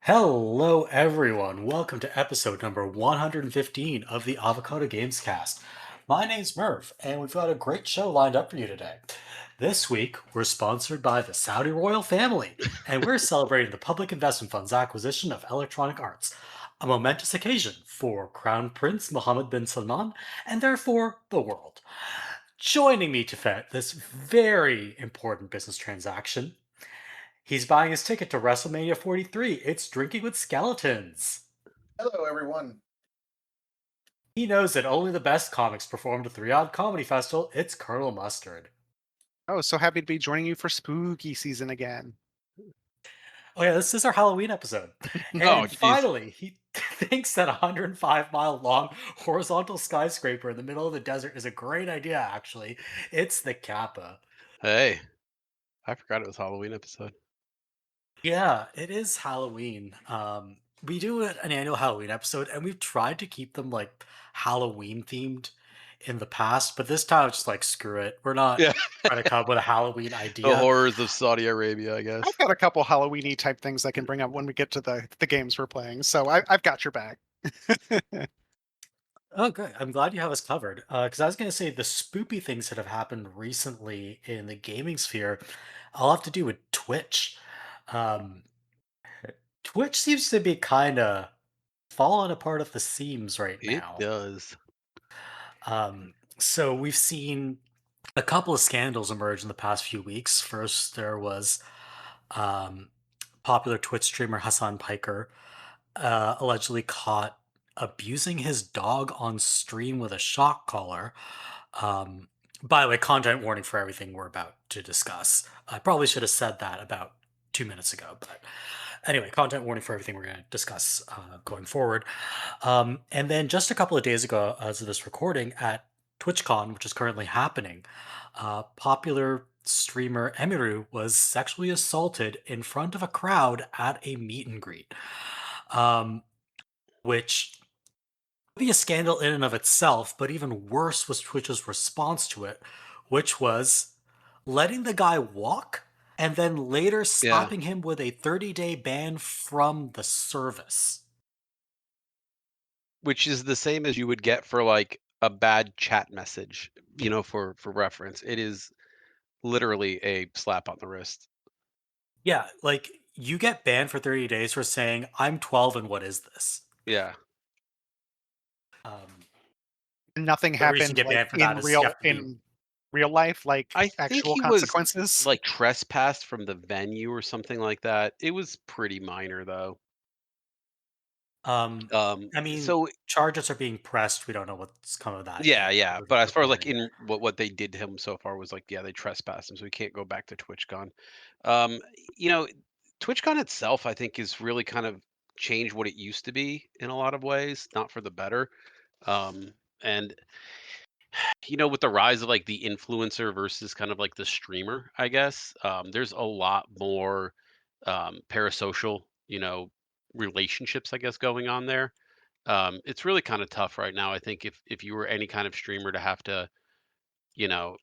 Hello, everyone. Welcome to episode number 115 of the Avocado Games Cast. My name's Merve, and we've got a great show lined up for you today. This week, we're sponsored by the Saudi royal family, and we're celebrating the Public Investment Fund's acquisition of Electronic Arts, a momentous occasion for Crown Prince Mohammed bin Salman, and therefore the world. Joining me to vet this very important business transaction, he's buying his ticket to WrestleMania 43. It's Drinking with Skeletons. Hello, everyone. He knows that only the best comics performed at the Riyadh Comedy Festival. It's Colonel Mustard. Oh, so happy to be joining you for spooky season again. Oh yeah, this is our Halloween episode. Oh, And jeez. finally, he thinks that a 105-mile long horizontal skyscraper in the middle of the desert is a great idea, actually. It's the Kappa. Hey, I forgot it was Halloween episode. Yeah, it is Halloween. We do an annual Halloween episode, and we've tried to keep them like Halloween themed in the past, but this time it's just like screw it. We're not Yeah, trying to come up with a Halloween the idea. horrors of Saudi Arabia, I guess. I've got a couple Halloweeny type things I can bring up when we get to the games we're playing, so I've got your back. Oh, good. I'm glad you have us covered. Because I was going to say the spoopy things that have happened recently in the gaming sphere, all have to do with Twitch. Um, Twitch seems to be kind of falling apart at the seams right It now. does. So we've seen a couple of scandals emerge in the past few weeks. First, there was um, popular Twitch streamer Hassan Piker allegedly caught abusing his dog on stream with a shock collar. Um, by the way, content warning for everything we're about to discuss. I probably should have said that about 2 minutes ago, but anyway, content warning for everything we're going to discuss going forward. And then just a couple of days ago, as of this recording, at TwitchCon, which is currently happening, popular streamer Emiru was sexually assaulted in front of a crowd at a meet and greet, um, which would be a scandal in and of itself, but even worse was Twitch's response to it, which was letting the guy walk and then later Yeah, slapping him with a 30-day ban from the service. which is the same as you would get for like a bad chat message, for reference. It is literally a slap on the wrist. Yeah, like you get banned for 30 days for saying, I'm 12 and what is this? Yeah. Um, Nothing the reason you happened get like banned for that is you have to be. in real life, like I think actual he was consequences. like trespassed from the venue or something like that. It was pretty minor though. Um, Um, I mean, so charges are being pressed. We don't know what's come of that Yeah, yet. yeah, We're but as far as, like, recording. in what they did to him so far was, like, yeah, they trespassed him, so he can't go back to TwitchCon. You know, TwitchCon itself, I think, is really kind of changed what it used to be in a lot of ways, not for the better. And, with the rise of, like, the influencer versus kind of, like, the streamer, I guess, there's a lot more, parasocial, relationships, I guess, going on there. It's really kind of tough right now. I think if you were any kind of streamer to have to, you know,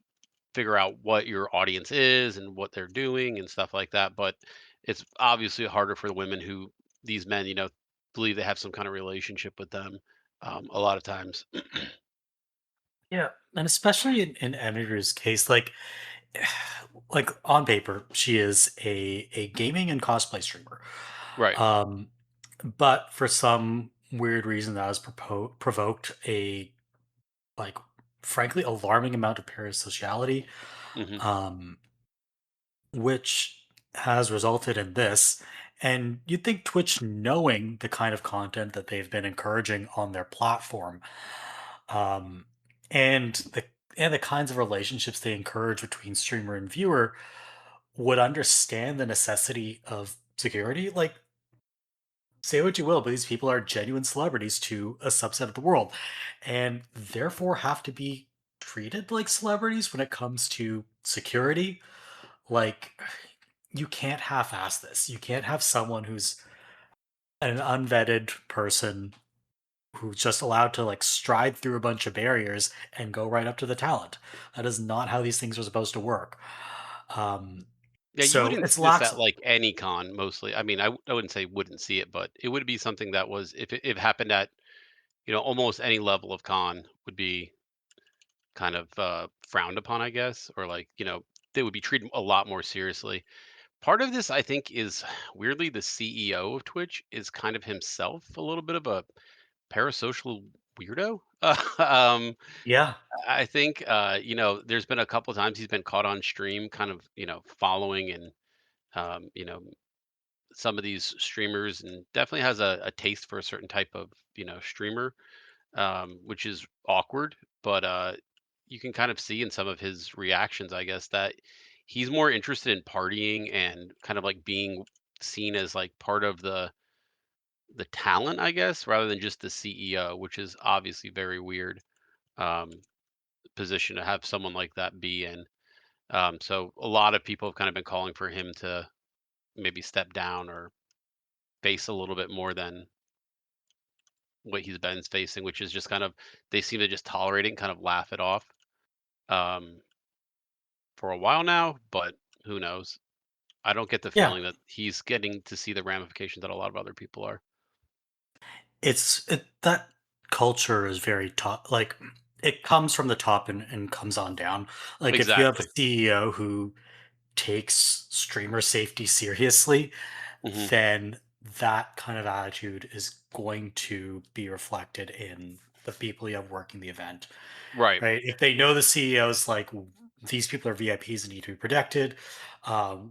figure out what your audience is and what they're doing and stuff like that. But it's obviously harder for the women who these men, believe they have some kind of relationship with them. A lot of times, Yeah, and especially in Emiru's case, like on paper, she is a gaming and cosplay streamer. right? Um, but for some weird reason that has provoked a like frankly alarming amount of parasociality, Hmm. um, which has resulted in this. And you'd think Twitch, knowing the kind of content that they've been encouraging on their platform, um, and the kinds of relationships they encourage between streamer and viewer, would understand the necessity of security. Like, say what you will, but these people are genuine celebrities to a subset of the world, and therefore have to be treated like celebrities when it comes to security. Like, you can't half-ass this. You can't have someone who's an unvetted person who's just allowed to like stride through a bunch of barriers and go right up to the talent. That is not how these things are supposed to work. Um, Yeah, you So wouldn't it's see this lax. at, like, any con mostly. I mean, I wouldn't say wouldn't see it, but it would be something that was if it happened at, almost any level of con would be kind of, frowned upon, I guess, or, like, they would be treated a lot more seriously. Part of this, I think, is weirdly the CEO of Twitch is kind of himself a little bit of a parasocial weirdo. Um, Yeah, I think, there's been a couple times he's been caught on stream kind of, following and, um, you know, some of these streamers and definitely has a taste for a certain type of, streamer, which is awkward. But you can kind of see in some of his reactions, I guess, that he's more interested in partying and kind of like being seen as like part of the talent, I guess, rather than just the CEO, which is obviously very weird um, position to have someone like that be in. So a lot of people have kind of been calling for him to maybe step down or face a little bit more than what he's been facing, which is just kind of they seem to just tolerate it and kind of laugh it off um, for a while now. But who knows? I don't get the yeah. feeling that he's getting to see the ramifications that a lot of other people are. That culture is very top. Like it comes from the top and comes on down. Like if you have a Exactly. CEO who takes streamer safety seriously, Hmm. then that kind of attitude is going to be reflected in the people you have working the event, Right. right? If they know the CEOs like these people are VIPs and need to be protected,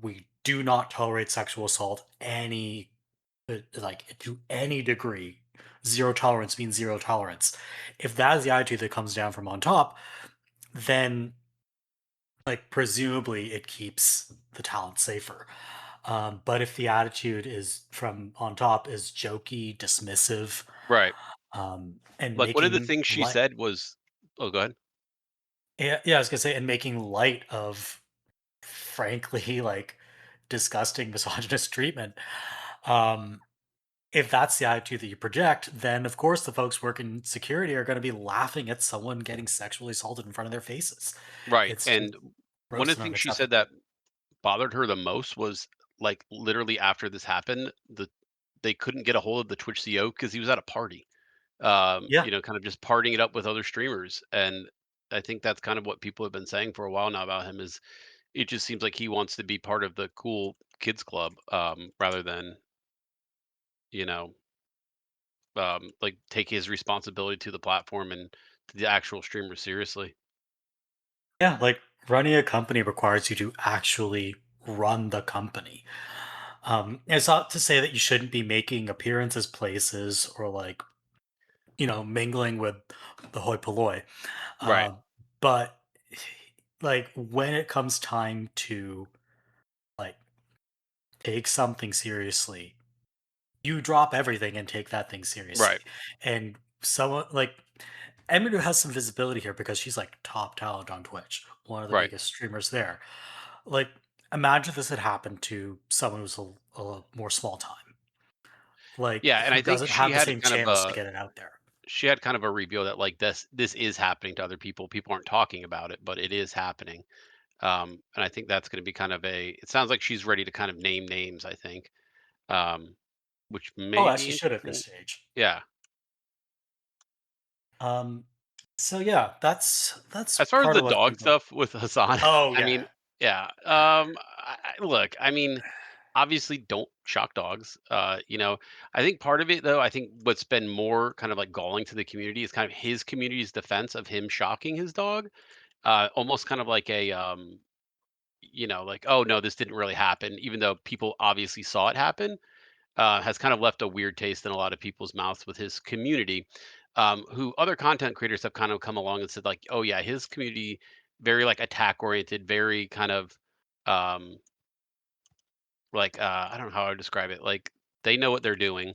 we do not tolerate sexual assault like to any degree. Zero tolerance means zero tolerance. If that is the attitude that comes down from on top, then like presumably it keeps the talent safer. But if the attitude is from on top is jokey, dismissive, Right. and Like one of the making things she light, said was, "Oh, go ahead." yeah, I was gonna say, and making light of frankly like disgusting misogynist treatment. Um, if that's the attitude that you project, then of course the folks working security are going to be laughing at someone getting sexually assaulted in front of their faces. Right. It's just And one gross of the and things she said that unacceptable. bothered her the most was like literally after this happened, they couldn't get a hold of the Twitch CEO because he was at a party. Yeah, Kind of just partying it up with other streamers. And I think that's kind of what people have been saying for a while now about him is it just seems like he wants to be part of the cool kids club rather than, you know, like take his responsibility to the platform and to the actual streamer seriously. yeah. Like running a company requires you to actually run the company. It's not to say that you shouldn't be making appearances places or like mingling with the hoi polloi. Right. Uh, but like when it comes time to like take something seriously, you drop everything and take that thing seriously. Right. And someone like Emmett has some visibility here because she's like top talent on Twitch, one of the Right. biggest streamers there. Like, imagine if this had happened to someone who's a more small time, like Yeah, and who I think doesn't have the same channels to get it out there. she had kind of a reveal that like this is happening to other people. People aren't talking about it, but it is happening. And I think that's going to be kind of a. It sounds like she's ready to kind of name names. I think, um, which Oh, may as be she should at this interesting. stage. Yeah. Um, so yeah, that's As far as part the of what's been dog going. stuff with Hassan, Oh I yeah, mean, yeah. Look, I mean, obviously, don't shock dogs. I think part of it, though, I think what's been more kind of like galling to the community is kind of his community's defense of him shocking his dog. Almost kind of like a, like, oh no, this didn't really happen, even though people obviously saw it happen. Has kind of left a weird taste in a lot of people's mouths with his community, who other content creators have kind of come along and said like, oh yeah, his community very like attack oriented, very kind of um, like I don't know how I would describe it. Like they know what they're doing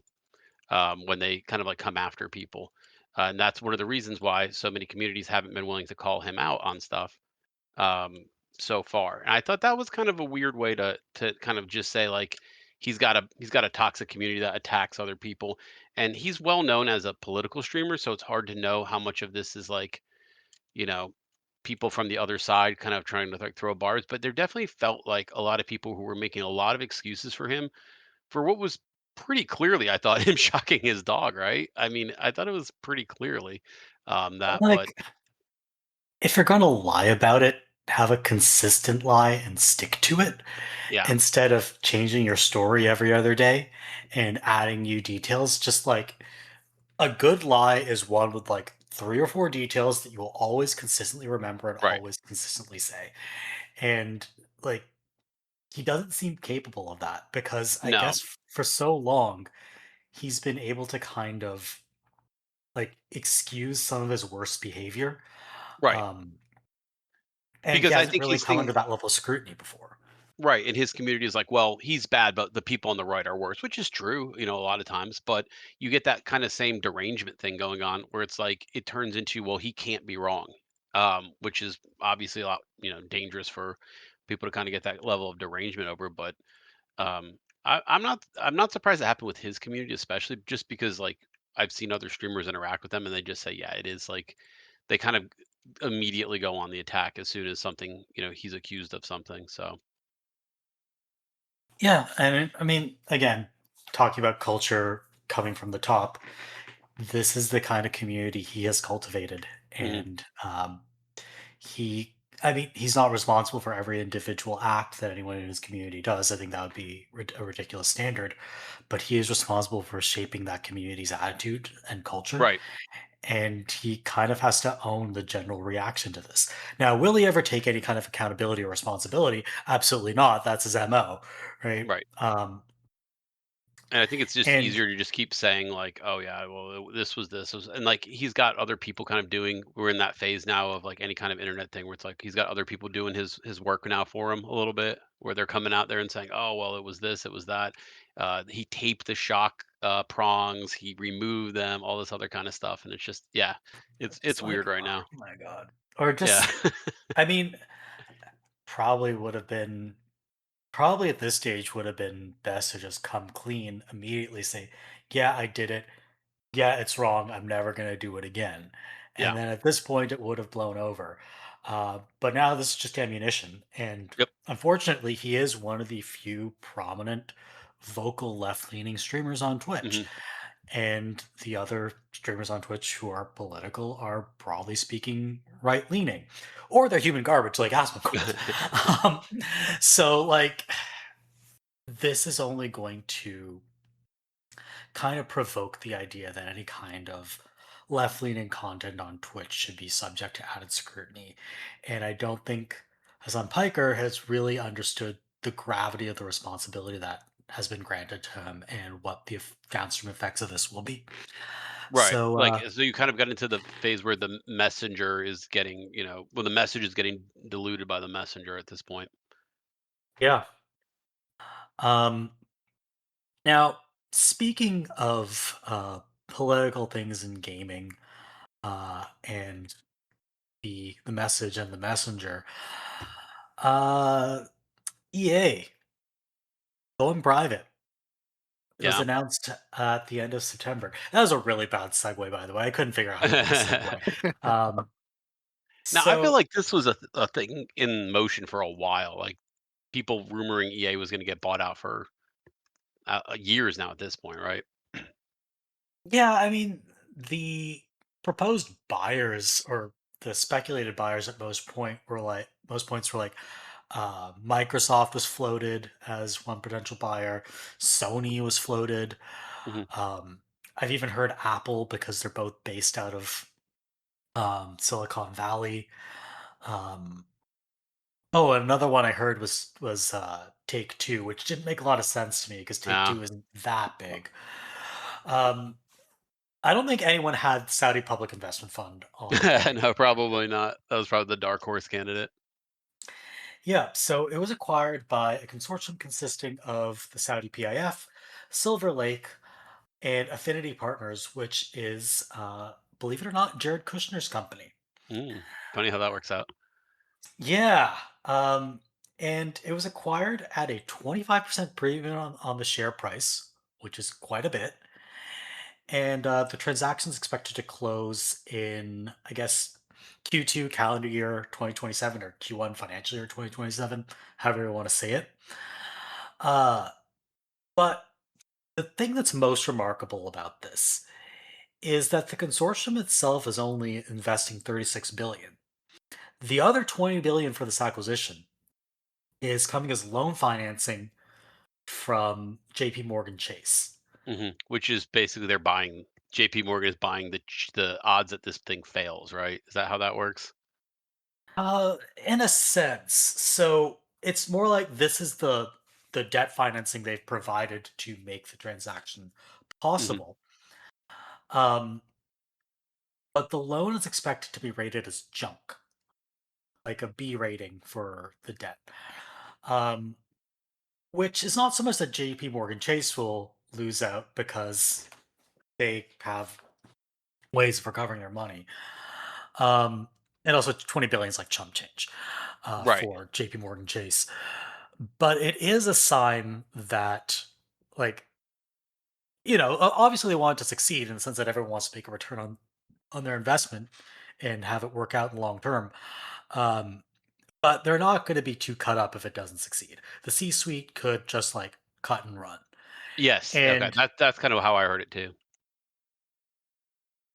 when they kind of like come after people, and that's one of the reasons why so many communities haven't been willing to call him out on stuff um, so far. And I thought that was kind of a weird way to kind of just say like he's got a toxic community that attacks other people, and he's well known as a political streamer, so it's hard to know how much of this is like you know people from the other side kind of trying to like throw bars, but there definitely felt like a lot of people who were making a lot of excuses for him for what was pretty clearly, I thought, him shocking his dog, right? I mean, I thought it was pretty clearly that, but Like, if you're gonna lie about it, have a consistent lie and stick to it yeah, instead of changing your story every other day and adding new details. Just like a good lie is one with like three or four details that you will always consistently remember and right. always consistently say. And like he doesn't seem capable of that because I No, guess for so long he's been able to kind of like excuse some of his worst behavior. right. Um, and he Because I hasn't think really his come thing under that level of scrutiny before. right, and his community is like, well, he's bad, but the people on the right are worse, which is true, a lot of times. But you get that kind of same derangement thing going on where it's like it turns into, well, he can't be wrong, which is obviously a lot, dangerous for people to kind of get that level of derangement over. But I'm not surprised it happened with his community, especially just because like I've seen other streamers interact with them and they just say, yeah, it is like they kind of immediately go on the attack as soon as something, he's accused of something. So. Yeah, and I mean, again, talking about culture coming from the top, this is the kind of community he has cultivated, Mhm. and he. I mean, he's not responsible for every individual act that anyone in his community does. I think that would be a ridiculous standard, but he is responsible for shaping that community's attitude and culture, Right. and he kind of has to own the general reaction to this. Now, will he ever take any kind of accountability or responsibility? Absolutely not. That's his MO, right? Right. And I think it's just And easier to just keep saying like, "Oh yeah, well this was," and like he's got other people kind of doing. We're in that phase now of like any kind of internet thing where it's like he's got other people doing his work now for him a little bit, where they're coming out there and saying, "Oh well, it was this, it was that." He taped the shock prongs, he removed them, all this other kind of stuff, and it's just yeah, it's it's weird like, right oh now. my god. Or Yeah. just, I mean, probably would have been, probably at this stage would have been best to just come clean, immediately say, yeah, I did it. Yeah, it's wrong. I'm never going to do it again. And Yeah. then at this point, it would have blown over. But now this is just ammunition. And Yep. unfortunately, he is one of the few prominent vocal left leaning streamers on Twitch. Hmm. And the other streamers on Twitch who are political are broadly speaking right leaning, or they're human garbage like Asmongold. um, so, like, this is only going to kind of provoke the idea that any kind of left leaning content on Twitch should be subject to added scrutiny. And I don't think Hassan Piker has really understood the gravity of the responsibility that has been granted to him and what the downstream effects of this will be. Right. So, Like, so you kind of got into the phase where the messenger is getting, well, the message is getting diluted by the messenger at this point. yeah. Um, Now, speaking of political things in gaming and the message and the messenger, uh, EA going private. It was Yeah. announced at the end of September. That was a really bad segue, by the way. I couldn't figure out how to do the segue. Um, Now, I feel so like this was a thing in motion for a while. Like people rumoring EA was going to get bought out for years now at this point, right? yeah, I mean, the proposed buyers or the speculated buyers at most points were like Microsoft was floated as one potential buyer, Sony was floated. Hmm. Um, I've even heard Apple because they're both based out of Silicon Valley. Um, oh, another one I heard was Take Two, which didn't make a lot of sense to me because Take Yeah. Two isn't that big. Um, I don't think anyone had Saudi Public Investment Fund on Take No, Two, by the way. probably not. That was probably the dark horse candidate. Yeah, so it was acquired by a consortium consisting of the Saudi PIF, Silver Lake, and Affinity Partners, which is, believe it or not, Jared Kushner's company. Mm, funny how that works out. Yeah, and it was acquired at a 25% premium on the share price, which is quite a bit. And the transaction is expected to close in, I guess, Q2 calendar year 2027 or Q1 financial year 2027, however you want to say it. Uh, but the thing that's most remarkable about this is that the consortium itself is only investing 36 billion. The other 20 billion for this acquisition is coming as loan financing from JP Morgan Chase. Which is basically they're buying JP Morgan is buying the odds that this thing fails, right? Is that how that works? In a sense. So it's more like this is the debt financing they've provided to make the transaction Mhm. possible. Um, but the loan is expected to be rated as junk, like a B rating for the debt. Um, which is not so much that JP Morgan Chase will lose out because they have ways of recovering their money. Um, and also 20 billion is like chump change Right. for JP Morgan Chase. But it is a sign that, like, obviously they want it to succeed in the sense that everyone wants to make a return on their investment and have it work out in the long term. Um, but they're not going to be too cut up if it doesn't succeed. The C-suite could just like cut and run. Yes. Okay. And That's kind of how I heard it too.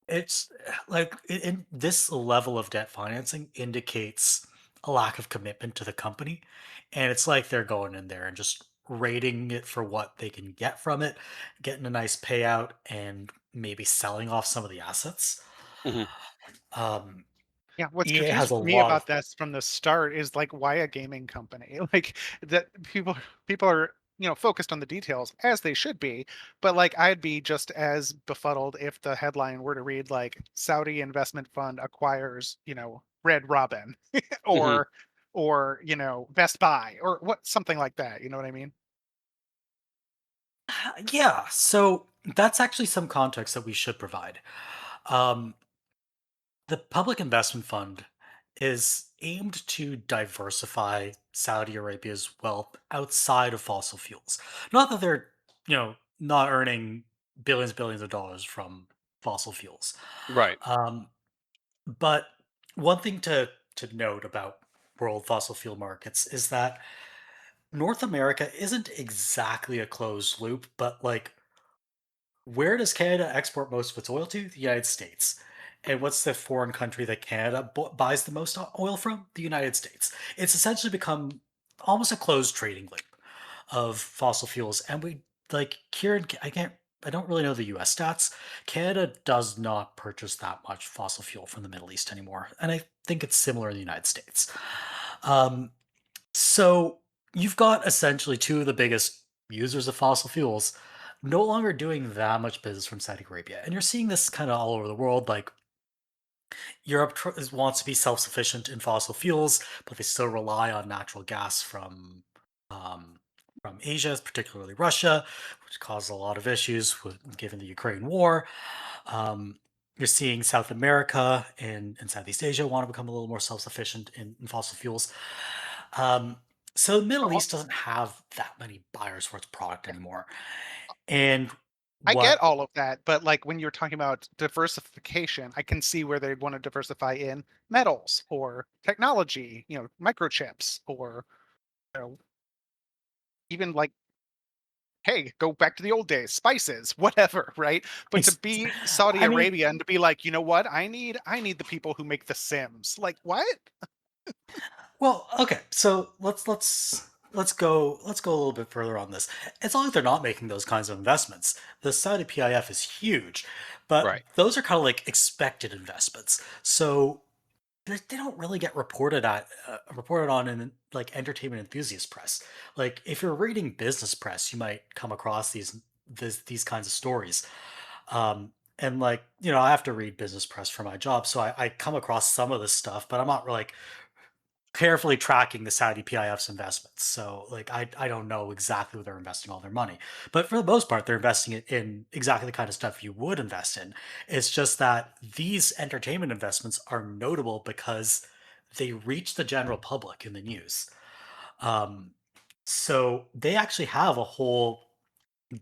it's like in this level of debt financing indicates a lack of commitment to the company. And it's like they're going in there and just rating it for what they can get from it, getting a nice payout, and maybe selling off some of the assets. Mhm. Um, Yeah, what's EA has confusing a for me lot of about this from the start is like why a gaming company? Like that people are, focused on the details as they should be, but like I'd be just as befuddled if the headline were to read like Saudi investment fund acquires, Red Robin Mhm. or Best Buy or what something like that, you know what I mean? yeah. So that's actually some context that we should provide. Um, The Public Investment Fund is aimed to diversify Saudi Arabia's wealth outside of fossil fuels. Not that they're, not earning billions of dollars from fossil fuels. Right. Um, but one thing to note about world fossil fuel markets is that North America isn't exactly a closed loop, but like where does Canada export most of its oil to? The United States. And what's the foreign country that Canada buys the most oil from? The United States. It's essentially become almost a closed trading loop of fossil fuels. And we like here in I don't really know the US stats. Canada does not purchase that much fossil fuel from the Middle East anymore. And I think it's similar in the United States. Um, so you've got essentially two of the biggest users of fossil fuels no longer doing that much business from Saudi Arabia. And you're seeing this kind of all over the world. Like Europe wants to be self sufficient in fossil fuels, but they still rely on natural gas um, from Asia, particularly Russia, which causes a lot of issues given the Ukraine war. Um, you're seeing South America and Southeast Asia want to become a little more self sufficient in fossil fuels. Um, so the Middle Oh, East doesn't have that many buyers for its product anymore. And I get what all of that, but like when you're talking about diversification, I can see where they'd want to diversify in metals or technology, microchips or you know, even like, hey, go back to the old days, spices, whatever, right? But to ex- be Saudi I mean, Arabia and to be like, you know what, I need the people who make the Sims. Like what? well, okay, so let's go a little bit further on this. It's not like they're not making those kinds of investments. The Saudi PIF is huge, but Right. those are kind of like expected investments. So they don't really get reported on in like entertainment enthusiast press. Like if you're reading business press, you might come across these kinds of stories. And like I have to read business press for my job, so I come across some of this stuff, but I'm not like carefully tracking the Saudi PIF's investments. So like I don't know exactly where they're investing all their money. But for the most part, they're investing it in exactly the kind of stuff you would invest in. It's just that these entertainment investments are notable because they reach the general public in the news. Um, so they actually have a whole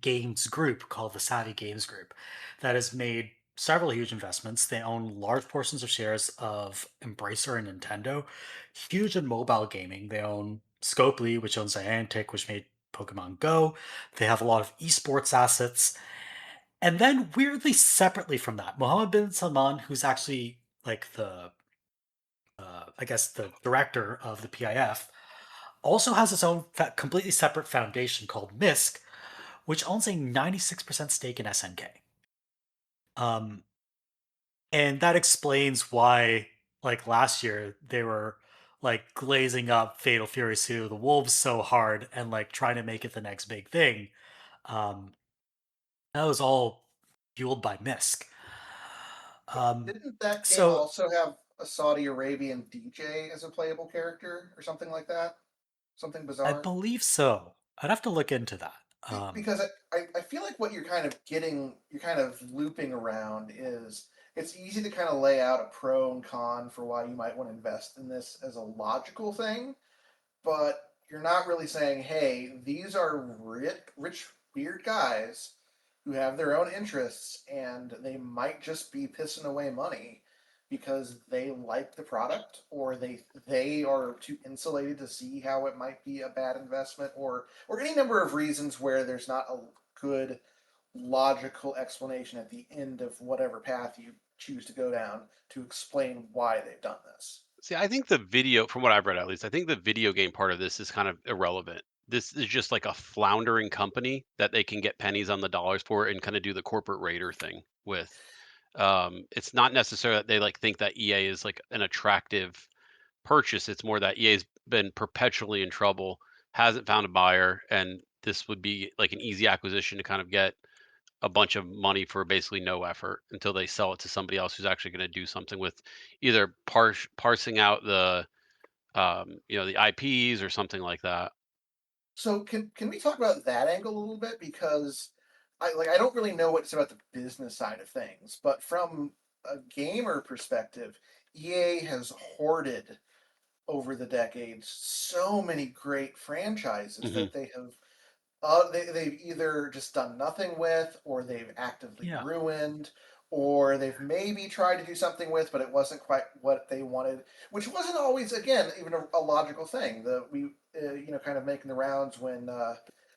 games group called the Saudi Games Group that has made several huge investments. They own large portions of shares of Embracer and Nintendo, huge in mobile gaming. They own Scopely, which owns Niantic, which made Pokemon Go. They have a lot of esports assets. And then, weirdly, separately from that, Mohammed bin Salman, who's actually like I guess, the director of the PIF, also has its own completely separate foundation called MISC, which owns a 96% stake in SNK. Um, and that explains why, like last year, they were like glazing up Fatal Fury 2, the Wolves so hard and like trying to make it the next big thing. Um, that was all fueled by MISC. Um, Didn't that game so also have a Saudi Arabian DJ as a playable character or something like that? Something I bizarre? believe so. I'd have to look into that. Because I feel like what you're kind of getting, you're kind of looping around is it's easy to kind of lay out a pro and con for why you might want to invest in this as a logical thing, but you're not really saying, hey, these are rich, weird guys who have their own interests and they might just be pissing away money because they like the product or they are too insulated to see how it might be a bad investment or any number of reasons where there's not a good logical explanation at the end of whatever path you choose to go down to explain why they've done this. See, I think the video, from what I've read at least, I think the video game part of this is kind of irrelevant. This is just like a floundering company that they can get pennies on the dollars for and kind of do the corporate raider thing with. It's not necessarily that they like think that EA is like an attractive purchase. It's more that EA's been perpetually in trouble, hasn't found a buyer, and this would be like an easy acquisition to kind of get a bunch of money for basically no effort until they sell it to somebody else who's actually going to do something with either parsing out the the IPs or something like that. So can we talk about that angle a little bit because I don't really know what's about the business side of things, but from a gamer perspective, EA has hoarded over the decades so many great franchises Hmm. that they've either just done nothing with, or they've actively yeah, ruined, or they've maybe tried to do something with, but it wasn't quite what they wanted, which wasn't always, again, even a logical thing. Kind of making the rounds when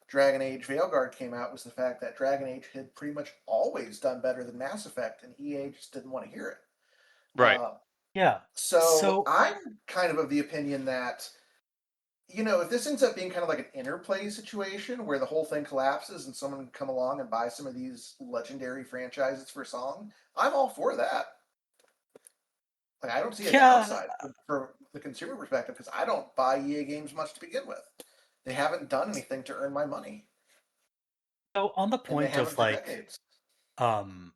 Dragon Age Veilguard came out was the fact that Dragon Age had pretty much always done better than Mass Effect, and EA just didn't want to hear it. Right. Uh, yeah. so So I'm kind of the opinion that if this ends up being kind of like an interplay situation where the whole thing collapses and someone can come along and buy some of these legendary franchises for a song, I'm all for that. Like, I don't see a yeah. downside from the consumer perspective because I don't buy EA games much to begin with. They haven't done anything to earn my money, So on the and they point haven't for decades. um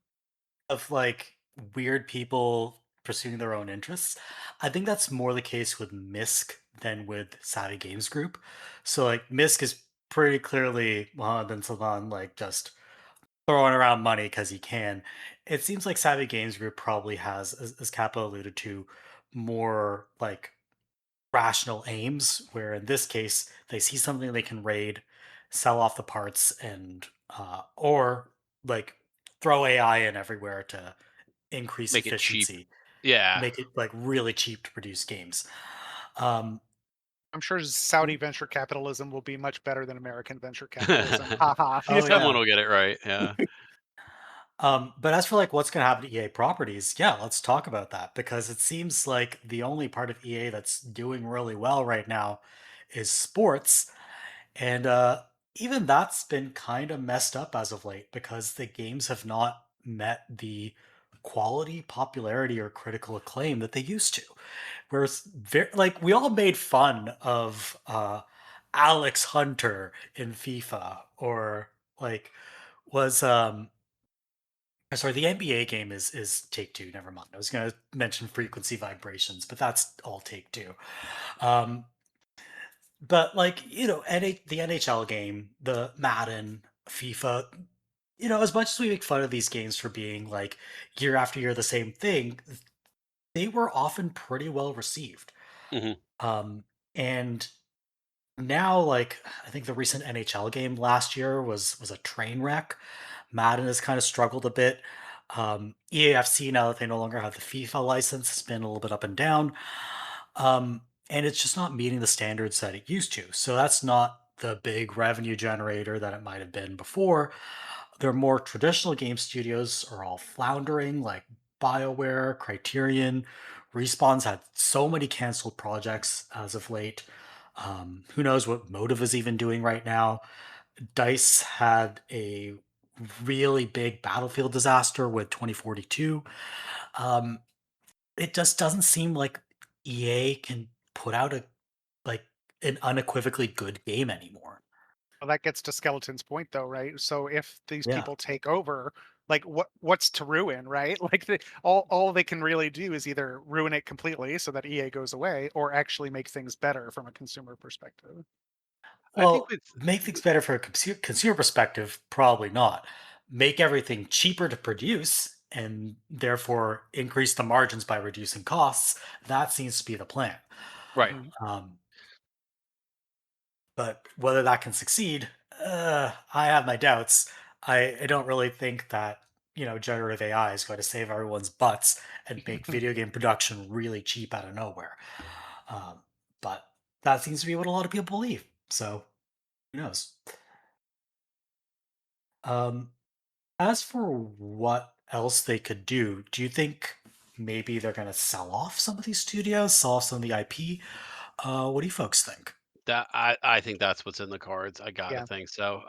of like weird people pursuing their own interests, I think that's more the case with MISC than with Savvy Games Group. So like MISC is pretty clearly Mohammed bin Salman like just throwing around money because he can. It seems like Savvy Games Group probably has, as Kappa alluded to, more like rational aims, where in this case they see something they can raid, sell off the parts, and or like throw AI in everywhere to increase Make it cheap. efficiency, Yeah. make it like really cheap to produce games. Um, I'm sure Saudi venture capitalism will be much better than American venture capitalism. Yeah, Haha. oh someone yeah. will get it right. Yeah. But as for like what's going to happen to EA properties, yeah, let's talk about that because it seems like the only part of EA that's doing really well right now is sports. And even that's been kind of messed up as of late because the games have not met the quality, popularity, or critical acclaim that they used to. Whereas, like, we all made fun of Alex Hunter in FIFA, or like, was sorry, the NBA game is Take Two. Never mind. I was going to mention frequency vibrations, but that's all Take Two. Um, but like the NHL game, the Madden, FIFA, as much as we make fun of these games for being like year after year the same thing, they were often pretty well received. Hmm. Um, and now, like I think the recent NHL game last year was a train wreck. Madden has kind of struggled a bit. EAFC, now that they no longer have the FIFA license, has been a little bit up and down. And it's just not meeting the standards that it used to. So that's not the big revenue generator that it might have been before. Their more traditional game studios are all floundering, like BioWare, Criterion. Respawn's had so many canceled projects as of late. Who knows what Motive is even doing right now? Dice had a really big Battlefield disaster with 2042. Um, it just doesn't seem like EA can put out like an unequivocally good game anymore. Well, that gets to Skeleton's point, though, right? So if these Yeah. people take over, like what's to ruin, right? Like all they can really do is either ruin it completely so that EA goes away, or actually make things better from a consumer perspective. I think Well, with make things better for a consumer perspective, probably not. Make everything cheaper to produce and therefore increase the margins by reducing costs. That seems to be the plan. right. Mhm. Um, but whether that can succeed, I have my doubts. I don't really think that generative AI is going to save everyone's butts and make video game production really cheap out of nowhere. Um, but that seems to be what a lot of people believe. So who knows? Um, as for what else they could do you think maybe they're going to sell off some of these studios, sell off some of the IP? What do you folks think? That I think that's what's in the cards. I gotta Yeah. think so.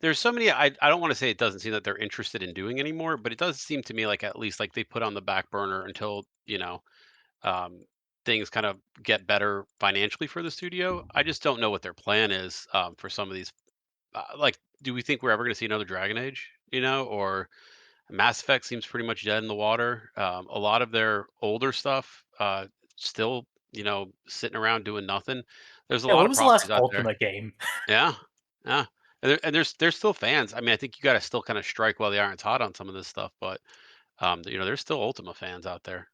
There's so many. I don't want to say it doesn't seem that they're interested in doing anymore, but it does seem to me like at least like they put on the back burner until um, things kind of get better financially for the studio. I just don't know what their plan is for some of these. Like, do we think we're ever going to see another Dragon Age? Or Mass Effect seems pretty much dead in the water. A lot of their older stuff still, sitting around doing nothing. There's a Yeah, lot what of was the last properties out there. Ultimate game? Yeah, yeah. And there's still fans. I mean, I think you got to still kind of strike while the iron's hot on some of this stuff, but there's still Ultima fans out there.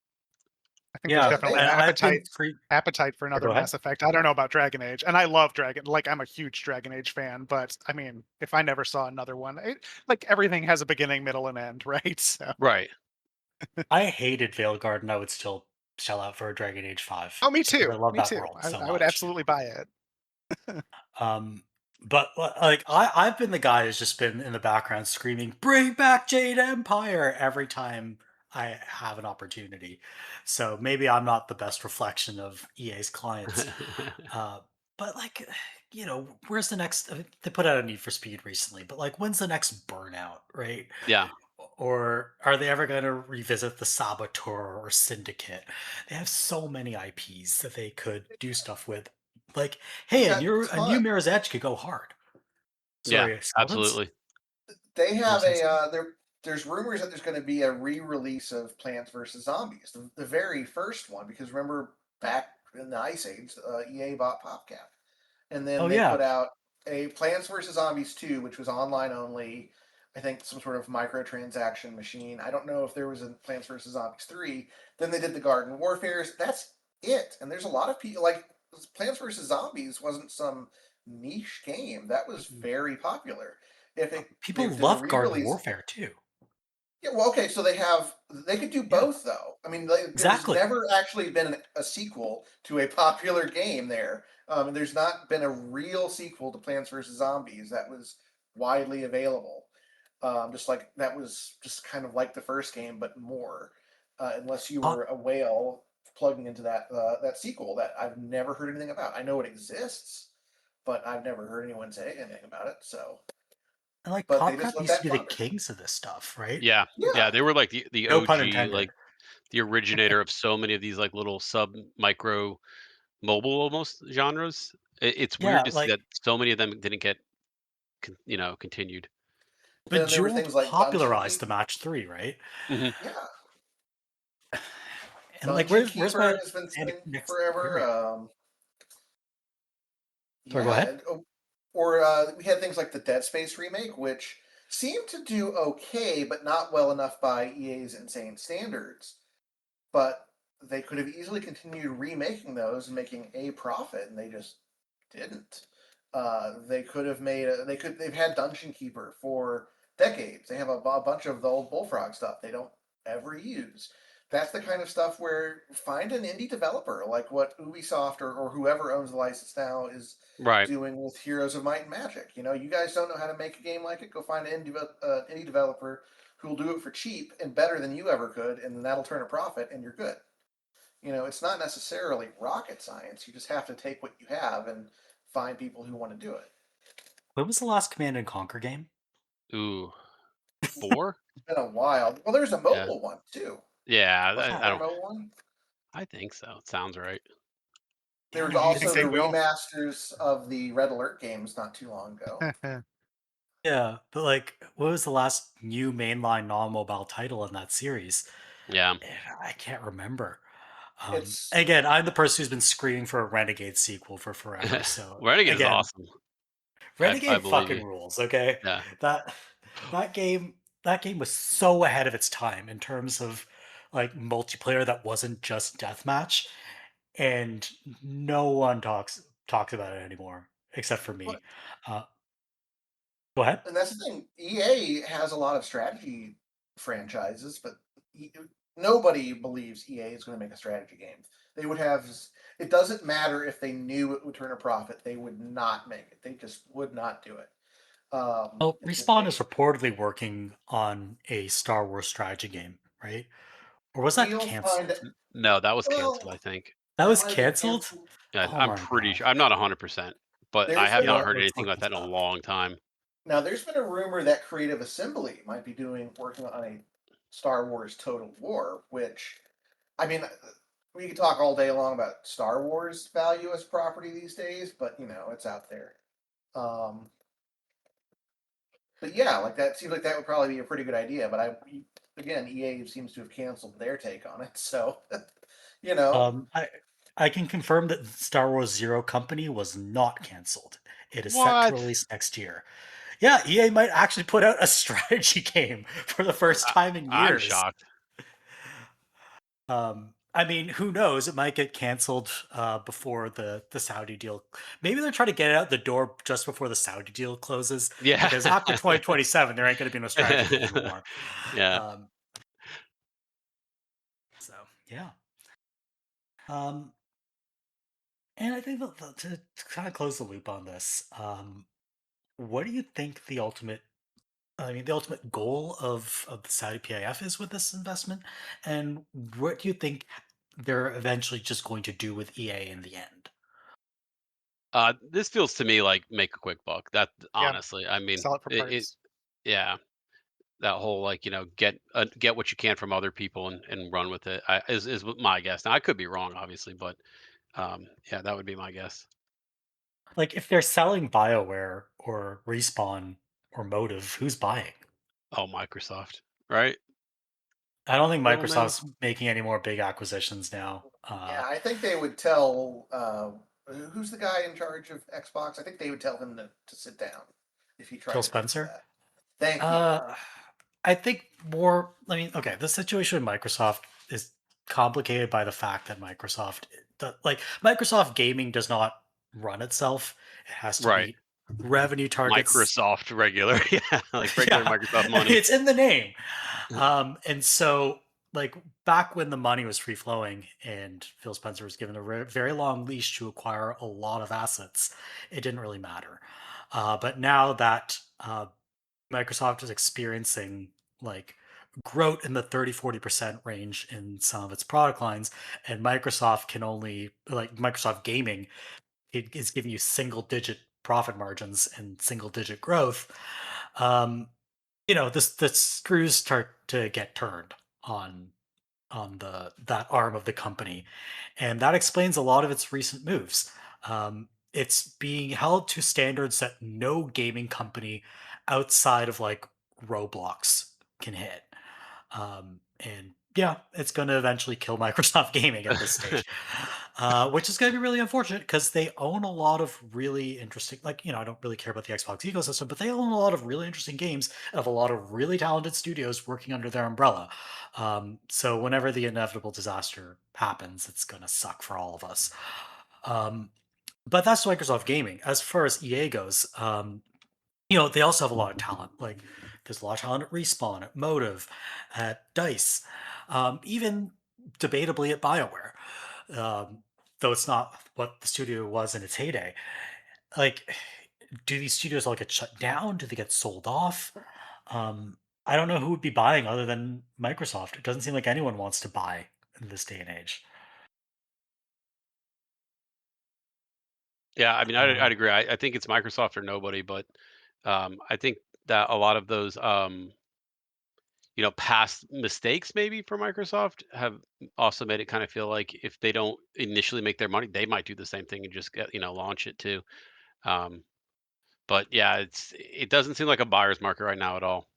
I think there's Yeah, Yeah, definitely they an and I've been appetite free. appetite for Go another ahead. Mass Effect. I don't know about Dragon Age, and I love Dragon. Like I'm a huge Dragon Age fan, but I mean, if I never saw another one, like everything has a beginning, middle, and end, right? So, Right. I hated Veilguard, and I would still shell out for a Dragon Age 5 oh, me because I too, love me that too. world so I would much. absolutely buy it. Um, but like I've been the guy who's just been in the background screaming, "Bring back Jade Empire!" every time I have an opportunity. So maybe I'm not the best reflection of EA's clients. Uh, but like, where's the next? They put out a Need for Speed recently, but like, when's the next Burnout, right? Yeah. Or are they ever going to revisit the Saboteur or Syndicate? They have so many IPs that they could do stuff with. Like, they've hey, got a new tons. Mirror's Edge could go hard. Yeah. Sorry, Skeletons? Absolutely. They You were have saying something? there's rumors that there's going to be a re-release of Plants vs Zombies, the very first one, because remember back in the Ice Age, EA bought PopCap, and then Oh they yeah, put out a Plants vs Zombies 2, which was online only. I think some sort of microtransaction machine. I don't know if there was a Plants vs Zombies 3. Then they did the Garden Warfares. That's it. And there's a lot of people like Plants vs Zombies wasn't some niche game. That was Mhm. very popular. If it people if there's a love Garden re-release, Warfare too. yeah, well, okay, so they could do Yeah, both though. I mean, like, there's exactly. never actually been a sequel to a popular game there. And there's not been a real sequel to Plants vs Zombies that was widely available. Just like that was just kind of like the first game, but more. Unless you Uh, were a whale plugging into that sequel that I've never heard anything about. I know it exists, but I've never heard anyone say anything about it. So, and like but they just PopCap let used to that be the flounder. kings of this stuff, right? Yeah. Yeah, Yeah. They were like the No pun OG, intended. like the originator of so many of these like little sub micro mobile almost genres. It's weird Yeah, to see like that so many of them didn't get continued. then there were Bejeweled things like Dungeon popularized the Keeper. match 3, right? Hmm. Yeah, And like, Dungeon where's my Keeper has been sitting next forever. period? Sorry, go Yeah, ahead. or we had things like the Dead Space remake, which seemed to do okay, but not well enough by EA's insane standards. But they could have easily continued remaking those and making a profit, and they just didn't. They could have made. They've had Dungeon Keeper for decades. They have a bunch of the old Bullfrog stuff they don't ever use. That's the kind of stuff where find an indie developer like what Ubisoft or whoever owns the license now is Right. doing with Heroes of Might and Magic. You know, you guys don't know how to make a game like it. Go find an indie developer who will do it for cheap and better than you ever could, and then that'll turn a profit, and you're good. You know, it's not necessarily rocket science. You just have to take what you have and find people who want to do it. When was the last Command and Conquer game? Ooh, 4? It's been a while. Well, there's a Yeah. mobile one too. Yeah, Wasn't I there a don't. mobile one? I think so. It sounds right. There was Yeah, Do you think also they the will? remasters of the Red Alert games not too long ago. yeah, but like, what was the last new mainline non-mobile title in that series? Yeah. I can't remember. It's Again, I'm the person who's been screaming for a Renegade sequel for forever. So Renegade is again, awesome. I Renegade believe fucking you. rules. Okay, Yeah. that that game that game was so ahead of its time in terms of like multiplayer that wasn't just deathmatch, and no one talks about it anymore except for me. But Uh, Go ahead. and that's the thing. EA has a lot of strategy franchises, but nobody believes EA is going to make a strategy game. They would have. It doesn't matter if they knew it would turn a profit; they would not make it. They just would not do it. Well, It's just Respawn is they. reportedly working on a Star Wars strategy game, right? Or was that We'll find. canceled? No, that was Well, canceled, I think. That that was might have been canceled? canceled. Yeah, Oh I'm my pretty god. sure. I'm not 100%, but I There's have been not a heard Let's anything look like this that in a up. long time. Now, there's been a rumor that Creative Assembly might be working on a Star Wars Total War, which, I mean, we could talk all day long about Star Wars value as property these days, but you know, it's out there. Um, but yeah, like that seems like that would probably be a pretty good idea. But again, EA seems to have canceled their take on it, so you know, Um, I I can confirm that Star Wars Zero Company was not canceled. It is set to What? release next year. Yeah, EA might actually put out a strategy game for the first I, time in I'm years. shocked. I mean, who knows? It might get canceled before the Saudi deal. Maybe they're trying to get it out the door just before the Saudi deal closes, Yeah. because after 2027, there ain't going to be no strategy games anymore. Yeah. Um, so yeah. Um, and I think to kind of close the loop on this, what do you think the ultimate? I mean, the ultimate goal of the Saudi PIF is with this investment, and what do you think they're eventually just going to do with EA in the end? This feels to me like make a quick buck. That Yeah, honestly, I mean, sell it for it parts. yeah, that whole like get what you can from other people and run with it is my guess. Now I could be wrong, obviously, but yeah, that would be my guess. Like, if they're selling BioWare or Respawn or Motive, who's buying? Oh, Microsoft, right? I don't think Well, no. Microsoft's making any more big acquisitions now. yeah, I think they would tell who's the guy in charge of Xbox. I think they would tell him to sit down if he tried Phil to pitch Spencer? that. Thank you. Uh, I think more. I mean, okay, the situation with Microsoft is complicated by the fact that Microsoft gaming does not run itself. It has to Right. meet revenue targets. Microsoft regular, yeah, like regular Yeah, Microsoft I mean, money. it's in the name. And so, like, back when the money was free flowing and Phil Spencer was given a very long leash to acquire a lot of assets, it didn't really matter. But now that Microsoft is experiencing like growth in the 30-40% range in some of its product lines, and Microsoft can only like Microsoft Gaming, it is giving you single digit profit margins and single digit growth. Um, the screws start to get turned on the that arm of the company, and that explains a lot of its recent moves. It's being held to standards that no gaming company outside of like Roblox can hit. And yeah, it's going to eventually kill Microsoft Gaming at this stage, which is going to be really unfortunate because they own a lot of really interesting, like, I don't really care about the Xbox ecosystem, but they own a lot of really interesting games and have a lot of really talented studios working under their umbrella. So whenever the inevitable disaster happens, it's going to suck for all of us. Um, but that's Microsoft Gaming. As far as EA goes, they also have a lot of talent. Like There's a lot of talent at Respawn, at Motive, at Dice, even debatably at BioWare. Um, though it's not what the studio was in its heyday. Like, do these studios all get shut down? Do they get sold off? I don't know who would be buying other than Microsoft. It doesn't seem like anyone wants to buy in this day and age. Yeah, I mean, I'd Um, agree. I think it's Microsoft or nobody, but I think that a lot of those past mistakes maybe for Microsoft have also made it kind of feel like if they don't initially make their money, they might do the same thing and just get, launch it too. Um, but yeah, it doesn't seem like a buyer's market right now at all.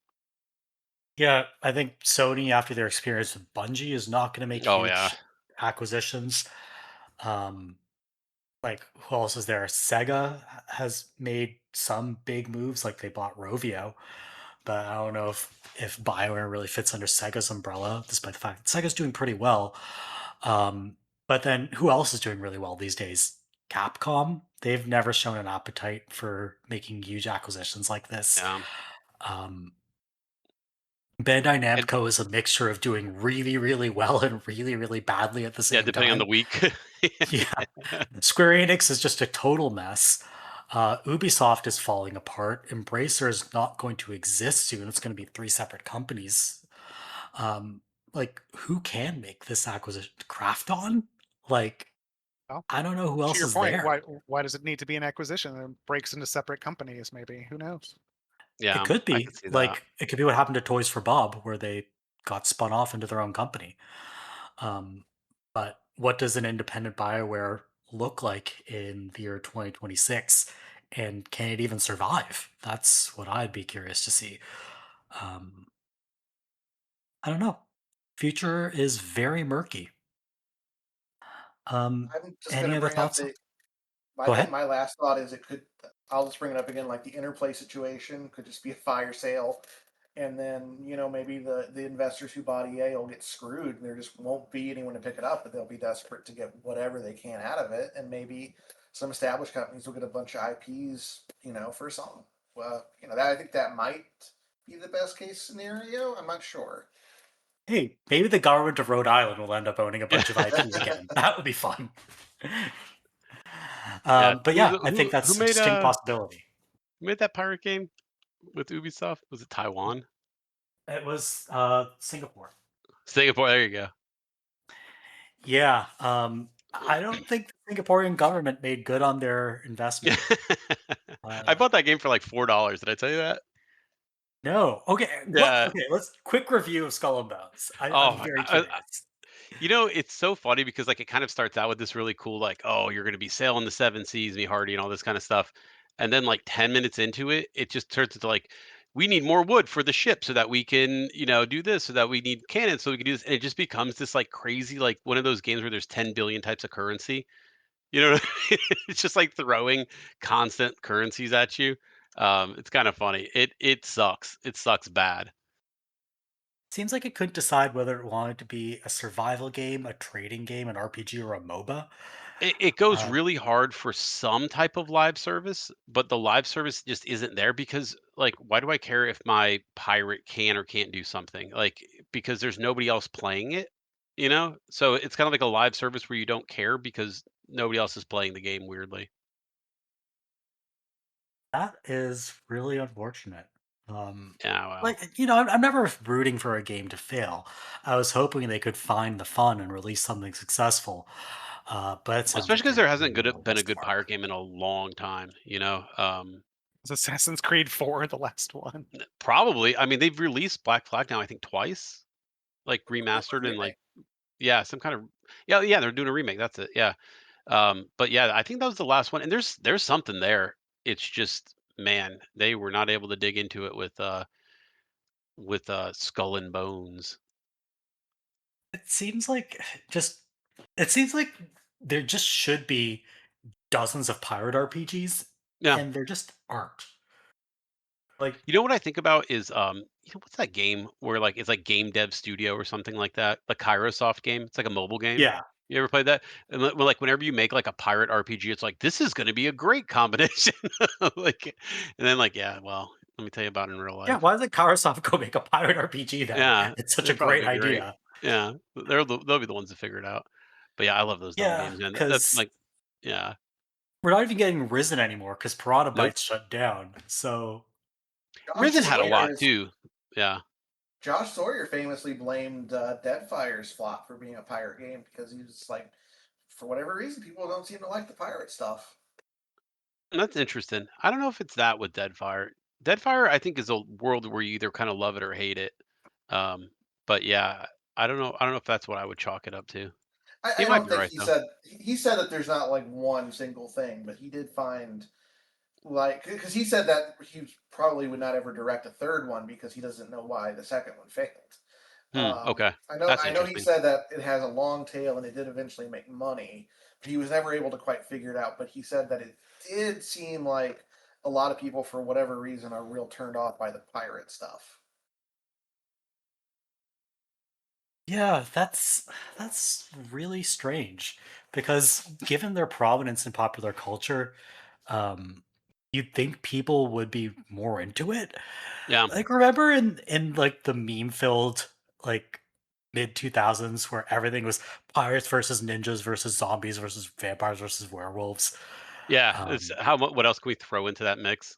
yeah, I think Sony, after their experience with Bungie, is not going to make Oh yeah. huge acquisitions. Um, like, who else is there? Sega has made some big moves, like they bought Rovio, but I don't know if BioWare really fits under Sega's umbrella, despite the fact that Sega's doing pretty well. Um, but then who else is doing really well these days? Capcom. They've never shown an appetite for making huge acquisitions like this. Yeah. Um, Bandai And Namco is a mixture of doing really, really well and really, really badly at the yeah, same depending on the time. week. Yeah. Square Enix is just a total mess. Ubisoft is falling apart. Embracer is not going to exist soon. It's going to be three separate companies. Um, like, who can make this acquisition? Krafton? Like, Well, I don't know who to else your is point, there. why does it need to be an acquisition and breaks into separate companies? Maybe who knows? It Yeah, could I be. could see that. Like, it could be what happened to Toys for Bob, where they got spun off into their own company. Um, but what does an independent BioWare look like in the year 2026? And can it even survive? That's what I'd be curious to see. Um, I don't know. Future is very murky. I'm just going Any to other bring up thoughts? the Go I think ahead. my last thought is it could. I'll just bring it up again. Like the interplay situation could just be a fire sale, and then maybe the investors who bought EA will get screwed, and there just won't be anyone to pick it up, but they'll be desperate to get whatever they can out of it, and maybe some established companies will get a bunch of IPs, for a song. Well, that I think that might be the best case scenario. I'm not sure. Hey, maybe the government of Rhode Island will end up owning a Yeah. bunch of IPs again. That would be fun. Yeah. But Who yeah, the I think who that's a distinct possibility. made that pirate game with Ubisoft? Was it Taiwan? It was Singapore. Singapore, there you go. Yeah, I don't think the Singaporean government made good on their investment. I Uh, bought that game for like $4. Did I tell you that? no. Okay, what? Yeah. Okay, let's quick review of Skull and Bones. I'm Oh, very curious. it's so funny because like it kind of starts out with this really cool like, oh, you're going to be sailing the seven seas, me Hardy, and all this kind of stuff, and then like 10 minutes into it, it just turns into like, we need more wood for the ship so that we can, do this, so that we need cannons so we can do this, and it just becomes this like crazy like one of those games where there's 10 billion types of currency. You know, what I mean? It's just like throwing constant currencies at you. It's kind of funny. It sucks. It sucks bad. Seems like it couldn't decide whether it wanted to be a survival game, a trading game, an RPG, or a MOBA. It goes Um, really hard for some type of live service, but the live service just isn't there because, like, why do I care if my pirate can or can't do something? Like, because there's nobody else playing it, you know? So it's kind of like a live service where you don't care because nobody else is playing the game weirdly. that is really unfortunate. Um, Yeah, well. I'm never rooting for a game to fail. I was hoping they could find the fun and release something successful, but it sounds Especially like because they there hasn't really been a missed the good mark. pirate game in a long time, you know? Is Assassin's Creed 4 the last one? Probably. I mean, they've released Black Flag now, I think twice, like They're doing a remastered and like, remake. yeah, some kind of, yeah, yeah, they're doing a remake. That's it. Yeah. But yeah, I think that was the last one. And there's something there. It's just, man, they were not able to dig into it with Skull and Bones. It seems like just it seems like there just should be dozens of pirate RPGs, Yeah. and there just aren't. Like, You know what I think about is what's that game where like it's like Game Dev Studio or something like that? The Kairosoft game. It's like a mobile game. yeah, You ever played that? And like whenever you make like a pirate RPG, it's like this is going to be a great combination. Like, and then like yeah, well, Let me tell you about it in real Yeah, life. why doesn't Karasoft go make a pirate RPG then? Yeah, It's such a it'd probably great be great. idea. Yeah, they'll be the ones to figure it out. But yeah, I love those dumb Yeah, games, man. That's because like, yeah, we're not even getting Risen anymore because Piranha nope. Bytes shut down. So Josh Risen had a Sawyer lot is too. Yeah, Josh Sawyer famously blamed Deadfire's flop for being a pirate game because he was like, for whatever reason, people don't seem to like the pirate stuff. that's interesting. I don't know if it's that with Deadfire. Deadfire, I think, is a world where you either kind of love it or hate it. Um, but yeah, I don't know. I don't know if that's what I would chalk it up to. I You might don't be think right he though. said he said that there's not like one single thing, but he did find like because he said that he probably would not ever direct a third one because he doesn't know why the second one failed. Okay, that's I know he interesting. said that it has a long tail and it did eventually make money, but he was never able to quite figure it out. But he said that it did seem like a lot of people, for whatever reason, are real turned off by the pirate stuff. yeah, that's really strange because given their prominence in popular culture, um, you'd think people would be more into it. Yeah, Like remember in like the meme filled like mid 2000s where everything was pirates versus ninjas versus zombies versus vampires versus werewolves. yeah. It's Um, what else can we throw into that mix?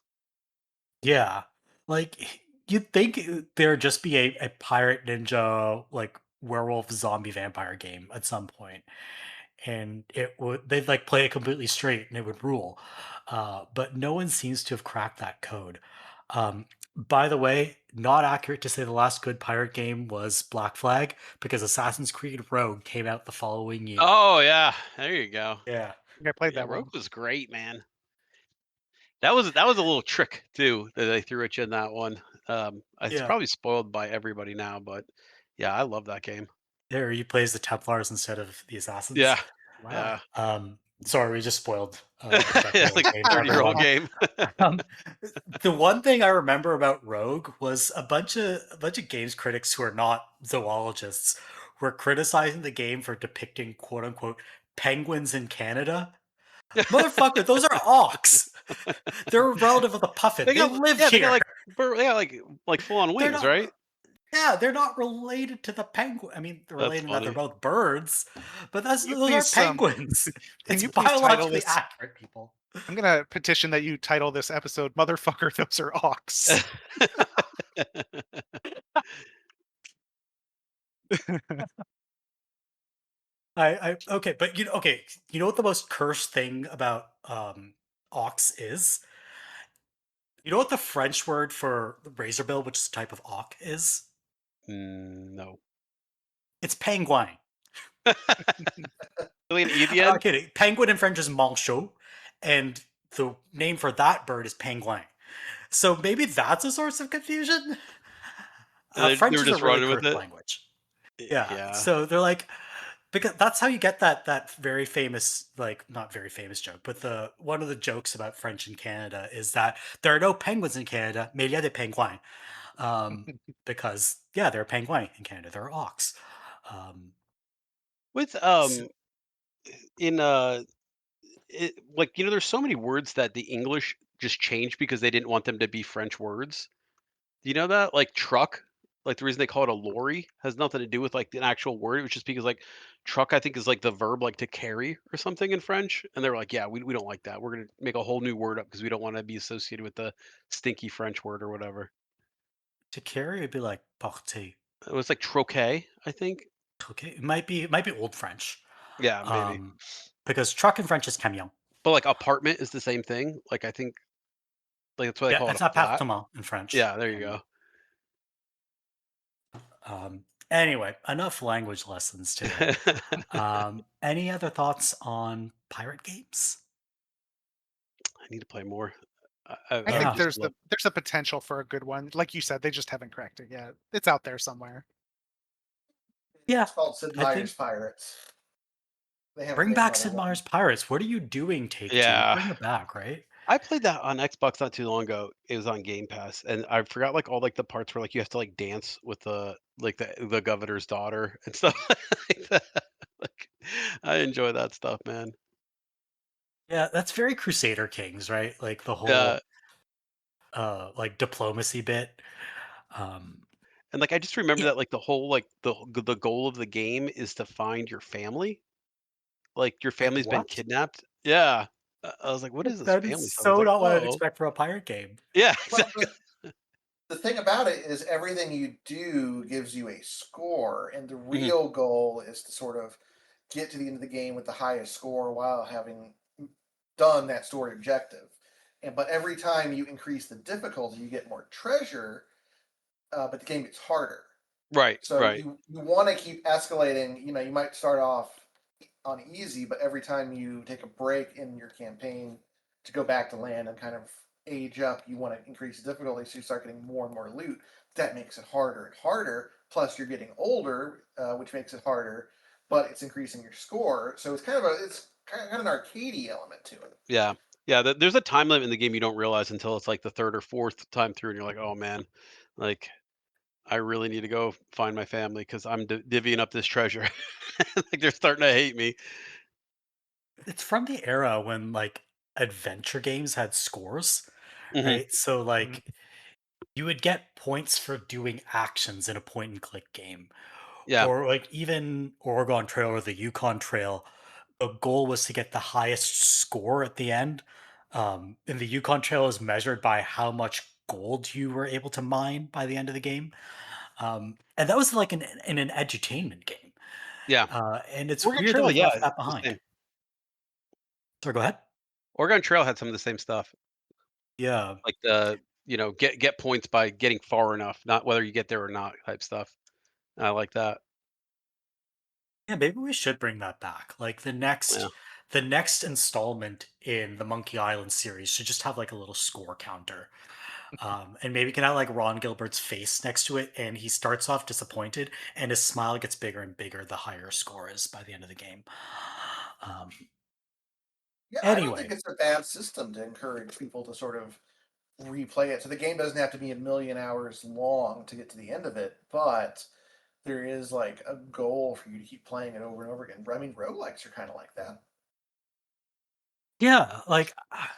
yeah, like you'd think there'd just be a pirate ninja like werewolf zombie vampire game at some point, and it would they'd like play it completely straight and it would rule. But no one seems to have cracked that code. Um, by the way, not accurate to say the last good pirate game was Black Flag because Assassin's Creed Rogue came out the following year. Oh yeah, there you go. Yeah, I think I played Yeah, that Rogue one. was great, man. That was a little trick too that they threw at you in that one. It's yeah. probably spoiled by everybody now, but yeah, I love that game. There, you play as the Templars instead of the Yeah, Assassins. Wow. yeah, Sorry, we just spoiled a yeah, decade-old like game for 30-year-old everyone. game. Um, the one thing I remember about Rogue was a bunch of games critics who are not zoologists were criticizing the game for depicting "quote unquote" penguins in Canada. Motherfucker, those are auks. They're a relative of the puffin. They They got live yeah, they got here. like full on They're wings, not. right? Yeah, they're not related to the penguin. I mean, they're That's related in that they're funny. both birds, but that's Can you those are please penguins. can It's you please title biologically this? accurate, people. I'm gonna petition that you title this episode "Motherfucker, those are Auks." Okay, but okay, you know what the most cursed thing about ox is? You know what the French word for razorbill, which is a type of auk, is? No. It's penguin. Really an I'm avian? not kidding. Penguin in French is manchot, and the name for that bird is penguin. So maybe that's a source of confusion. They French were is a just really running with cursed it? language. Yeah, Yeah. so they're like because that's how you get that very famous like not very famous joke, but the one of the jokes about French in Canada is that there are no penguins in Canada, mais il y a des penguins. Um, because yeah, there are penguins in Canada. There are auks. Um, With, so, in, like, there's so many words that the English just changed because they didn't want them to be French words. Do you know that? Like truck, like the reason they call it a lorry has nothing to do with like an actual word. It was just because like truck, I think, is like the verb like to carry or something in French. And they were like, yeah, we don't like that. We're gonna make a whole new word up because we don't want to be associated with the stinky French word or whatever. to carry would be like porter. It was like troquet, I think. Okay, it might be old French. Yeah, maybe. Um, because truck in French is camion. But like apartment is the same thing. Like I think like that's why they Yeah, call it it's a flat. appartement in French. Yeah, there you Camion. go. Anyway, enough language lessons today. I Any other thoughts on pirate games? need to play more. I I would think Yeah, just there's love. a potential for a good one. Like you said, they just haven't cracked it yet. It's out there somewhere. yeah. It's called Sid I think Meier's Pirates. bring They have back another Sid one. Meier's Pirates. What are you doing, Take Two? Yeah. Bring it back, right? I played that on Xbox not too long ago. It was on Game Pass, and I forgot like all like the parts where like you have to like dance with the governor's daughter and stuff like that. Like, I enjoy that stuff, man. Yeah, that's very Crusader Kings, right? Like the Yeah, whole like diplomacy bit. Um, And, like, I just remember yeah, that, like, the whole, like, the goal of the game is to find your family. Like, your like family's been what? kidnapped. Yeah. I was like, "What is this That is family stuff?" I was so like, not what I'd "Oh." expect for a pirate game. Yeah, Well, exactly. the thing about it is everything you do gives you a score, and the Mhm. real goal is to sort of get to the end of the game with the highest score while having done that story objective. And but every time you increase the difficulty, you get more treasure, but the game gets harder. Right, So right. you want to keep escalating. You know, you might start off on easy, but every time you take a break in your campaign to go back to land and kind of age up, you want to increase the difficulty, so you start getting more and more loot. That makes it harder and harder. Plus, you're getting older, which makes it harder, but it's increasing your score. So it's kind of an arcadey element to it. Yeah. Yeah, there's a time limit in the game you don't realize until it's, like, the 3rd or 4th time through, and you're like, "Oh, man. Like, I really need to go find my family because 'cause I'm divvying up this treasure." Like, they're starting to hate me. It's from the era when like adventure games had scores, Mhm. right? So Mhm. like you would get points for doing actions in a point and click game. Yeah. Or like even Oregon Trail or the Yukon Trail, the goal was to get the highest score at the end. And the Yukon Trail is measured by how much gold you were able to mine by the end of the game. And that was like in an edutainment game. Yeah. And it's Oregon weird that Trail, we've yeah, left it's that the behind. same. Sorry, go ahead. Oregon Trail had some of the same stuff, Yeah. like get points by getting far enough, not whether you get there or not type stuff. I like that. Yeah, maybe we should bring that back. Like Yeah. the next installment in the Monkey Island series should just have like a little score counter. And maybe can have like Ron Gilbert's face next to it, and he starts off disappointed, and his smile gets bigger and bigger the higher score is by the end of the game. Um, Yeah, I don't think anyway, it's a bad system to encourage people to sort of replay it. So the game doesn't have to be a million hours long to get to the end of it, but there is like a goal for you to keep playing it over and over again. I mean, roguelikes are kind of like that. yeah, like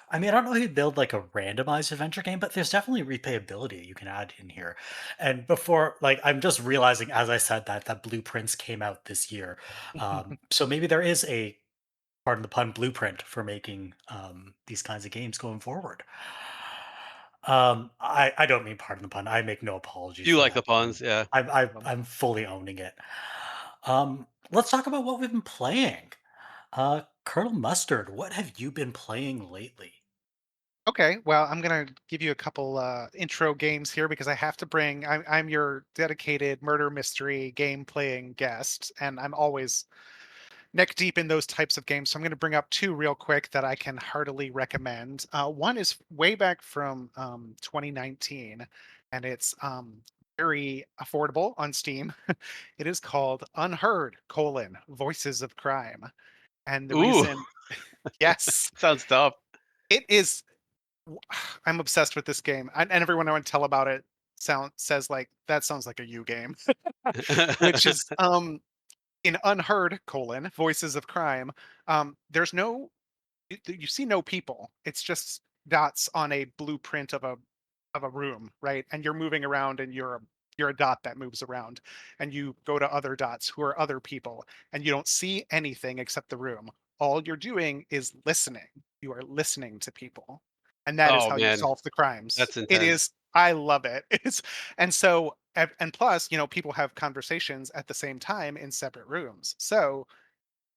I mean, I don't know how you build like a randomized adventure game, but there's definitely replayability you can add in here. And before, like, I'm just realizing as I said that blueprints came out this year, so maybe there is a pardon the pun blueprint for making these kinds of games going forward. I don't mean pardon the pun. I make no apologies Do you for like that the puns? pun. Yeah. I'm fully owning it. Let's talk about what we've been playing. Colonel Mustard, what have you been playing lately? Okay, well, I'm gonna give you a couple intro games here because I have to bring. I'm your dedicated murder mystery game playing guest, and I'm always neck deep in those types of games. So I'm going to bring up two real quick that I can heartily recommend. One is way back from 2019, and it's very affordable on Steam. It is called Unheard: Voices of Crime, and the Ooh, reason, yes, sounds tough. it is. I'm obsessed with this game, and everyone I want to tell about it says like that sounds like a you game, which is in Unheard: Voices of Crime. There's no you see no people. It's just dots on a blueprint of a room, right? And you're moving around, and you're a dot that moves around, and you go to other dots who are other people, and you don't see anything except the room. All you're doing is listening. You are listening to people, and that is Oh, how you man, solve the crimes. that's It intense. is. I love it. It's and so and plus, people have conversations at the same time in separate rooms. So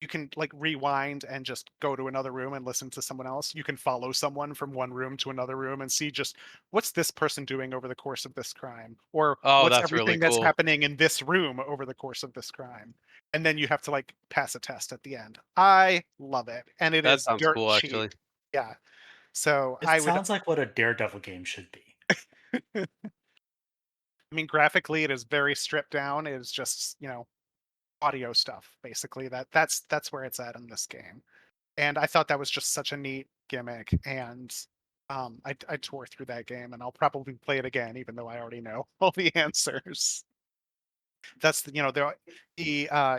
you can like rewind and just go to another room and listen to someone else. You can follow someone from one room to another room and see just what's this person doing over the course of this crime, or Oh, what's that's really everything that's cool. happening in this room over the course of this crime. And then you have to like pass a test at the end. I love it. And it That is sounds dirt cool, cheap. actually. Yeah. So It sounds like what a Daredevil game should be. I mean, graphically, it is very stripped down. It is just, audio stuff, basically. That's where it's at in this game. And I thought that was just such a neat gimmick, and I tore through that game, and I'll probably play it again, even though I already know all the answers. That's the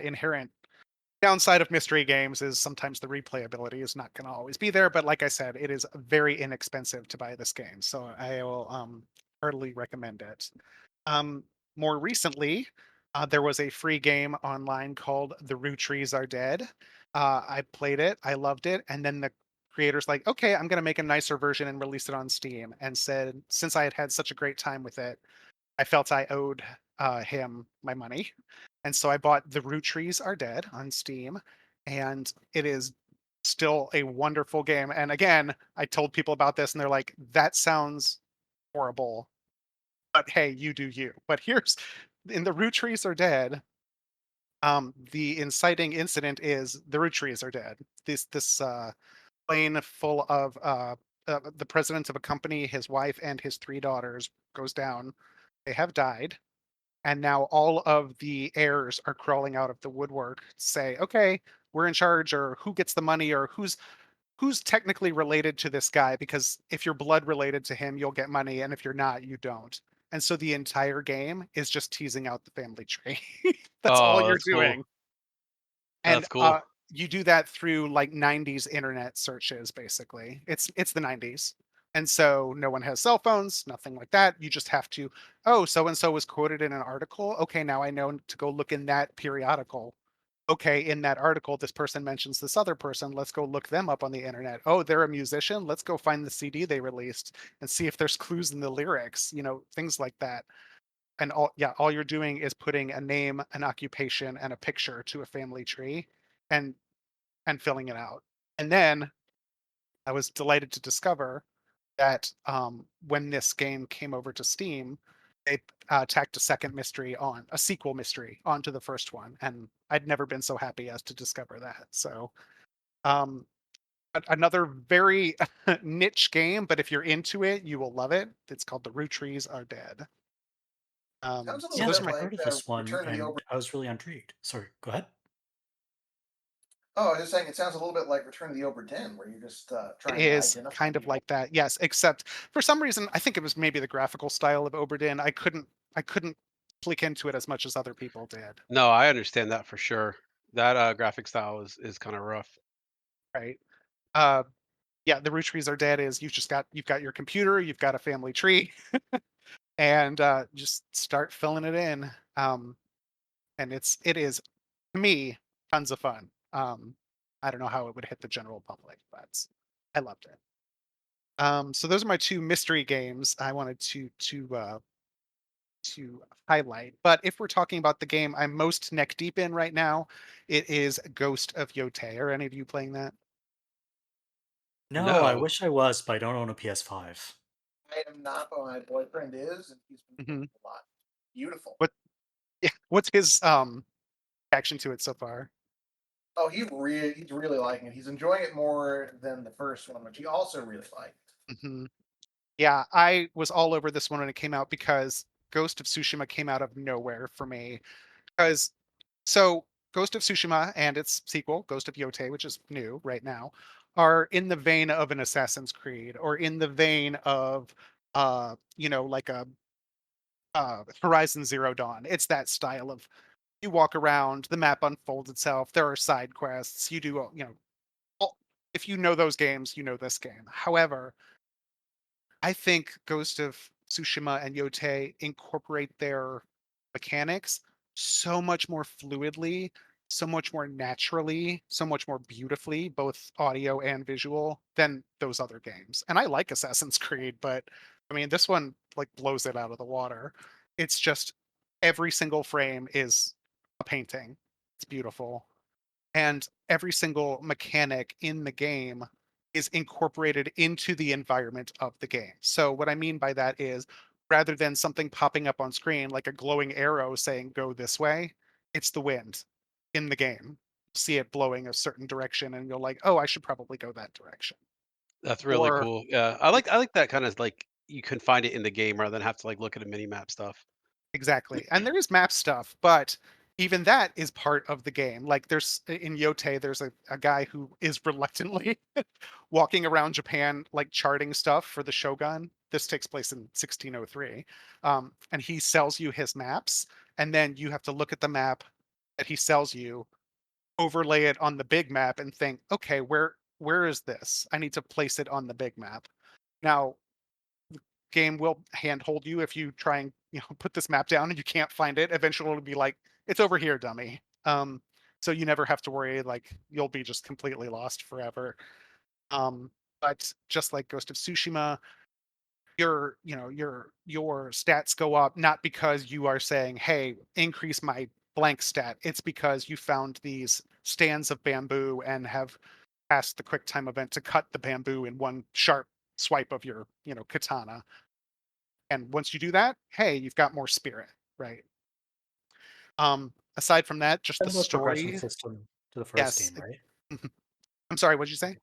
inherent downside of mystery games is sometimes the replayability is not going to always be there. But like I said, it is very inexpensive to buy this game, so I will heartily recommend it. Um, More recently, there was a free game online called The Root Trees Are Dead. I played it, I loved it, and then the creators like, okay, I'm going to make a nicer version and release it on Steam, and said since I had had such a great time with it, I felt I owed him my money, and so I bought The Root Trees Are Dead on Steam, and it is still a wonderful game. And again, I told people about this, and they're like, "That sounds horrible," but hey, you do you. But here's in The Root Trees Are Dead. The inciting incident is the root trees are dead. This plane full of the president of a company, his wife, and his three daughters goes down. They have died, and now all of the heirs are crawling out of the woodwork to say, okay, we're in charge, or who gets the money, or who's technically related to this guy, because if you're blood related to him, you'll get money, and if you're not, you don't. And so the entire game is just teasing out the family tree. That's all Oh, you're that's cool. doing. And That's cool. you do that through like 90s internet searches, basically. It's the 90s. And so no one has cell phones, nothing like that. You just have to, oh, so and so was quoted in an article. Okay, now I know to go look in that periodical. Okay, in that article, this person mentions this other person. Let's go look them up on the internet. Oh, they're a musician. Let's go find the CD they released and see if there's clues in the lyrics, things like that. And all you're doing is putting a name, an occupation, and a picture to a family tree, and filling it out. And then I was delighted to discover that when this game came over to Steam, they tacked a sequel mystery onto the first one, and I'd never been so happy as to discover that. So, um, another very niche game, but if you're into it, you will love it. It's called The Root Trees Are Dead. Sounds a So little Yes, those are bit my I've like heard of this one, Return to the and Obra. I was really intrigued. Sorry, go ahead. Oh, I was just saying it sounds a little bit like Return to the Obra Dinn, where you're just It trying to is identify kind of people. like that, yes, except for some reason, I think it was maybe the graphical style of Oberdin. I couldn't click into it as much as other people did, No, I understand that for sure. That graphic style is kind of rough. right? Uh, yeah, the root trees are dead is you've got your computer, you've got a family tree, and just start filling it in. And it is to me tons of fun. I don't know how it would hit the general public, but I loved it. So those are my two mystery games I wanted to highlight. But if we're talking about the game I'm most neck deep in right now, it is Ghost of Yōtei. Are any of you playing that? No, I No. wish I was, but I don't own a PS5. I am not, but my boyfriend is, and he's been playing Hmm. a lot. Beautiful. What? Yeah. What's his action to it so far? Oh, he's really liking it. He's enjoying it more than the first one, which he also really liked. Hmm. Yeah, I was all over this one when it came out because Ghost of Tsushima came out of nowhere for me. Because so Ghost of Tsushima and its sequel, Ghost of Yotei, which is new right now, are in the vein of an Assassin's Creed or in the vein of like a Horizon Zero Dawn. It's that style of you walk around, the map unfolds itself, there are side quests, you do all, if you know those games, you know this game. However, I think Ghost of Tsushima and Yotei incorporate their mechanics so much more fluidly, so much more naturally, so much more beautifully, both audio and visual, than those other games. And I like Assassin's Creed, but I mean, this one like blows it out of the water. It's just every single frame is a painting. It's beautiful, and every single mechanic in the game is incorporated into the environment of the game. So what I mean by that is rather than something popping up on screen like a glowing arrow saying go this way, it's the wind in the game. See it blowing a certain direction and you're like, "Oh, I should probably go that direction." That's really Or cool. Yeah. I like that kind of like you can find it in the game rather than have to like look at a mini map stuff. exactly. And there is map stuff, but even that is part of the game. Like there's in Yotei, there's a guy who is reluctantly walking around Japan, like charting stuff for the Shogun. This takes place in 1603. And he sells you his maps, and then you have to look at the map that he sells you overlay it on the big map and think, okay, where is this? I need to place it on the big map. Now, game will handhold you if you try and put this map down and you can't find it. Eventually, it'll be like, it's over here, dummy. So you never have to worry, like you'll be just completely lost forever. Um, but just like Ghost of Tsushima, your stats go up not because you are saying, hey, increase my blank stat. It's because you found these stands of bamboo and have passed the quick time event to cut the bamboo in one sharp swipe of your katana. And once you do that, hey, you've got more spirit, right? Aside from that, just the Similar progression story. system to the first Yes. game, right? I'm sorry, what'd you say?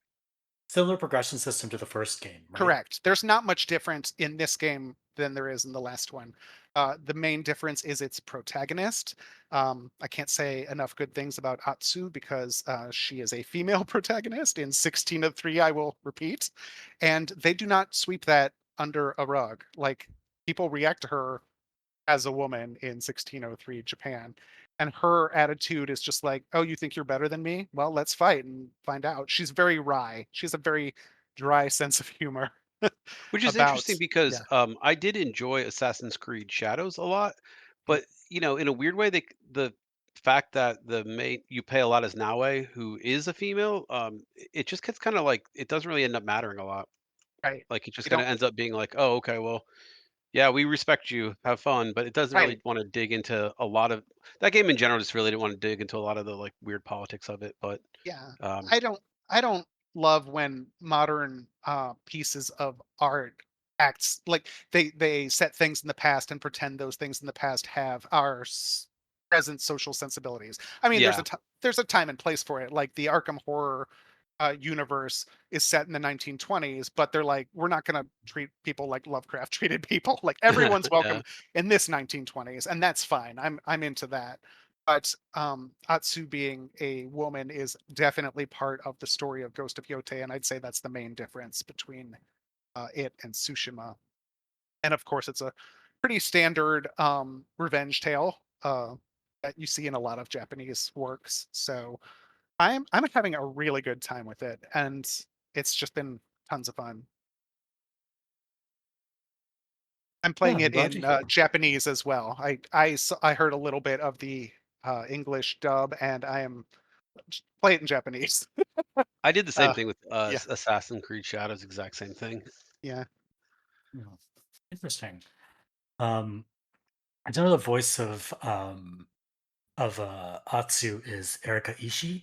Similar progression system to the first game, right? Correct. There's not much difference in this game than there is in the last one. The main difference is its protagonist. I can't say enough good things about Atsu because she is a female protagonist in 16 of 3, I will repeat. And they do not sweep that under a rug. Like, people react to her as a woman in 1603 Japan. And her attitude is just like, oh, you think you're better than me? Well, let's fight and find out. She's very wry. She has a very dry sense of humor Which is about, interesting because yeah, I did enjoy Assassin's Creed Shadows a lot, mm, but in a weird way, the fact that the main you pay a lot as Naue, who is a female, it just gets kind of like it doesn't really end up mattering a lot. right. Like it just They kind don't, of ends up being like, oh, okay, well, yeah, we respect you, have fun, but it doesn't really right. want to dig into a lot of that game in general. Just really didn't want to dig into a lot of the like weird politics of it. But Yeah. um, I don't love when modern pieces of art acts like they set things in the past and pretend those things in the past have our present social sensibilities. I mean, yeah, there's a time and place for it. Like the Arkham horror universe is set in the 1920s, but they're like, we're not going to treat people like Lovecraft treated people. Like everyone's yeah. welcome in this 1920s, and that's fine. I'm into that. But Atsu being a woman is definitely part of the story of Ghost of Yōtei, and I'd say that's the main difference between it and Tsushima. And of course, it's a pretty standard revenge tale that you see in a lot of Japanese works. So I'm having a really good time with it, and it's just been tons of fun. I'm Yeah, playing I'm it glad to in hear. Japanese as well. I heard a little bit of the English dub, and I am play it in Japanese. I did the same Uh, thing with yeah, Assassin's Creed Shadows, exact same thing. yeah. Yeah. Interesting. Um, I know the voice of Atsu is Erika Ishii,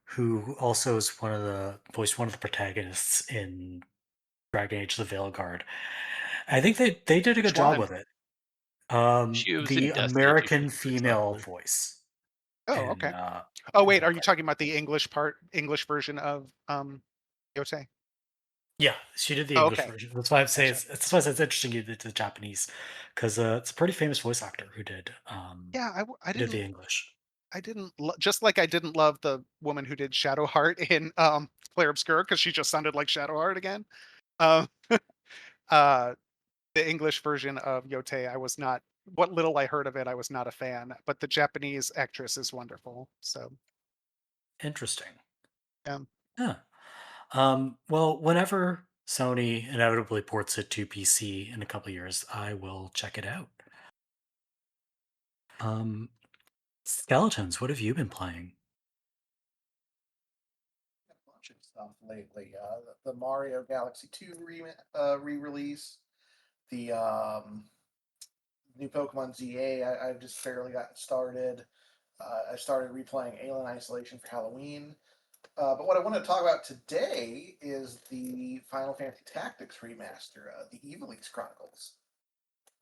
who also is one of the protagonists in Dragon Age: The Veilguard. I think they did a Which good job one? with it. She was The in Destiny too. She American was pretty female solid. voice Oh, in okay. Oh, in wait, are you Veilguard. talking about the English version of Yotei? Yeah, she did the Oh, English okay, version. That's why I'm saying gotcha. that's why it's interesting you did the Japanese, because it's a pretty famous voice actor Yeah, who did the English. just like I didn't love the woman who did Shadowheart in Claire Obscur because she just sounded like Shadowheart again. Um, uh, the English version of Yotei, I was not. What little I heard of it, I was not a fan. But the Japanese actress is wonderful. So, Interesting. um, Yeah. Well, whenever Sony inevitably ports it to PC in a couple of years, I will check it out. Um, Skeletons, what have you been playing? A bunch of stuff lately. The Mario Galaxy 2 re-release, the new Pokemon ZA. I've just barely gotten started. I started replaying Alien Isolation for Halloween. But what I want to talk about today is the Final Fantasy Tactics remaster, the Ivalice Chronicles.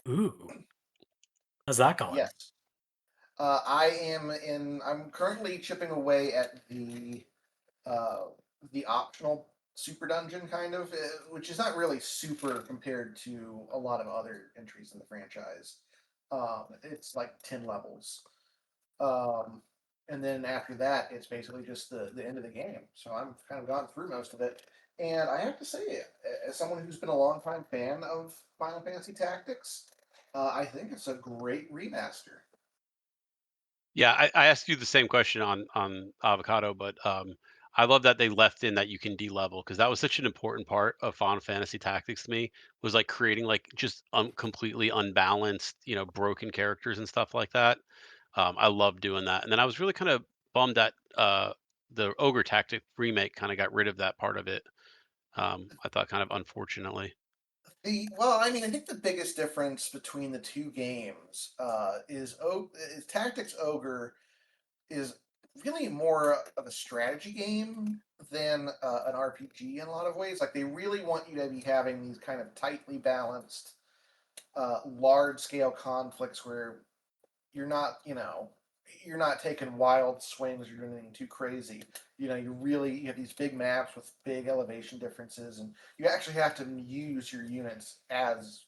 Ooh, how's that going? Yes, I'm currently chipping away at uh, the optional super dungeon kind of, which is not really super compared to a lot of other entries in the franchise. It's like 10 levels. Um, and then after that, it's basically just the end of the game. So I'm kind of gone through most of it. And I have to say, as someone who's been a longtime fan of Final Fantasy Tactics, I think it's a great remaster. Yeah, I asked you the same question on avocado, but I love that they left in that you can de-level because that was such an important part of Final Fantasy Tactics to me was like creating like just completely unbalanced, broken characters and stuff like that. I love doing that, and then I was really kind of bummed that the Ogre Tactic remake kind of got rid of that part of it. I thought kind of unfortunately. I mean, I think the biggest difference between the two games is Tactics Ogre is really more of a strategy game than an RPG in a lot of ways. Like they really want you to be having these kind of tightly balanced, large scale conflicts where you're not, you're not taking wild swings or doing anything too crazy. You have these big maps with big elevation differences, and you actually have to use your units as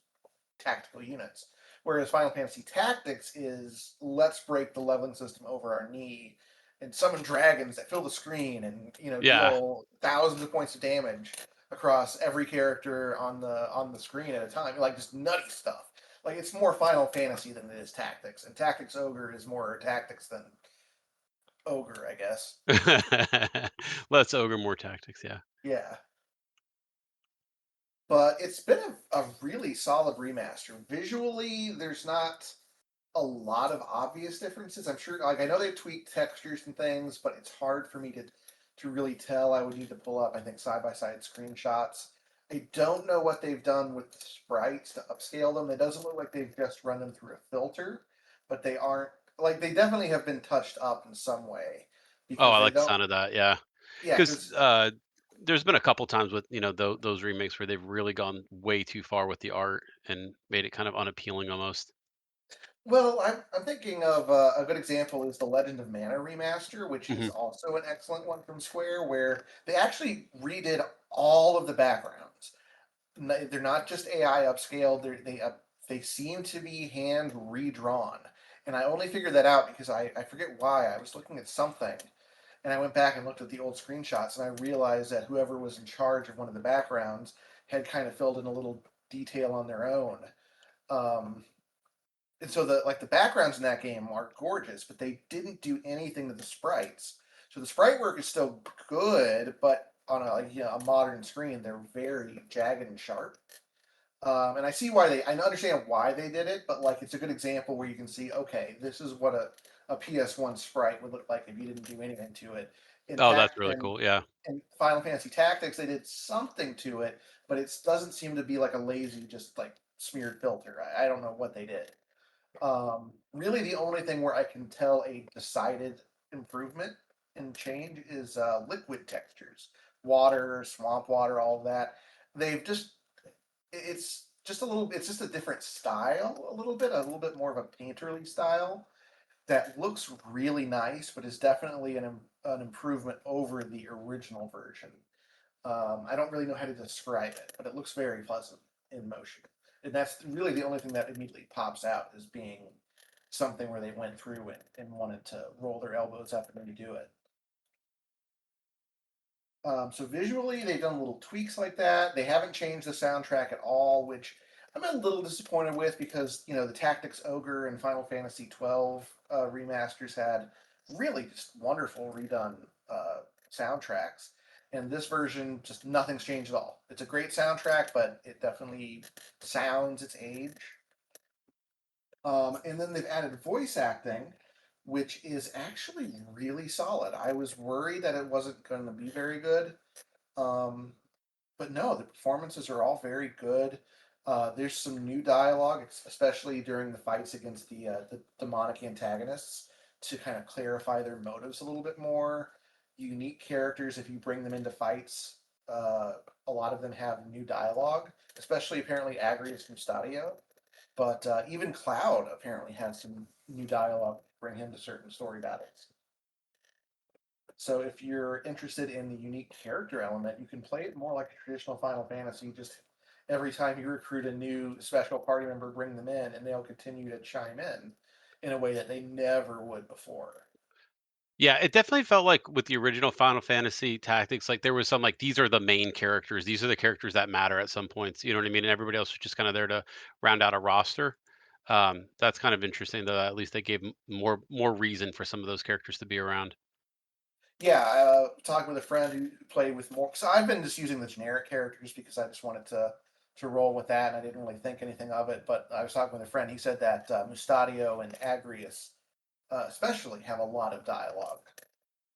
tactical units. Whereas Final Fantasy Tactics is let's break the leveling system over our knee and summon dragons that fill the screen and Yeah. deal thousands of points of damage across every character on the screen at a time. Like just nutty stuff. Like it's more Final Fantasy than it is Tactics, and Tactics Ogre is more Tactics than Ogre, I guess. Less ogre, more tactics. Yeah. Yeah, but it's been a really solid remaster. Visually, there's not a lot of obvious differences. I'm sure, like I know they've tweaked textures and things, but it's hard for me to really tell. I would need to pull up, I think, side by side screenshots. I don't know what they've done with the sprites to upscale them. It doesn't look like they've just run them through a filter, but they aren't like they definitely have been touched up in some way Oh, because I they like the don't. sound of that. Yeah. Yeah, Because because there's been a couple times with those remakes where they've really gone way too far with the art and made it kind of unappealing almost. well, I'm thinking of a good example is the Legend of Mana remaster, which is Hmm. also an excellent one from Square, where they actually redid all of the backgrounds. They're not just AI upscaled; they seem to be hand redrawn. And I only figured that out because I forget why I was looking at something, and I went back and looked at the old screenshots, and I realized that whoever was in charge of one of the backgrounds had kind of filled in a little detail on their own. Um, and so the backgrounds in that game are gorgeous, but they didn't do anything to the sprites. So the sprite work is still good, but on a modern screen, they're very jagged and sharp. And I see why I understand why they did it, but like it's a good example where you can see, okay, this is what a PS1 sprite would look like if you didn't do anything to it. In Oh, that's tact really and cool. Yeah. in Final Fantasy Tactics, they did something to it, but it doesn't seem to be like a lazy, just like smeared filter. I don't know what they did. Really, the only thing where I can tell a decided improvement and change is liquid textures, water, swamp water, all of that. They've just it's just a little. It's just a different style, a little bit more of a painterly style that looks really nice, but is definitely an improvement over the original version. I don't really know how to describe it, but it looks very pleasant in motion. And that's really the only thing that immediately pops out as being something where they went through and wanted to roll their elbows up and redo it. So visually, they've done little tweaks like that. They haven't changed the soundtrack at all, which I'm a little disappointed with because the Tactics Ogre and Final Fantasy 12 remasters had really just wonderful redone soundtracks, and this version just nothing's changed at all. It's a great soundtrack, but it definitely sounds its age. And then they've added voice acting, which is actually really solid. I was worried that it wasn't going to be very good. Um, but no, the performances are all very good. There's some new dialogue, especially during the fights against the demonic antagonists, to kind of clarify their motives a little bit more. Unique characters, if you bring them into fights, uh, a lot of them have new dialogue, especially apparently Agrius from Stadio. But even Cloud apparently has some new dialogue to bring him to certain story battles. So if you're interested in the unique character element, you can play it more like a traditional Final Fantasy. Just every time you recruit a new special party member, bring them in, and they'll continue to chime in a way that they never would before. Yeah, it definitely felt like with the original Final Fantasy Tactics, like there was some like these are the main characters. These are the characters that matter at some points. You know what I mean? And everybody else was just kind of there to round out a roster. That's kind of interesting that at least they gave more reason for some of those characters to be around. Yeah, talking with a friend who played with more. So I've been just using the generic characters because I just wanted to roll with that, and I didn't really think anything of it. But I was talking with a friend. He said that Mustadio and Agrius, especially, have a lot of dialogue.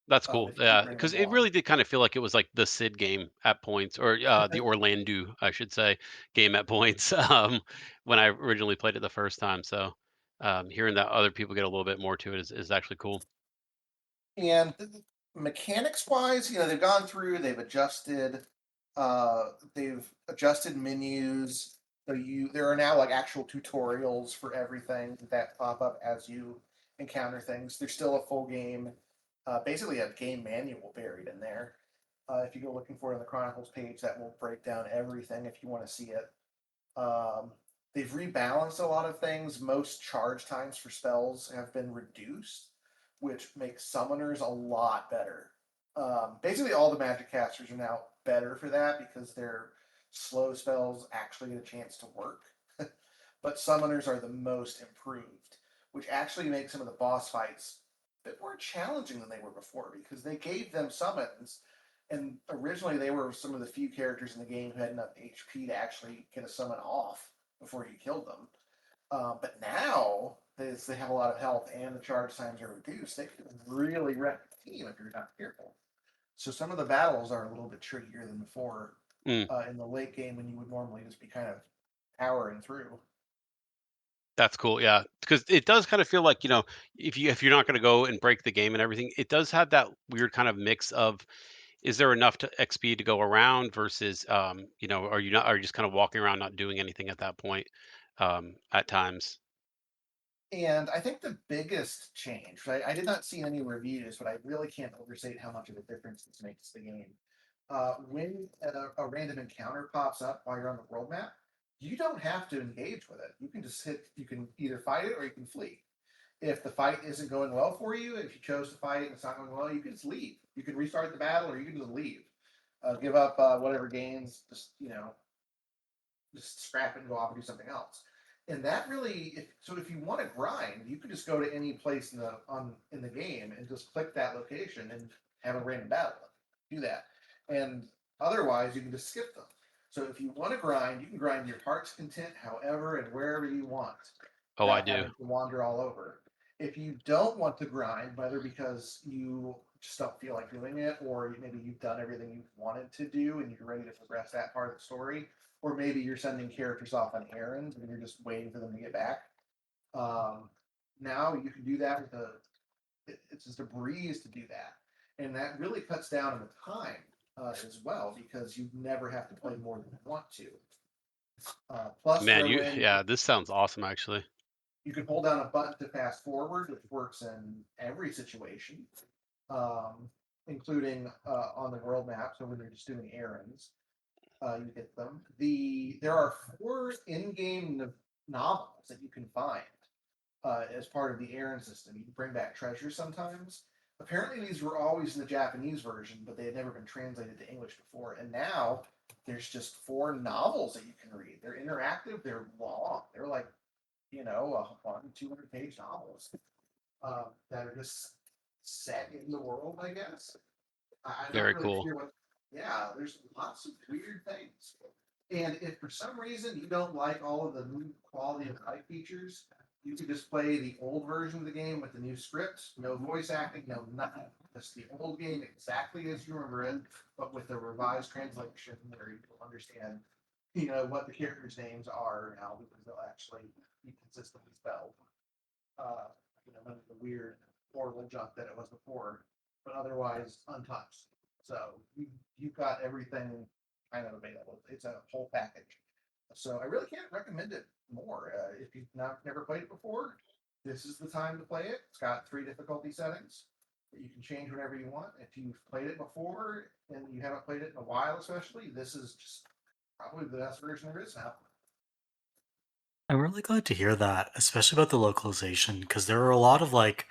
That's cool. If you Yeah, bring because them it along. really did kind of feel like it was like the Sid game at points, or the Orlando, I should say, game at points. When I originally played it the first time, so hearing that other people get a little bit more to it is actually cool. And mechanics wise, they've gone through, they've adjusted menus. So there are now like actual tutorials for everything that pop up as you encounter things. There's still a full game, basically a game manual buried in there. If you go looking for it on the Chronicles page, that will break down everything if you want to see it. Um, they've rebalanced a lot of things. Most charge times for spells have been reduced, which makes summoners a lot better. Basically, all the magic casters are now better for that because their slow spells actually get a chance to work. But summoners are the most improved, which actually makes some of the boss fights a bit more challenging than they were before because they gave them summons, and originally they were some of the few characters in the game who had enough HP to actually get a summon off before you killed them. But now, as they have a lot of health and the charge times are reduced, they can really wreck the team if you're not careful. So some of the battles are a little bit trickier than before Mm, in the late game when you would normally just be kind of powering through. that's cool. Yeah, because it does kind of feel like if you're not going to go and break the game and everything, it does have that weird kind of mix of is there enough to XP to go around versus are you just kind of walking around not doing anything at that point at times. And I think the biggest change, right? I did not see any reviews, but I really can't overstate how much of a difference this makes to the game. When a random encounter pops up while you're on the world map, you don't have to engage with it. You can just you can either fight it or you can flee. If the fight isn't going well for you, if you chose to fight and it's not going well, you can just leave. You can restart the battle or you can just leave. Give up whatever gains, just scrap it and go off and do something else. And that really, if you want to grind, you can just go to any place in the game and just click that location and have a random battle. Do that, and otherwise you can just skip them. So if you want to grind, you can grind your heart's content, however and wherever you want, Oh, I without do. having to wander all over. If you don't want to grind, whether because you just don't feel like doing it, or maybe you've done everything you wanted to do and you're ready to progress that part of the story, or maybe you're sending characters off on errands and you're just waiting for them to get back. Um, Now you can do that it's just a breeze to do that, and that really cuts down on the time as well because you never have to play more than you want to. Plus, Man, throw in yeah, this sounds awesome actually. you can hold down a button to fast forward, which works in every situation, um, including on the world map. So when you're just doing errands, you get them. There are four in-game novels that you can find as part of the errand system. You can bring back treasures sometimes. Apparently, these were always in the Japanese version, but they had never been translated to English before. And now there's just four novels that you can read. They're interactive. They're long. They're like 200-page novels that are just set in the world. I guess I'm not Very really cool. sure what. Yeah, there's lots of weird things. And if for some reason you don't like all of the new quality of life features, you can just play the old version of the game with the new script, no voice acting, no nothing. Just the old game exactly as you remember it, but with a revised translation where you will understand, what the characters' names are now because they'll actually be consistently spelled. Uh, None of the weird horrible junk that it was before, but otherwise untouched. So you've got everything kind of available. It's a whole package. So I really can't recommend it more. If you've never played it before, this is the time to play it. It's got 3 difficulty settings that you can change whenever you want. If you've played it before and you haven't played it in a while, especially, this is just probably the best version there is now. I'm really glad to hear that, especially about the localization, because there were a lot of like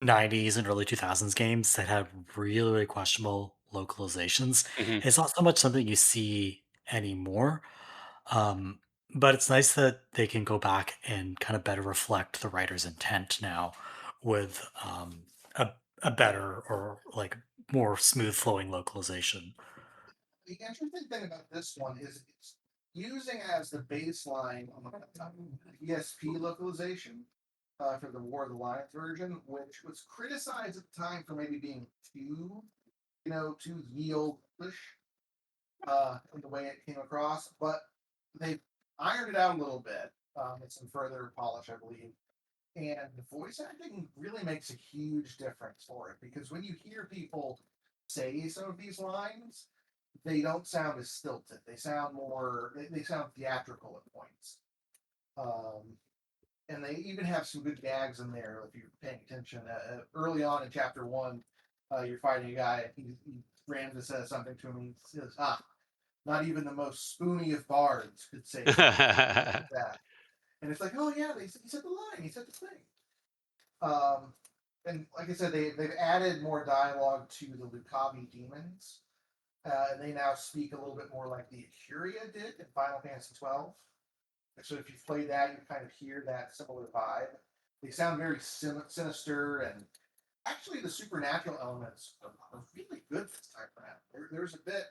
90s and early 2000s games that had really, really questionable localizations. Hmm. It's not so much something you see anymore. Um, But it's nice that they can go back and kind of better reflect the writer's intent now with a, a better or like more smooth flowing localization. The interesting thing about this one is it's using as the baseline ESP localization for the War of the Lions version, which was criticized at the time for maybe being too, too yieldish in the way it came across. But they ironed it out a little bit with some further polish, I believe. And the voice acting really makes a huge difference for it because when you hear people say some of these lines, they don't sound as stilted. They sound more. They sound theatrical at points. Um, and they even have some good gags in there if you're paying attention. Early on in chapter one, you're fighting a guy. He Ramses says something to him. He says, "Ah, not even the most spoony of bards could say something like that." And it's like, "Oh yeah, he said the line. He said the thing." Um, and like I said, they've added more dialogue to the Lucavi demons. And they now speak a little bit more like the Acuria did in Final Fantasy 12. So if you've played that, you kind of hear that similar vibe. They sound very sinister, and actually the supernatural elements are really good this time around. There's a bit,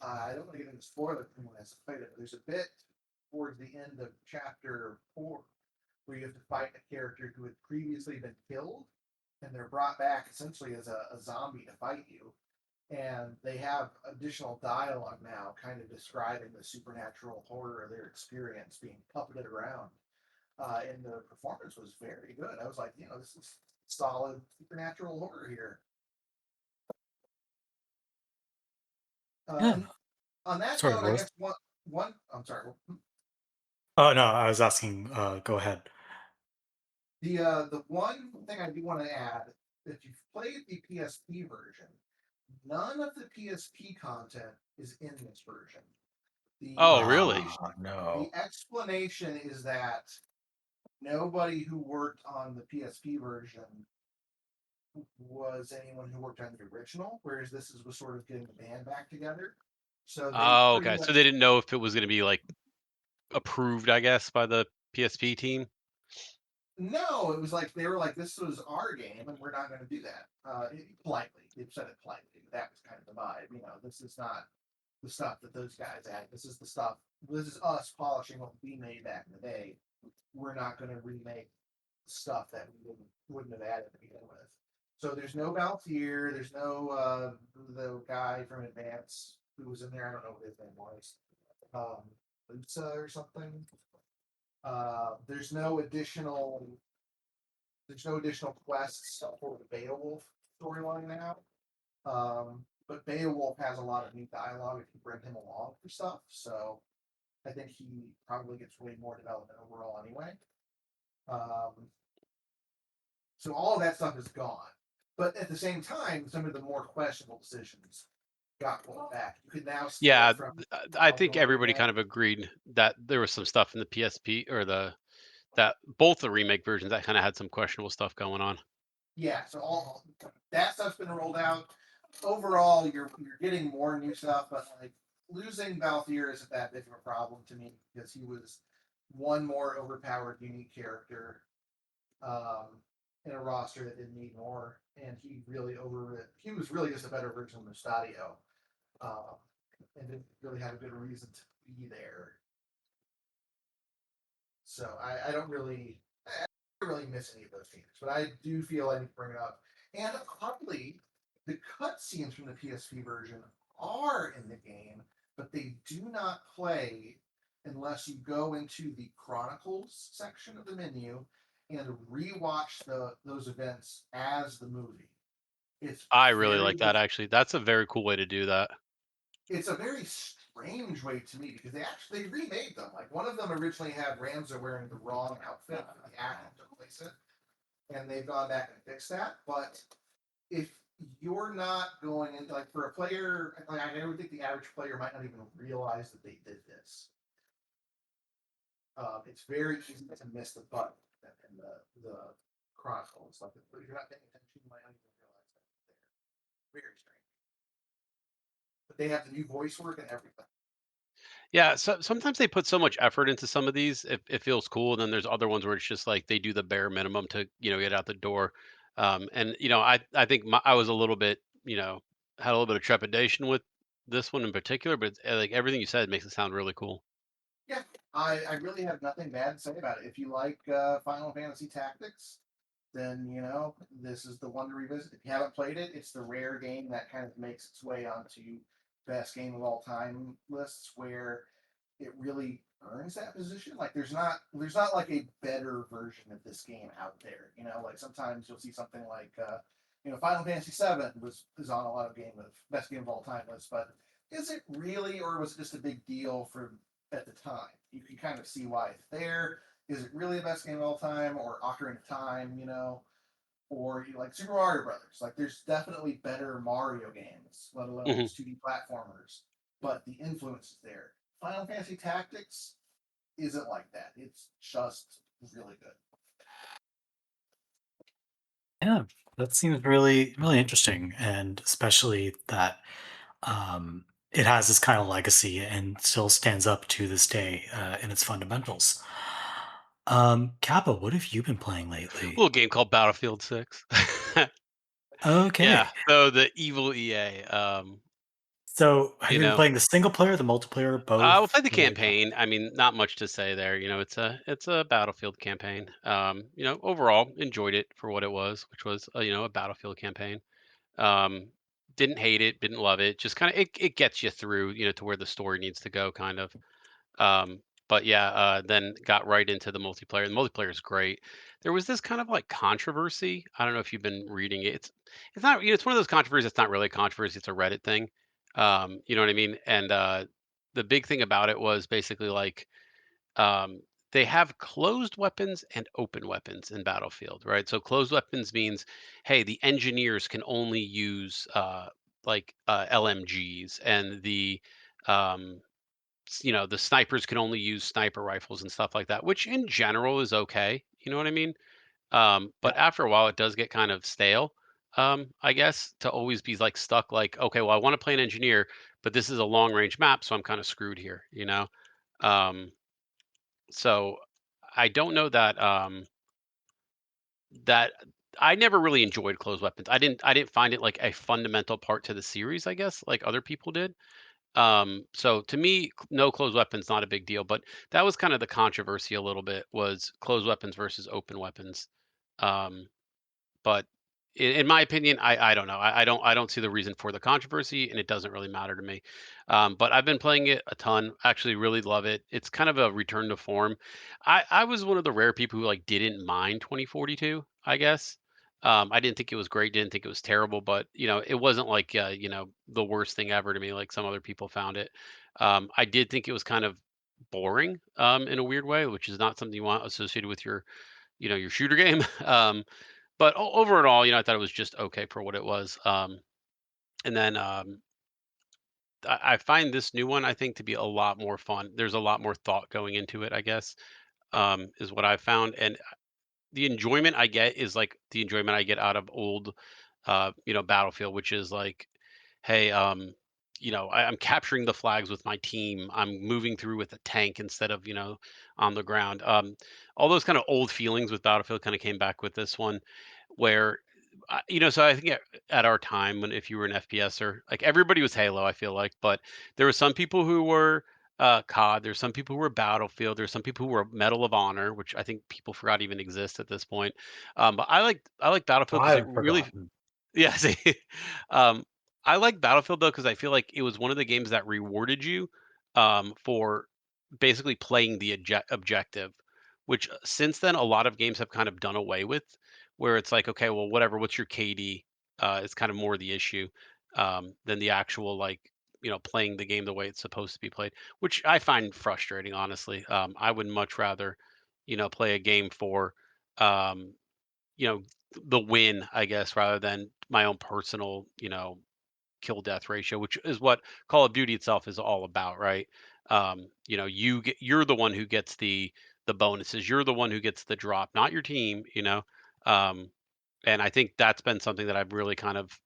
I don't want to get into spoilers for anyone hasn't played it, but there's a bit towards the end of chapter 4 where you have to fight a character who had previously been killed, and they're brought back essentially as a zombie to fight you, and they have additional dialogue now kind of describing the supernatural horror of their experience being puppeted around, and the performance was very good. I was like, this is solid supernatural horror here. Yeah. And on that Sorry, note, I Rose. guess one I'm sorry. Oh no, I was asking. Go ahead. The one thing I do want to add, if you've played the PSP version, none of the PSP content is in this version. The Oh, really? explanation No. the explanation is that nobody who worked on the PSP version was anyone who worked on the original, whereas was sort of getting the band back together. So they Oh, pretty okay. So much they didn't know if it was going to be like approved, I guess, by the PSP team. no, it was like they were like, this was our game, and we're not going to do that. Politely, they said it politely. That was kind of the vibe. This is not the stuff that those guys had. This is the stuff. This is us polishing what we made back in the day. We're not going to remake stuff that we wouldn't have added to begin with. So there's no Baltier. There's no the guy from Advance who was in there. I don't know what his name was. Lusa or something. There's no additional. There's no additional quests for the Beowulf storyline now. But Beowulf has a lot of neat dialogue if you bring him along for stuff. So I think he probably gets way more development overall anyway. Um, so all of that stuff is gone. But at the same time, some of the more questionable decisions got pulled back. You could now steal Yeah, from I think Algor everybody again. kind of agreed that there was some stuff in the PSP or that both the remake versions that kind of had some questionable stuff going on. Yeah, so all that stuff's been rolled out. Overall, you're getting more new stuff, but like losing Balthier isn't that big of a problem to me because he was one more overpowered unique character in a roster that didn't need more, and he was really just a better version of Mustadio, um, and didn't really have a good reason to be there. So I don't really miss any of those changes, but I do feel I need to bring it up. And oddly, the cutscenes from the PSP version are in the game, but they do not play unless you go into the Chronicles section of the menu and rewatch those events as the movie. It's I really very like that actually. That's a very cool way to do that. it's a very strange way to me because they remade them. Like one of them originally had Ramza wearing the wrong outfit for the act to replace it, and they've gone back and fixed that. But if you're not going into like for a player, like I would think the average player might not even realize that they did this. It's very easy to miss the button in the chronicles. Like if you're not paying attention, you might not even realize that they're very strange. But they have the new voice work and everything. Yeah, so sometimes they put so much effort into some of these, it feels cool, and then there's other ones where it's just like they do the bare minimum to, get out the door. And I think I was a little bit, had a little bit of trepidation with this one in particular, but like everything you said makes it sound really cool. Yeah, I really have nothing bad to say about it. If you like Final Fantasy Tactics, then this is the one to revisit. If you haven't played it, it's the rare game that kind of makes its way onto best game of all time lists where it really earns that position. Like there's not like a better version of this game out there. Like sometimes you'll see something like Final Fantasy VII is on a lot of game of best game of all time lists, but is it really, or was it just a big deal for at the time? You can kind of see why it's there. Is it really the best game of all time, or Ocarina of Time? Or like Super Mario Brothers. Like there's definitely better Mario games, let alone Hmm. just 2D platformers. But the influence is there. Final Fantasy Tactics isn't like that. It's just really good. Yeah, that seems really, really interesting, and especially that it has this kind of legacy and still stands up to this day in its fundamentals. Kappa, what have you been playing A lately? little game called Battlefield 6. Yeah, Okay, so the evil EA. so have You you been know, playing the single player, the multiplayer, we'll both? play the What are your campaign. thoughts? I mean, not much to say there. It's a Battlefield campaign. Overall enjoyed it for what it was, which was a Battlefield campaign. Um, didn't hate it, didn't love it. Just kind of it gets you through, to where the story needs to go, kind of. But yeah, then got right into the multiplayer. The multiplayer is great. There was this kind of like controversy. I don't know if you've been reading it. It's not. It's one of those controversies. It's not really a controversy. It's a Reddit thing. You know what I mean? And the big thing about it was basically like um, they have closed weapons and open weapons in Battlefield, right? So closed weapons means, hey, the engineers can only use LMGs, and um, the snipers can only use sniper rifles and stuff like that, which in general is okay. You know what I mean? But Yeah. after a while, it does get kind of stale. I guess to always be like stuck, like, okay, well, I want to play an engineer, but this is a long range map, so I'm kind of screwed here. Um, so I don't know that I never really enjoyed closed weapons. I didn't find it like a fundamental part to the series, I guess, like other people did. So to me, no closed weapons, not a big deal. But that was kind of the controversy a little bit, was closed weapons versus open weapons. Um, but in my opinion, I don't know. I don't see the reason for the controversy, and it doesn't really matter to me. But I've been playing it a ton. Actually, really love it. It's kind of a return to form. I was one of the rare people who like didn't mind 2042. I guess. I didn't think it was great. Didn't think it was terrible, but it wasn't like the worst thing ever to me, like some other people found it. I did think it was kind of boring in a weird way, which is not something you want associated with your shooter game. But overall, I thought it was just okay for what it was. And then I find this new one, I think, to be a lot more fun. There's a lot more thought going into it, I guess, is what I found. And the enjoyment I get is like the enjoyment I get out of old, Battlefield, which is like, hey, I'm capturing the flags with my team. I'm moving through with a tank instead of, on the ground. All those kind of old feelings with Battlefield kind of came back with this one, where, so I think at our time, when if you were an FPSer, like everybody was Halo, I feel like, but there were some people who were COD. There's some people who were Battlefield. There's some people who were Medal of Honor, which I think people forgot even exists at this point. But I like Battlefield because it I've really, forgotten. yeah. See, um, I like Battlefield though because I feel like it was one of the games that rewarded you for basically playing the objective, which since then a lot of games have kind of done away with, where it's like, okay, well, whatever, what's your KD? Is kind of more the issue than the actual like playing the game the way it's supposed to be played, which I find frustrating, honestly. I would much rather play a game for um, you know the win, I guess, rather than my own personal kill death ratio, which is what Call of Duty itself is all about, right? You're the one who gets the bonuses. You're the one who gets the drop, not your team. Um, and I think that's been something that I've really kind of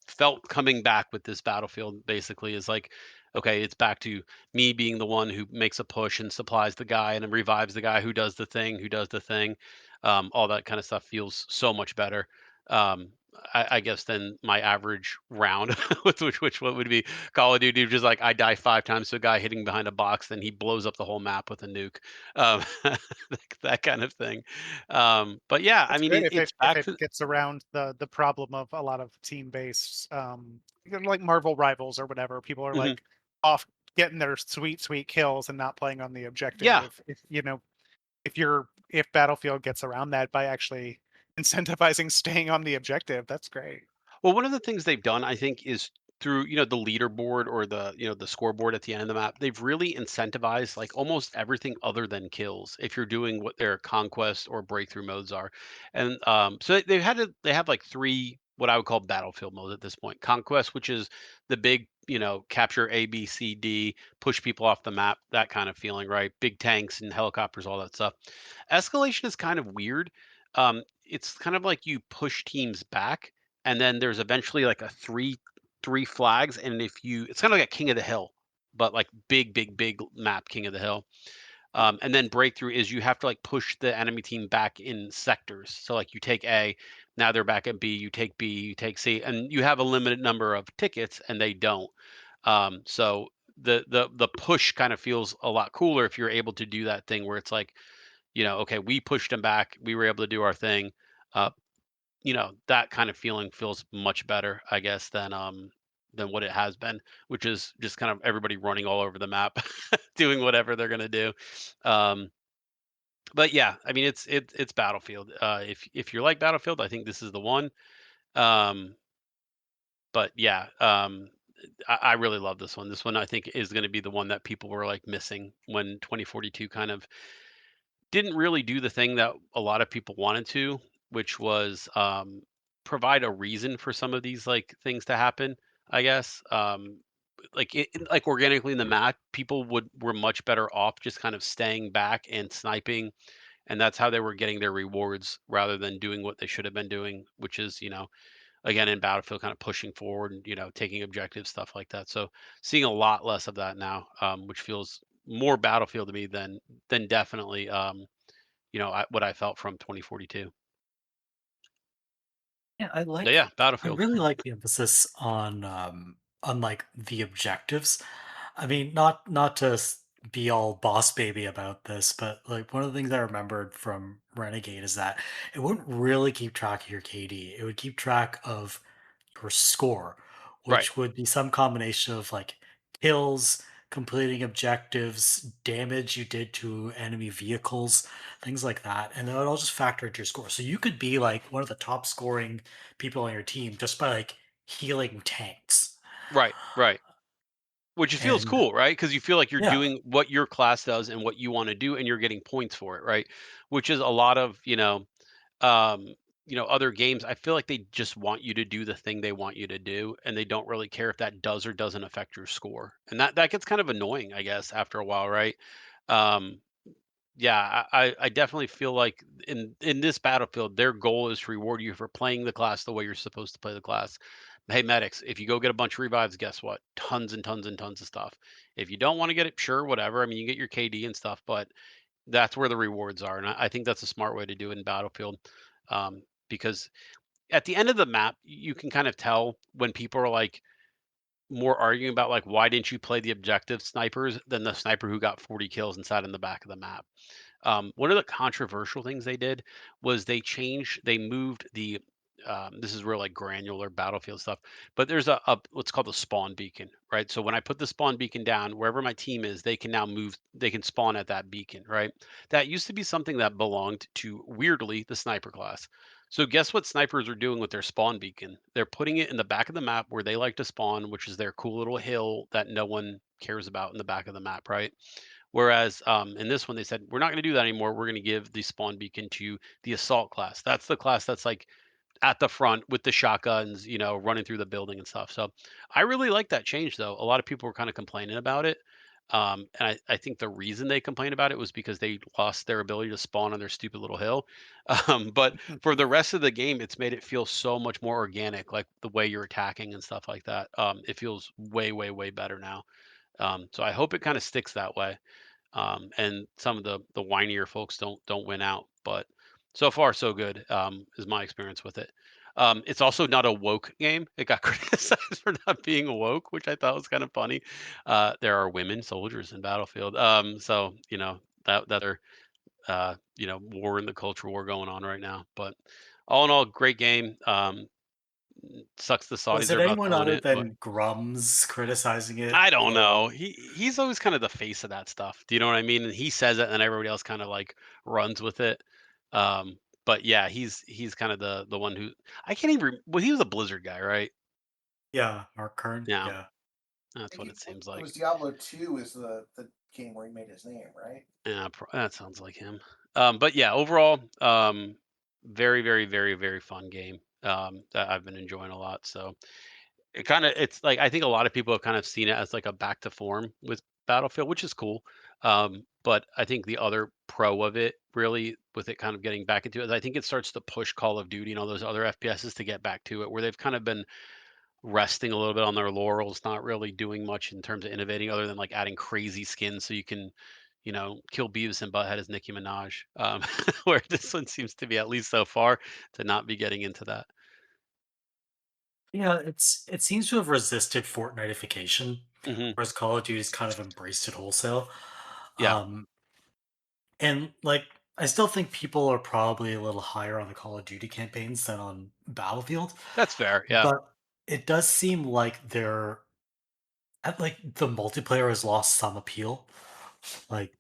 felt coming back with this Battlefield. Basically, is like Okay, it's back to me being the one who makes a push and supplies the guy and then revives the guy who does the thing. All that kind of stuff feels so much better. Um, I guess than my average round, which what would be Call of Duty, just like I die 5 times to a guy hitting behind a box, then he blows up the whole map with a nuke, that kind of thing. But yeah, I That's mean, good if it's if back it to gets around the problem of a lot of team-based, like Marvel Rivals or whatever. People are Mhm. like off getting their sweet kills and not playing on the Yeah. objective. If Battlefield gets around that by actually incentivizing staying on the objective, that's great. Well, one of the things they've done, I think, is through, the leaderboard or the scoreboard at the end of the map, they've really incentivized like almost everything other than kills if you're doing what their conquest or breakthrough modes are. And so they have like three what I would call battlefield modes at this point. Conquest, which is the big, capture A, B, C, D, push people off the map, that kind of feeling, right? Big tanks and helicopters, all that stuff. Escalation is kind of weird. It's kind of like you push teams back and then there's eventually like a three flags, and if you it's kind of like a king of the hill, but like big map king of the hill. And then breakthrough is you have to like push the enemy team back in sectors. So like you take A, now they're back at B, you take B, you take C, and you have a limited number of tickets, and they don't. So the push kind of feels a lot cooler if you're able to do that thing where it's like, okay, we pushed them back, we were able to do our thing. Uh, that kind of feeling feels much better, I guess, than what it has been, which is just kind of everybody running all over the map, doing whatever they're gonna do. Um, but yeah, I mean, it's Battlefield. If you like Battlefield, I think this is the one. Um, but yeah, I really love this one. This one I think is going to be the one that people were like missing when 2042 kind of didn't really do the thing that a lot of people wanted to, which was provide a reason for some of these like things to happen. I guess like organically in the map, people were much better off just kind of staying back and sniping, and that's how they were getting their rewards rather than doing what they should have been doing, which is again in Battlefield kind of pushing forward and taking objectives, stuff like that. So seeing a lot less of that now, which feels more Battlefield to me than definitely what I felt from 2042. Yeah, So yeah, I Battlefield. really like the emphasis on like the objectives. I mean, not to be all boss baby about this, but like one of the things I remembered from Renegade is that it wouldn't really keep track of your KD. It would keep track of your score, Right. which would be some combination of like kills, completing objectives, damage you did to enemy vehicles, things like that. And it would all just factor into your score. So you could be like one of the top scoring people on your team just by like healing tanks. Right. Right. Which it feels And cool, right? Because you feel like you're yeah, doing what your class does and what you want to do, and you're getting points for it, right? Which is a lot of um, other games. I feel like they just want you to do the thing they want you to do, and they don't really care if that does or doesn't affect your score. And that gets kind of annoying, I guess, after a while, right? Um, Yeah, I definitely feel like in this battlefield, their goal is to reward you for playing the class the way you're supposed to play the class. Hey, medics, if you go get a bunch of revives, guess what? Tons and tons and tons of stuff. If you don't want to get it, sure, whatever. I mean, you get your KD and stuff, but that's where the rewards are, and I think that's a smart way to do it in battlefield, because at the end of the map, you can kind of tell when people are like more arguing about like why didn't you play the objective snipers than the sniper who got 40 kills and sat in the back of the map. One of the controversial things they did was they moved the this is real like granular battlefield stuff, but there's a what's called a spawn beacon, right? So when I put the spawn beacon down, wherever my team is, they can now move, they can spawn at that beacon, right? That used to be something that belonged to weirdly the sniper class. So guess what snipers are doing with their spawn beacon? They're putting it in the back of the map where they like to spawn, which is their cool little hill that no one cares about in the back of the map, right? Whereas in this one, they said, we're not going to do that anymore. We're going to give the spawn beacon to the assault class. That's the class that's like at the front with the shotguns, running through the building and stuff. So I really like that change, though. A lot of people were kind of complaining about it. And I think the reason they complained about it was because they lost their ability to spawn on their stupid little hill. But for the rest of the game, it's made it feel so much more organic, like the way you're attacking and stuff like that. It feels way, way, way better now. So I hope it kind of sticks that way, and some of the whinier folks don't win out. But so far, so good, is my experience with it. It's also not a woke game. It got criticized for not being woke, which I thought was kind of funny. There are women soldiers in Battlefield, so that are war in the culture war going on right now. But all in all, great game. Sucks the Was Saudis are it about anyone to own other it, but than Grums criticizing it, I don't or know. He's always kind of the face of that stuff. Do you know what I mean? And he says it, and then everybody else kind of like runs with it. Um, but yeah, he's kind of the one who I can't even. Well, he was a Blizzard guy, right? yeah, Mark Kern? Yeah, Yeah. that's what it seems It like. was Diablo 2 is the game where he made his name, right? Yeah, that sounds like him. But yeah, overall, very, very, very, very fun game that I've been enjoying a lot. So it's like I think a lot of people have kind of seen it as like a back to form with Battlefield, which is cool. But I think the other pro of it, really, with it kind of getting back into it, is I think it starts to push Call of Duty and all those other FPSs to get back to it, where they've kind of been resting a little bit on their laurels, not really doing much in terms of innovating, other than like adding crazy skins so you can, kill Beavis and Butthead as Nicki Minaj. Where this one seems to be, at least so far, to not be getting into that. Yeah, it seems to have resisted Fortnitification, Hmm. whereas Call of Duty's kind of embraced it wholesale. Yeah, Um, and like I still think people are probably a little higher on the Call of Duty campaigns than on Battlefield, that's fair. Yeah. but it does seem like the multiplayer has lost some appeal. Like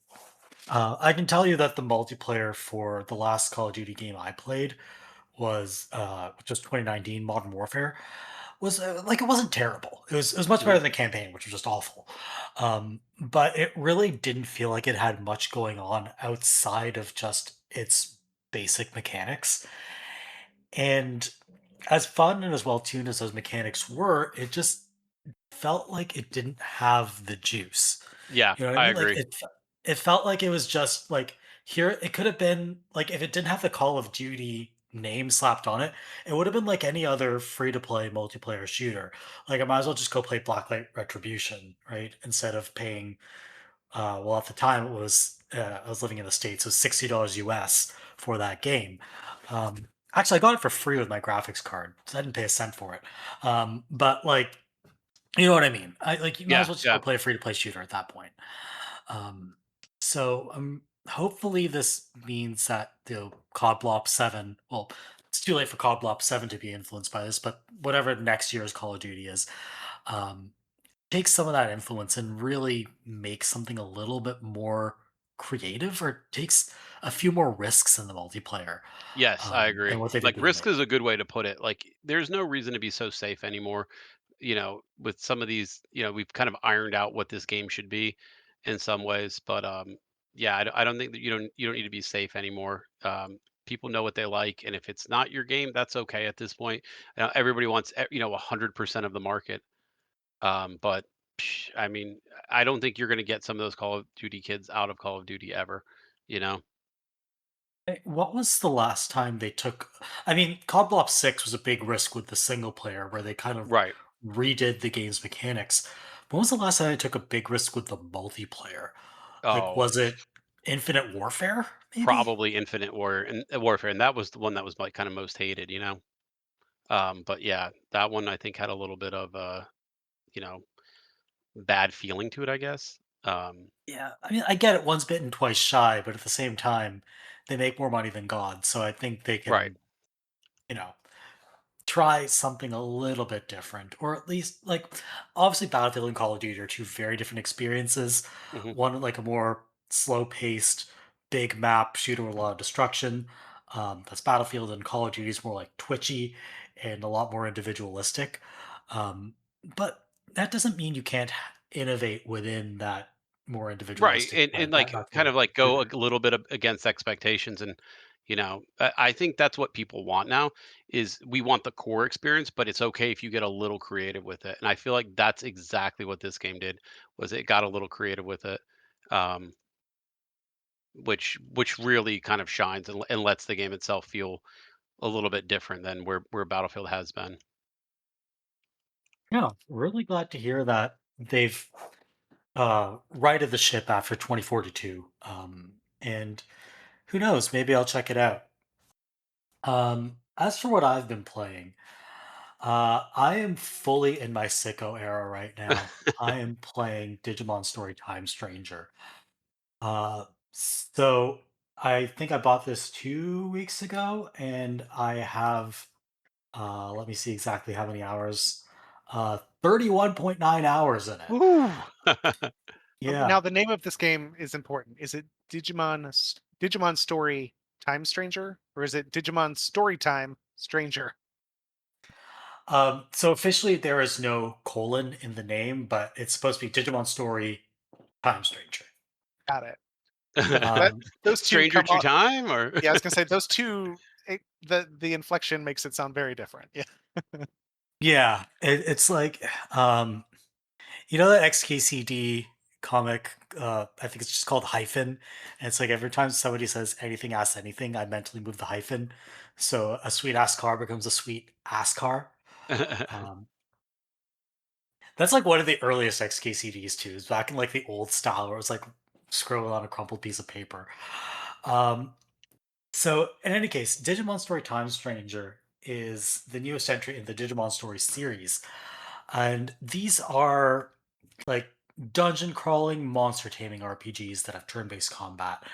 I can tell you that the multiplayer for the last Call of Duty game I played was just 2019 Modern Warfare was like it wasn't terrible. It was much better Mhm. than the campaign, which was just awful. But it really didn't feel like it had much going on outside of just its basic mechanics. And as fun and as well tuned as those mechanics were, it just felt like it didn't have the juice. Yeah, You know what I I mean? Like agree. it felt like it was just like here it could have been like if it didn't have the Call of Duty name slapped on it, it would have been like any other free to play multiplayer shooter. Like I might as well just go play Blacklight Retribution, right? Instead of paying well at the time it was I was living in the States, so it was $60 US for that game. Actually I got it for free with my graphics card. So I didn't pay a cent for it. But like you know what I mean? I like you might as Yeah, well just go yeah. play a free to play shooter at that point. Um, so hopefully this means that COD Blob 7. Well, it's too late for COD Blob 7 to be influenced by this, but whatever next year's Call of Duty is, um, takes some of that influence and really makes something a little bit more creative, or takes a few more risks in the multiplayer Yes, I than agree. what they did Like, with the risk main. is a good way to put it. Like, there's no reason to be so safe anymore. With some of these, we've kind of ironed out what this game should be in some ways, but yeah, I don't think that you don't need to be safe anymore. People know what they like, and if it's not your game, that's okay at this point. Everybody wants 100% of the market. But I mean, I don't think you're going to get some of those Call of Duty kids out of Call of Duty ever. You know? What was the last time they took? I mean, COD Block 6 was a big risk with the single player where they kind of Right. redid the game's mechanics. When was the last time they took a big risk with the multiplayer? Like, Oh, was it Infinite Warfare, maybe? probably Infinite Warrior and Warfare, and that was the one that was like kind of most hated. But yeah, that one I think had a little bit of you know, bad feeling to it, I guess. Yeah, I mean, I get it, once bitten, twice shy, but at the same time, they make more money than God, so I think they Right. can, you know, try something a little bit different, or at least like obviously Battlefield and Call of Duty are two very different experiences. Hmm. One like a more slow-paced, big map shooter with a lot of destruction. That's Battlefield, and Call of Duty is more like twitchy and a lot more individualistic. But that doesn't mean you can't innovate within that more Right, individualistic and like that kind feel of like go a shooter. little bit against expectations, and I think that's what people want now. Is we want the core experience, but it's okay if you get a little creative with it. And I feel like that's exactly what this game did. Was it got a little creative with it, um, which really kind of shines and lets the game itself feel a little bit different than where Battlefield has been. Yeah, really glad to hear that they've right of the ship after 2042. And who knows? Maybe I'll check it out. As for what I've been playing, I am fully in my sicko era right now. I am playing Digimon Story Time Stranger. So I think I bought this 2 weeks ago, and I have let me see exactly how many hours. 31.9 hours in it. Ooh. Yeah. Now the name of this game is important. Is it Digimon Story Time Stranger, or is it Digimon Story Time Stranger? So officially there is no colon in the name, but it's supposed to be Digimon Story Time Stranger. Got it. That Um, those two Stranger come to up. time, or Yeah, I was gonna say those two. The inflection makes it sound very different. Yeah. yeah, it's like you know that XKCD comic. I think it's just called Hyphen, and it's like every time somebody says anything, ask anything, I mentally move the hyphen. So a sweet ass car becomes a sweet ass car. Um, That's like one of the earliest XKCDs too. It's back in like the old style where it was like scrolling on a crumpled piece of paper. Um, so in any case, Digimon Story Time Stranger is the newest entry in the Digimon Story series. And these are like dungeon crawling, monster taming RPGs that have turn-based combat.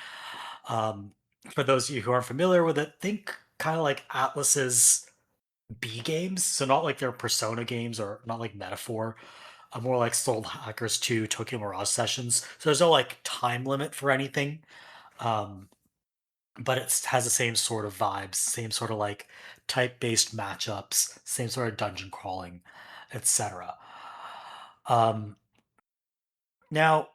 Um, for those of you who aren't familiar with it, think kind of like Atlas's B games. So not like their Persona games or not like Metaphor, more like Soul Hackers 2, Tokyo Mirage Sessions. So there's no like time limit for anything, um, but it has the same sort of vibes, same sort of like type-based matchups, same sort of dungeon crawling, etc. Um, Now,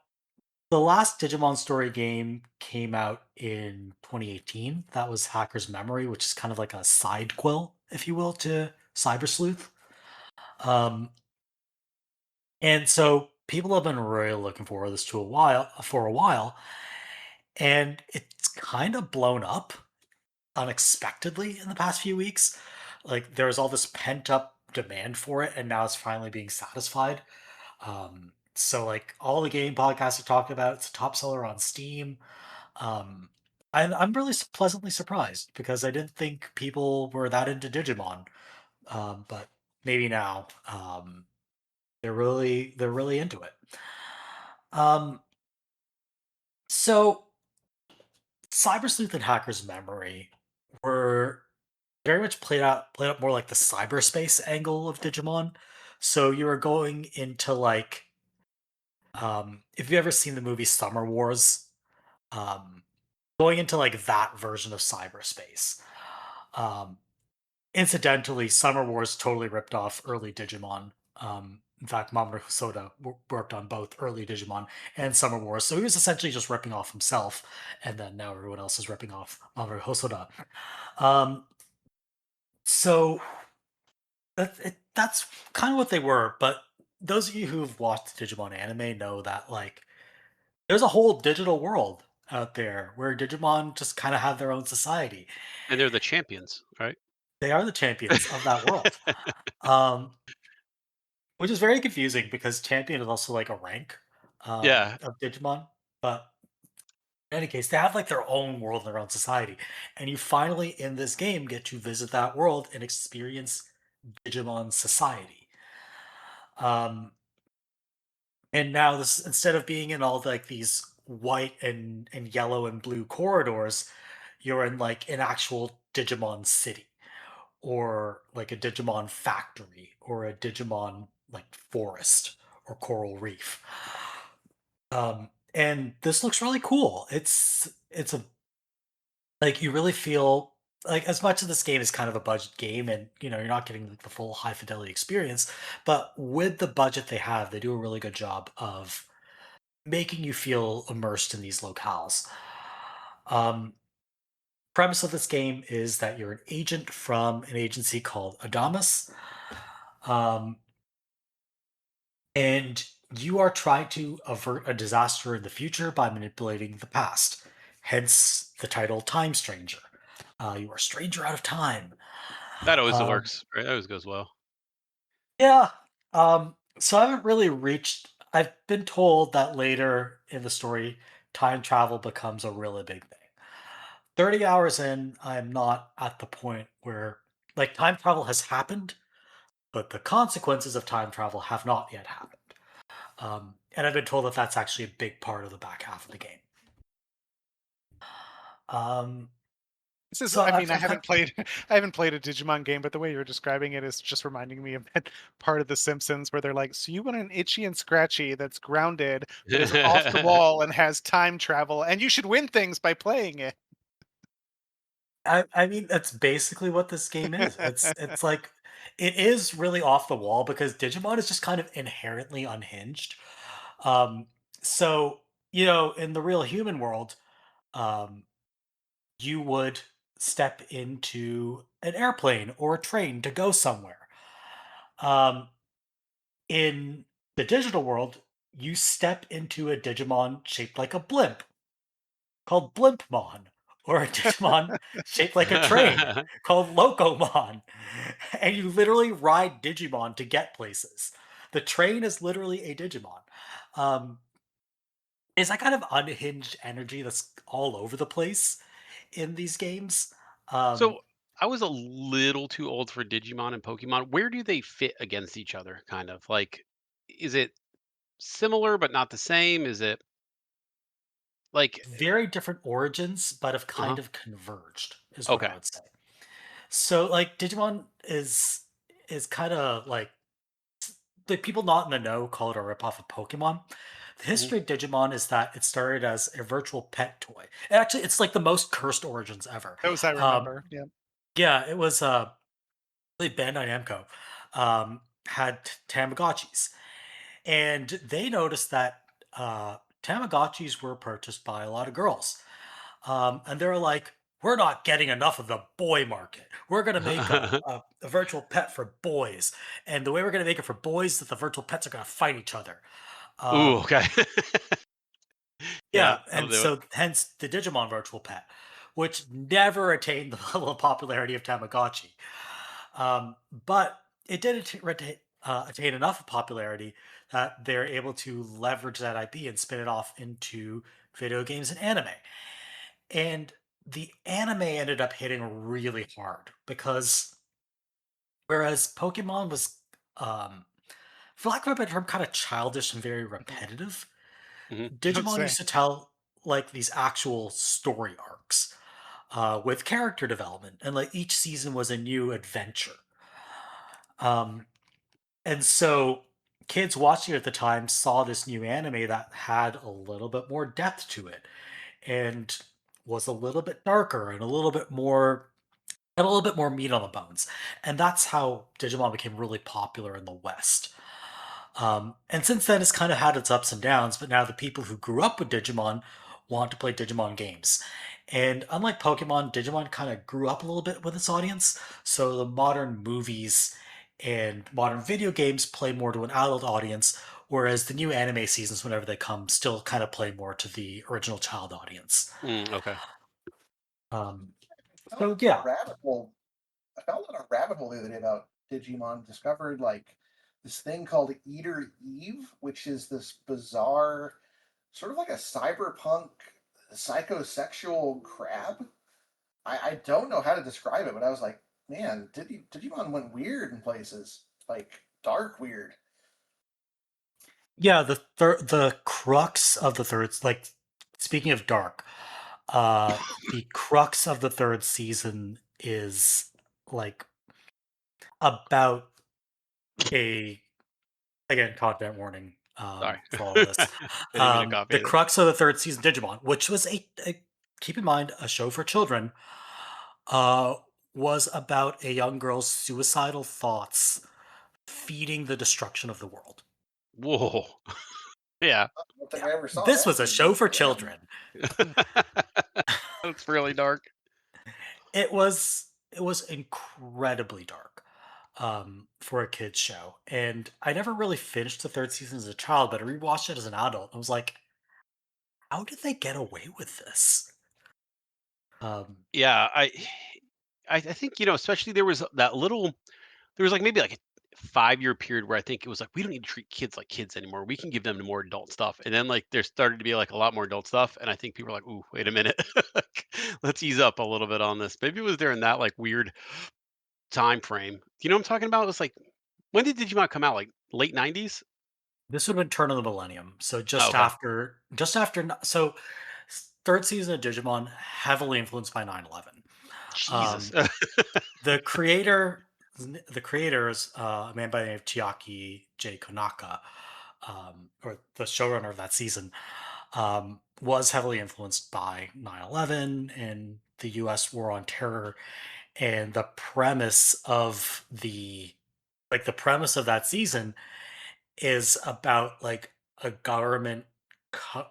the last Digimon story game came out in 2018. That was Hacker's Memory, which is kind of like a side quill, if you will, to Cyber Sleuth. Um, And so people have been really looking forward to this to a while for a while, and it's kind of blown up unexpectedly in the past few weeks. Like there was all this pent up demand for it, and now it's finally being satisfied. So like all the game podcasts are talking about, it's a top seller on Steam. Um, I'm really pleasantly surprised because I didn't think people were that into Digimon, but maybe now they're really into it. Um, So, Cyber Sleuth and Hacker's Memory were very much played out more like the cyberspace angle of Digimon. So you were going into like, if you've ever seen the movie Summer Wars, um, going into like that version of cyberspace. Um, Incidentally, Summer Wars totally ripped off early Digimon. In fact, Mamoru Hosoda worked on both early Digimon and Summer Wars, so he was essentially just ripping off himself, and then now everyone else is ripping off Mamoru Hosoda. Um, so that's kind of what they were. But those of you who've watched the Digimon anime know that like there's a whole digital world out there where Digimon just kind of have their own society. and they're the champions, right? They are the champions of that world. Um, Which is very confusing because champion is also like a rank Yeah, of Digimon. But in any case, they have like their own world and their own society. And you finally in this game get to visit that world and experience Digimon society. Um, and now this instead of being in all like these white and yellow and blue corridors, you're in like an actual Digimon city or like a Digimon factory or a Digimon like forest or coral reef. And this looks really cool. It's a like you really feel like as much of this game is kind of a budget game and you're not getting like the full high fidelity experience, but with the budget they have, they do a really good job of making you feel immersed in these locales. Um, Premise of this game is that you're an agent from an agency called Adamas. Um, and you are trying to avert a disaster in the future by manipulating the past. Hence the title Time Stranger. You are a stranger out of time. that always Um, works, right? That always goes well. yeah. So I haven't really reached. I've been told that later in the story, time travel becomes a really big thing. 30 hours in, I'm not at the point where, like, time travel has happened, but the consequences of time travel have not yet happened. And I've been told that that's actually a big part of the back half of the game. Um, This is, so I I'm, mean, I I'm kind haven't played, I haven't played a Digimon game, but the way you're describing it is just reminding me of that part of The Simpsons where they're like, "So you want an Itchy and Scratchy that's grounded, but is off the wall and has time travel, and you should win things by playing it." I mean, that's basically what this game is. It's like it is really off the wall because Digimon is just kind of inherently unhinged. Um, so in the real human world, um, you would step into an airplane or a train to go somewhere. Um, in the digital world, you step into a Digimon shaped like a blimp called Blimpmon, or a Digimon shaped like a train called Locomon. And you literally ride Digimon to get places. The train is literally a Digimon. Um, it's that kind of unhinged energy that's all over the place in these games. Um, So I was a little too old for Digimon and Pokemon. Where do they fit against each other? Kind of like, is it similar but not the same? Is it like, very different origins, but have uh huh? kind of converged, is what I Okay. would say. So, like, Digimon is kind of like people not in the know call it a ripoff of Pokemon. The Hmm. history of Digimon is that it started as a virtual pet toy. And actually, it's like the most cursed origins ever. Those I Um, remember. Yeah. yeah, it was really Bandai Namco had Tamagotchis, and they noticed that Tamagotchis were purchased by a lot of girls, and they were like, "We're not getting enough of the boy market. We're going to make a virtual pet for boys, and the way we're going to make it for boys is that the virtual pets are going to fight each other." Ooh, Um, okay. Yeah, yeah, that'll and do it. so hence the Digimon virtual pet, which never attained the level of popularity of Tamagotchi. But it did attain enough popularity that they're able to leverage that IP and spin it off into video games and anime. And the anime ended up hitting really hard because whereas Pokemon was, um, for lack of a better term, kind of childish and very Mhm. repetitive, Hmm. I'd Digimon say. used to tell like these actual story arcs with character development, and like each season was a new adventure. Um, and so kids watching it at the time saw this new anime that had a little bit more depth to it and was a little bit darker and a little bit more had a little bit more meat on the bones. And that's how Digimon became really popular in the West. And since then, it's kind of had its ups and downs, but now the people who grew up with Digimon want to play Digimon games. And unlike Pokemon, Digimon kind of grew up a little bit with its audience. So the modern movies and modern video games play more to an adult audience, whereas the new anime seasons, whenever they come, still kind of play more to the original child audience. Mm, okay. Um, I fell so down a yeah, rabbit hole. I fell down a rabbit hole the other day about Digimon. Discovered like this thing called Eater Eve, which is this bizarre, sort of like a cyberpunk psychosexual crab. I don't know how to describe it, but I was like, man, Digimon went weird in places, like dark weird. yeah, the crux of the third, like speaking of dark, the crux of the third season is like about a again content warning Sorry. for all of this. I didn't mean to copy The it. crux of the third season, Digimon, which was keep in mind a show for children, uh, was about a young girl's suicidal thoughts feeding the destruction of the world. Whoa. Yeah. I don't think Yeah, I ever saw this that was a show season. for Damn. children. That's really dark. It was incredibly dark for a kids show, and I never really finished the third season as a child, but I rewatched it as an adult. I was like, how did they get away with this? Um, Yeah, I think, especially there was that little there was, like, maybe, like, 5-year period where I think it was like, we don't need to treat kids like kids anymore. We can give them more adult stuff. And then like there started to be like a lot more adult stuff. And I think people were like, ooh, wait a minute. Let's ease up a little bit on this. Maybe it was during that like weird time frame. Do you know what I'm talking about? It was like, when did Digimon come out? Like late 90s? This would have been turn of the millennium. So Oh, okay. third season of Digimon, heavily influenced by 9/11. Jesus. Um, the creator, the creators, a man by the name of Chiaki J. Konaka, or the showrunner of that season, was heavily influenced by 9/11 and the U.S. war on terror, and the premise of that season is about like a government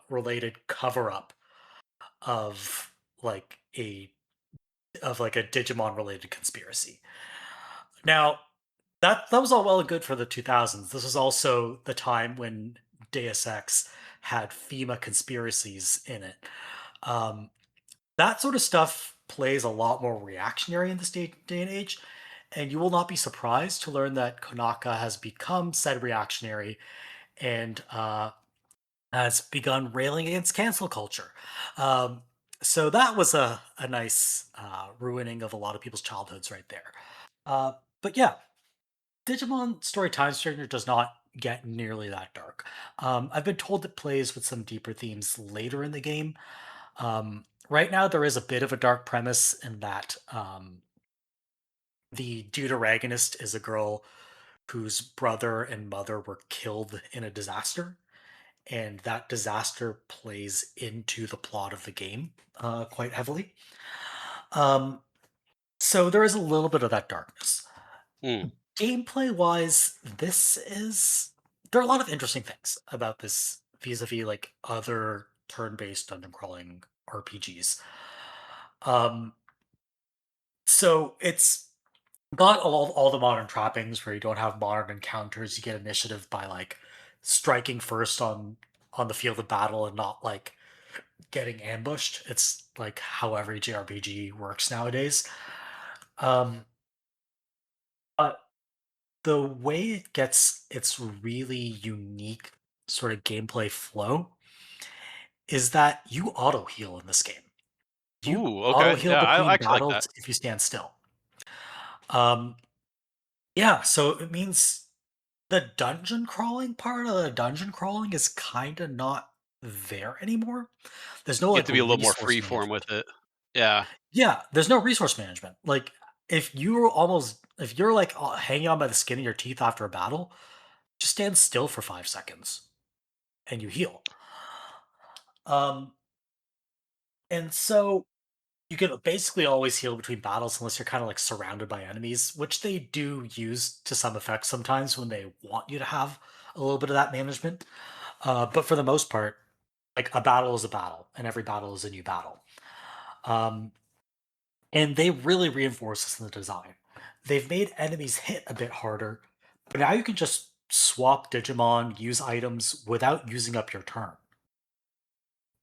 related cover up of like a like a Digimon related conspiracy. Now, that was all well and good for the 2000s. This was also the time when Deus Ex had FEMA conspiracies in it. Um, that sort of stuff plays a lot more reactionary in this day and age, and you will not be surprised to learn that Konaka has become said reactionary and has begun railing against cancel culture. Um, so that was a nice ruining of a lot of people's childhoods right there. But yeah, Digimon Story Time Stranger does not get nearly that dark. I've been told it plays with some deeper themes later in the game. Right now, there is a bit of a dark premise in that the deuteragonist is a girl whose brother and mother were killed in a disaster, and that disaster plays into the plot of the game quite heavily. Um, so there is a little bit of that darkness. Hmm. Gameplay wise, there are a lot of interesting things about this vis-a-vis like other turn-based dungeon crawling RPGs. Um, so it's got all the modern trappings where you don't have modern encounters. You get initiative by like striking first on the field of battle and not like getting ambushed. It's like how every JRPG works nowadays. Um, but the way it gets its really unique sort of gameplay flow is that you auto heal in this game. You Ooh, auto okay. heal Yeah, I between actually like that. battles if you stand still. Um, yeah, so it means the dungeon crawling part of the dungeon crawling is kind of not there anymore. There's no You get like to be a little more resource free form management. with it. Yeah. Yeah, there's no resource management. Like if you're like hanging on by the skin of your teeth after a battle, just stand still for 5 seconds and you heal. Um, and so you can basically always heal between battles unless you're kind of like surrounded by enemies, which they do use to some effect sometimes when they want you to have a little bit of that management. But for the most part, like a battle is a battle, and every battle is a new battle. Um, and they really reinforce this in the design. They've made enemies hit a bit harder, but now you can just swap Digimon, use items without using up your turn.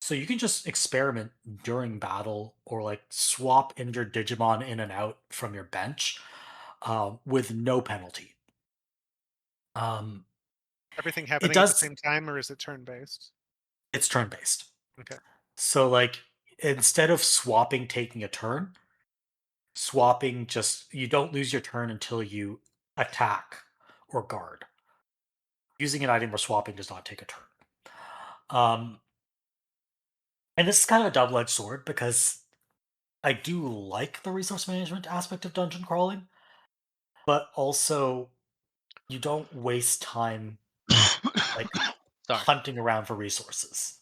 So you can just experiment during battle or like swap injured Digimon in and out from your bench with no penalty. Um, Everything it happening at the does, same time, or is it turn based? it's turn based. Okay. So like instead of swapping taking a turn, swapping just you don't lose your turn until you attack or guard. Using an item or swapping does not take a turn. Um, and this is kind of a double-edged sword because I do like the resource management aspect of dungeon crawling, but also you don't waste time like Sorry. hunting around for resources.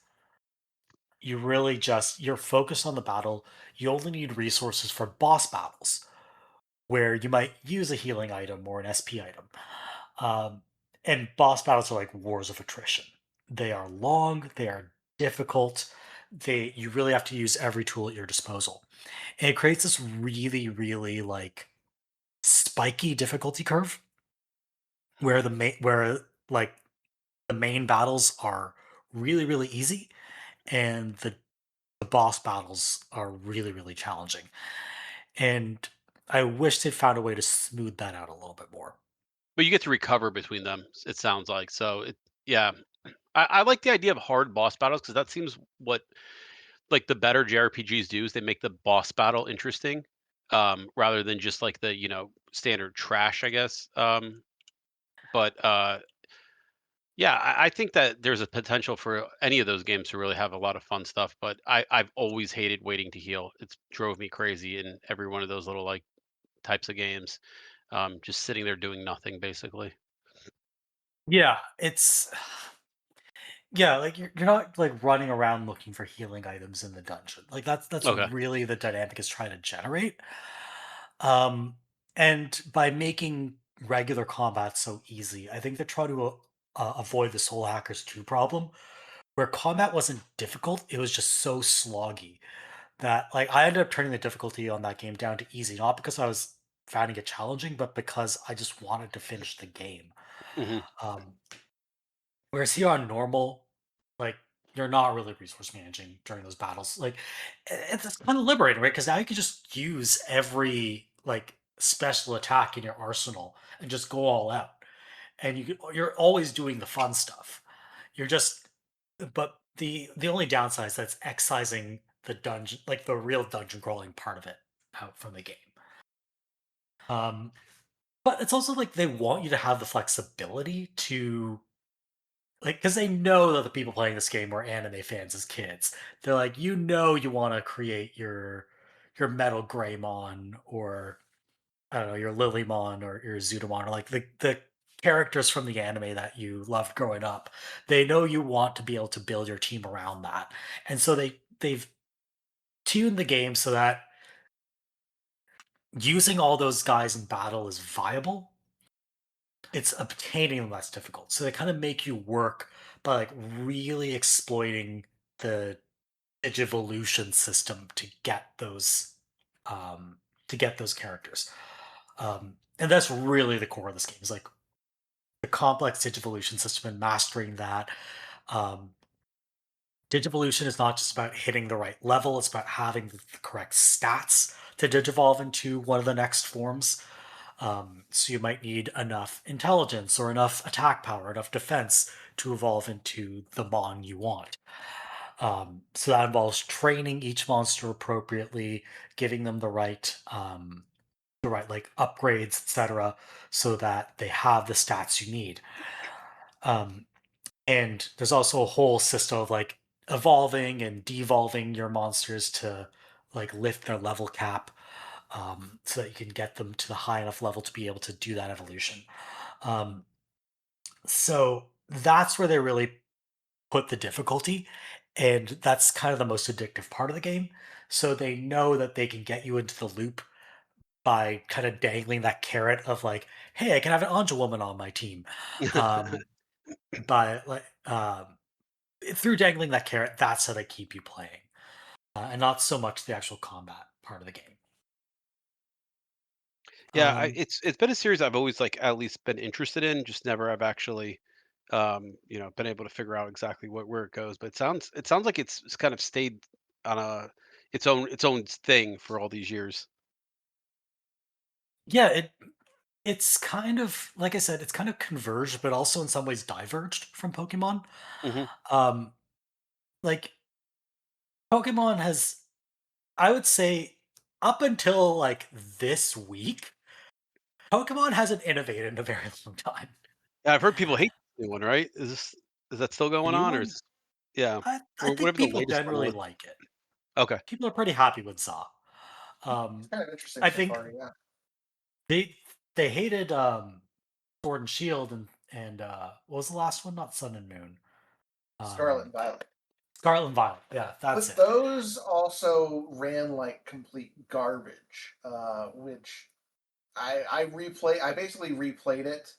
You really just you're focused on the battle. You only need resources for boss battles where you might use a healing item or an SP item. Um, and boss battles are like wars of attrition. They are long, they are difficult. You really have to use every tool at your disposal. And it creates this really, really like spiky difficulty curve where like the main battles are really, really easy and the boss battles are really, really challenging. And I wish they'd found a way to smooth that out a little bit more. But you get to recover between them, it sounds like. So yeah. I like the idea of hard boss battles because that seems what like the better JRPGs do is they make the boss battle interesting, rather than just like the standard trash, I guess. But yeah, I think that there's a potential for any of those games to really have a lot of fun stuff. But I've always hated waiting to heal. It's drove me crazy in every one of those little like types of games. Just sitting there doing nothing basically. Yeah, it's yeah, like you're not like running around looking for healing items in the dungeon. Like that's Okay. really the dynamic is trying to generate. Um, and by making regular combat so easy, I think they're trying to avoid the Soul Hackers 2 problem, where combat wasn't difficult, it was just so sloggy that like I ended up turning the difficulty on that game down to easy, not because I was finding it challenging, but because I just wanted to finish the game. Hmm. Um, Whereas here on normal, like you're not really resource managing during those battles. Like it's kind of liberating, right? Because now you can just use every like special attack in your arsenal and just go all out, and you're always doing the fun stuff. You're just, but the only downside is that's excising the dungeon, like the real dungeon crawling part of it, out from the game. Um, but it's also like they want you to have the flexibility to like because they know that the people playing this game were anime fans as kids. They're like, you want to create your Metal Greymon or I don't know, your Lilymon or your Zudomon or like the characters from the anime that you loved growing up. They know you want to be able to build your team around that. And so they've tuned the game so that using all those guys in battle is viable. It's obtaining less difficult. So they kind of make you work by like really exploiting the Digivolution system to get those characters. And that's really the core of this game is like the complex Digivolution system and mastering that. Um, Digivolution is not just about hitting the right level, it's about having the correct stats to digivolve into one of the next forms. So you might need enough intelligence or enough attack power, enough defense to evolve into the mon you want. So that involves training each monster appropriately, giving them the right like upgrades, etc., so that they have the stats you need. Um, and there's also a whole system of like evolving and devolving your monsters to like lift their level cap, so that you can get them to the high enough level to be able to do that evolution. Um, so that's where they really put the difficulty, and that's kind of the most addictive part of the game. So they know that they can get you into the loop by kind of dangling that carrot of like, hey, I can have an Anja woman on my team. Um, by like through dangling that carrot, that's how they keep you playing, and not so much the actual combat part of the game. Yeah, Um, it's been a series I've always like at least been interested in, just never have actually been able to figure out exactly where it goes. But it sounds like it's kind of stayed on a its own thing for all these years. yeah, it's kind of like I said, it's kind of converged, but also in some ways diverged from Pokemon. Hmm. Um, like Pokemon has, I would say, up until like this week, Pokemon hasn't innovated in a very long time. Yeah, I've heard people hate the new one, right? Is that still The going new on, or one, yeah, I or think whatever the people latest one generally was? like it. Okay. People are pretty happy with Za. It's Um, kind of interesting I so think far. Yeah, they they hated Sword and Shield and what was the last one? Not Sun and Moon. Scarlet Um, and Violet. Scarlet and Violet. Yeah, that's But it. those also ran like complete garbage, which I basically replayed it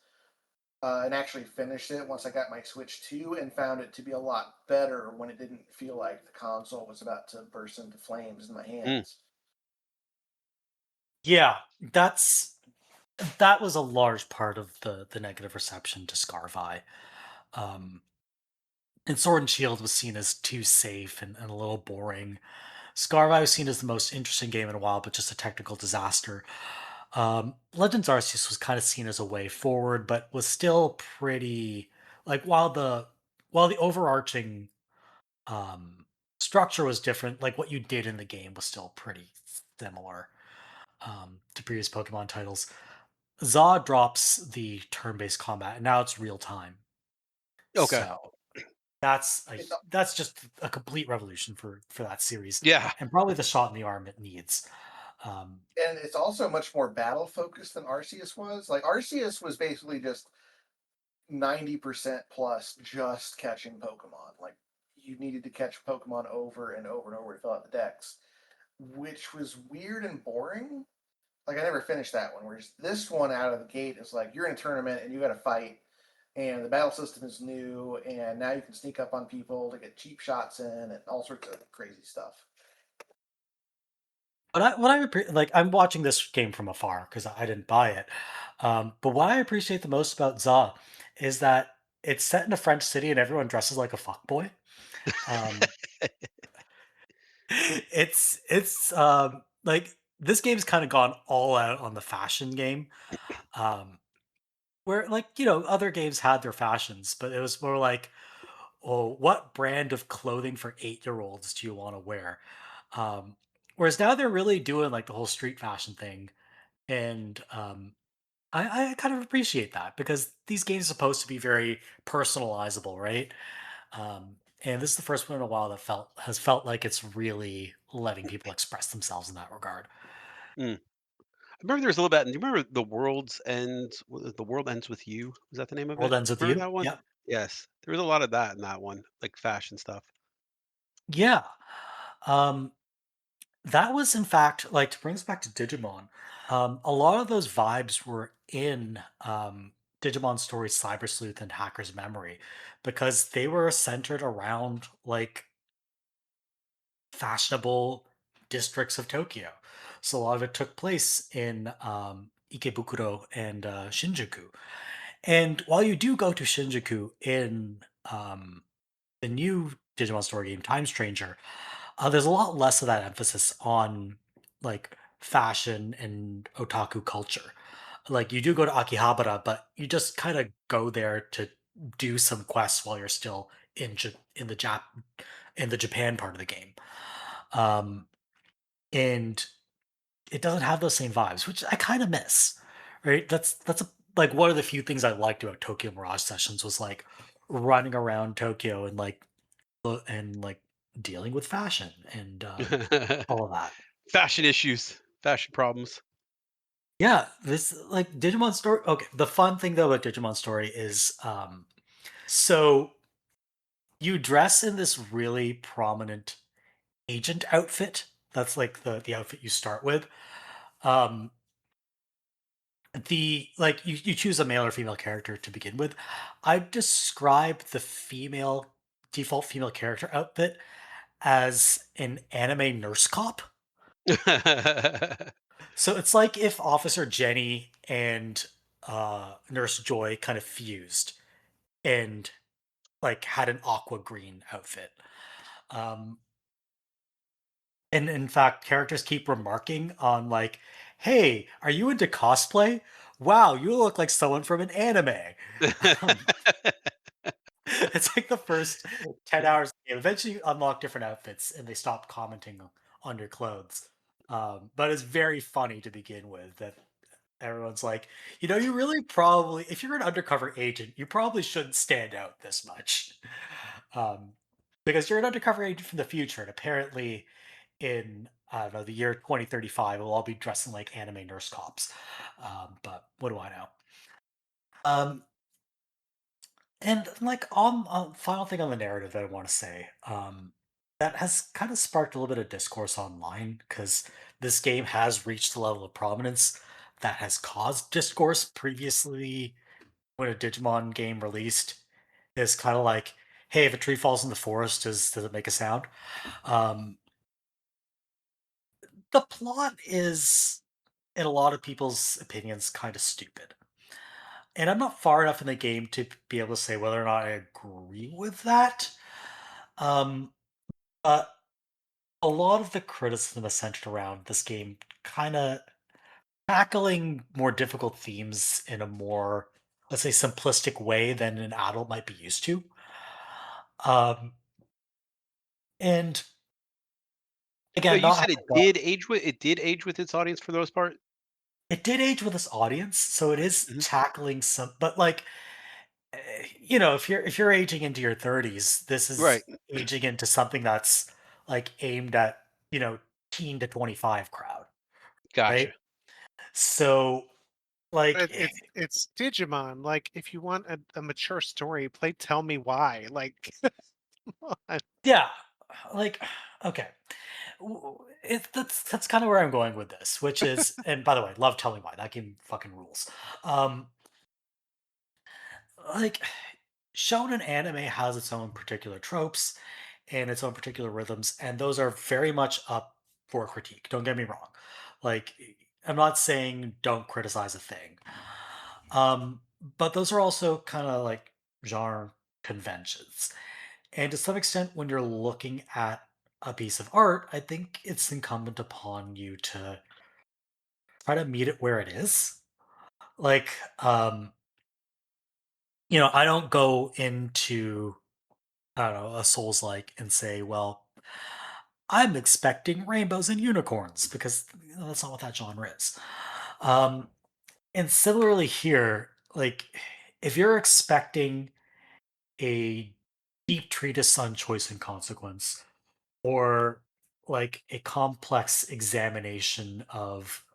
and actually finished it once I got my Switch 2 and found it to be a lot better when it didn't feel like the console was about to burst into flames in my Mm. hands. Yeah, that was a large part of the negative reception to Scarvi. Um, and Sword and Shield was seen as too safe and a little boring. Scarvi was seen as the most interesting game in a while, but just a technical disaster. Legends Arceus was kind of seen as a way forward, but was still pretty like while the overarching um, structure was different, like what you did in the game was still pretty similar to previous Pokemon titles. Zaw drops the turn-based combat, and now it's real time. Okay. So It's that's just a complete revolution for that series, Yeah. and probably the shot in the arm it needs. Um, and it's also much more battle focused than Arceus was. Like Arceus was basically just 90% plus just catching Pokemon. Like you needed to catch Pokemon over and over and over to fill out the decks, which was weird and boring. Like I never finished that one. Whereas this one out of the gate is like you're in a tournament and you got to fight, and the battle system is new, and now you can sneak up on people to get cheap shots in and all sorts of crazy stuff. But like, I'm watching this game from afar because I didn't buy it. But what I appreciate the most about Za is that it's set in a French city and everyone dresses like a fuckboy. Um, it's like this game's kind of gone all out on the fashion game. Um, where like other games had their fashions, but it was more like, oh, what brand of clothing for 8-year-olds do you want to wear? Um, whereas now they're really doing like the whole street fashion thing, and I kind of appreciate that because these games are supposed to be very personalizable, right? And this is the first one in a while that has felt like it's really letting people express themselves in that regard. Mm. I remember there was a little bit. Do you remember The World Ends with You? Was that the name of World it? ends with Remember you. that one? Yeah, Yes. There was a lot of that in that one, like fashion stuff. yeah. Um, that was in fact like to bring us back to Digimon. A lot of those vibes were in Digimon Story Cyber Sleuth and Hacker's Memory because they were centered around like fashionable districts of Tokyo. So a lot of it took place in Ikebukuro and Shinjuku. And while you do go to Shinjuku in the new Digimon story game, Time Stranger, there's a lot less of that emphasis on like fashion and otaku culture. Like you do go to Akihabara, but you just kind of go there to do some quests while you're still in the Japan part of the game. Um, and it doesn't have those same vibes, which I kind of miss. Right? Like one of the few things I liked about Tokyo Mirage Sessions was like running around Tokyo and like dealing with fashion and all of that. Fashion issues, fashion problems. Yeah, this like Digimon Story. Okay, the fun thing though about Digimon Story is so you dress in this really prominent agent outfit. That's like the outfit you start with. Um, the like you choose a male or female character to begin with. I'd describe the female default female character outfit as an anime nurse cop. So it's like if Officer Jenny and Nurse Joy kind of fused and like had an aqua green outfit. Um, and in fact, characters keep remarking on like, "Hey, are you into cosplay? Wow, you look like someone from an anime." Um, it's like the first 10 hours of the game. Eventually, you unlock different outfits and they stop commenting on your clothes. But it's very funny to begin with that everyone's like, you really probably, if you're an undercover agent, you probably shouldn't stand out this much. Um, because you're an undercover agent from the future, and apparently in, I don't know, the year 2035, we'll all be dressing like anime nurse cops. But what do I know? Um, And like on final thing on the narrative that I want to say, that has kind of sparked a little bit of discourse online because this game has reached a level of prominence that has caused discourse previously when a Digimon game released is kind of like, hey, if a tree falls in the forest, does it make a sound? Um, the plot is, in a lot of people's opinions, kind of stupid. And I'm not far enough in the game to be able to say whether or not I agree with that. Um, but a lot of the criticism is centered around this game kind of tackling more difficult themes in a more, let's say, simplistic way than an adult might be used to. Um, and So again, you not said having gone, it did age with its audience for the most part? it did age with this audience, so it is Mhm. tackling some, but like, if you're aging into your 30s, this Right. is aging into something that's like aimed at, you know, teen to 25 crowd, right? Gotcha. So, like, But it's Digimon. Like, if you want a mature story, play Tell Me Why. Like, come on. yeah, like, okay. That's kind of where I'm going with this, which is, and by the way, love telling why that game fucking rules. Um, like, shonen anime has its own particular tropes and its own particular rhythms, and those are very much up for critique. Don't get me wrong. Like, I'm not saying don't criticize a thing, but those are also kind of like genre conventions. And to some extent, when you're looking at a piece of art, I think it's incumbent upon you to try to meet it where it is. Like, I don't go into, I don't know, a Souls like and say, well, I'm expecting rainbows and unicorns because that's not what that genre is. Um, and similarly here, like, if you're expecting a deep treatise on choice and consequence, or like a complex examination of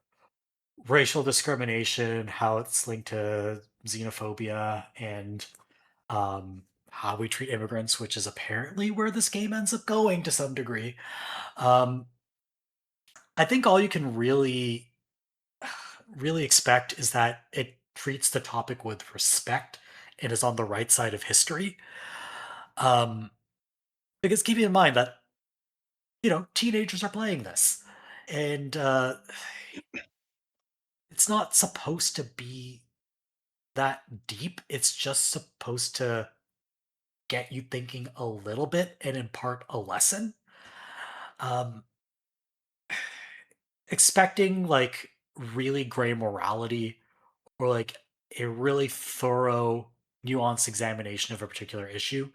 racial discrimination, how it's linked to xenophobia, and how we treat immigrants, which is apparently where this game ends up going to some degree. Um, I think all you can really expect is that it treats the topic with respect and is on the right side of history. Um, because keeping in mind that teenagers are playing this, and it's not supposed to be that deep. It's just supposed to get you thinking a little bit and impart a lesson. Um, expecting like really gray morality or like a really thorough, nuanced examination of a particular issue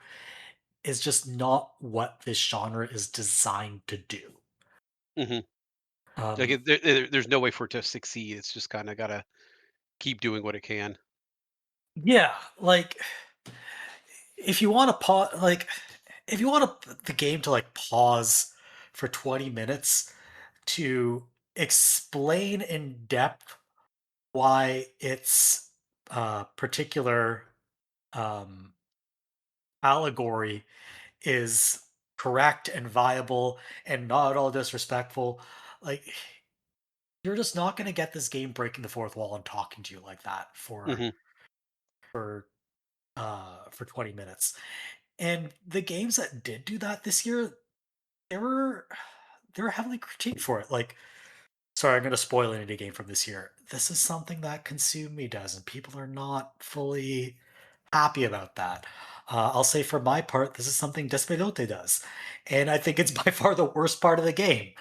is just not what this genre is designed to do. Mhm. Like, Um, there's no way for it to succeed. It's just kinda gotta keep doing what it can. yeah, like if you want to pause, like if you want the game to like pause for 20 minutes to explain in depth why its particular um, allegory is correct and viable and not at all disrespectful. Like, you're just not going to get this game breaking the fourth wall and talking to you like that Mhm. for for 20 minutes. And the games that did do that this year, they were they were heavily critiqued for it. Like, sorry, I'm going to spoil an indie game from this year. This is something that Consume Me does, and people are not fully happy about that. I'll say for my part, this is something Yōtei does, and I think it's by far the worst part of the game.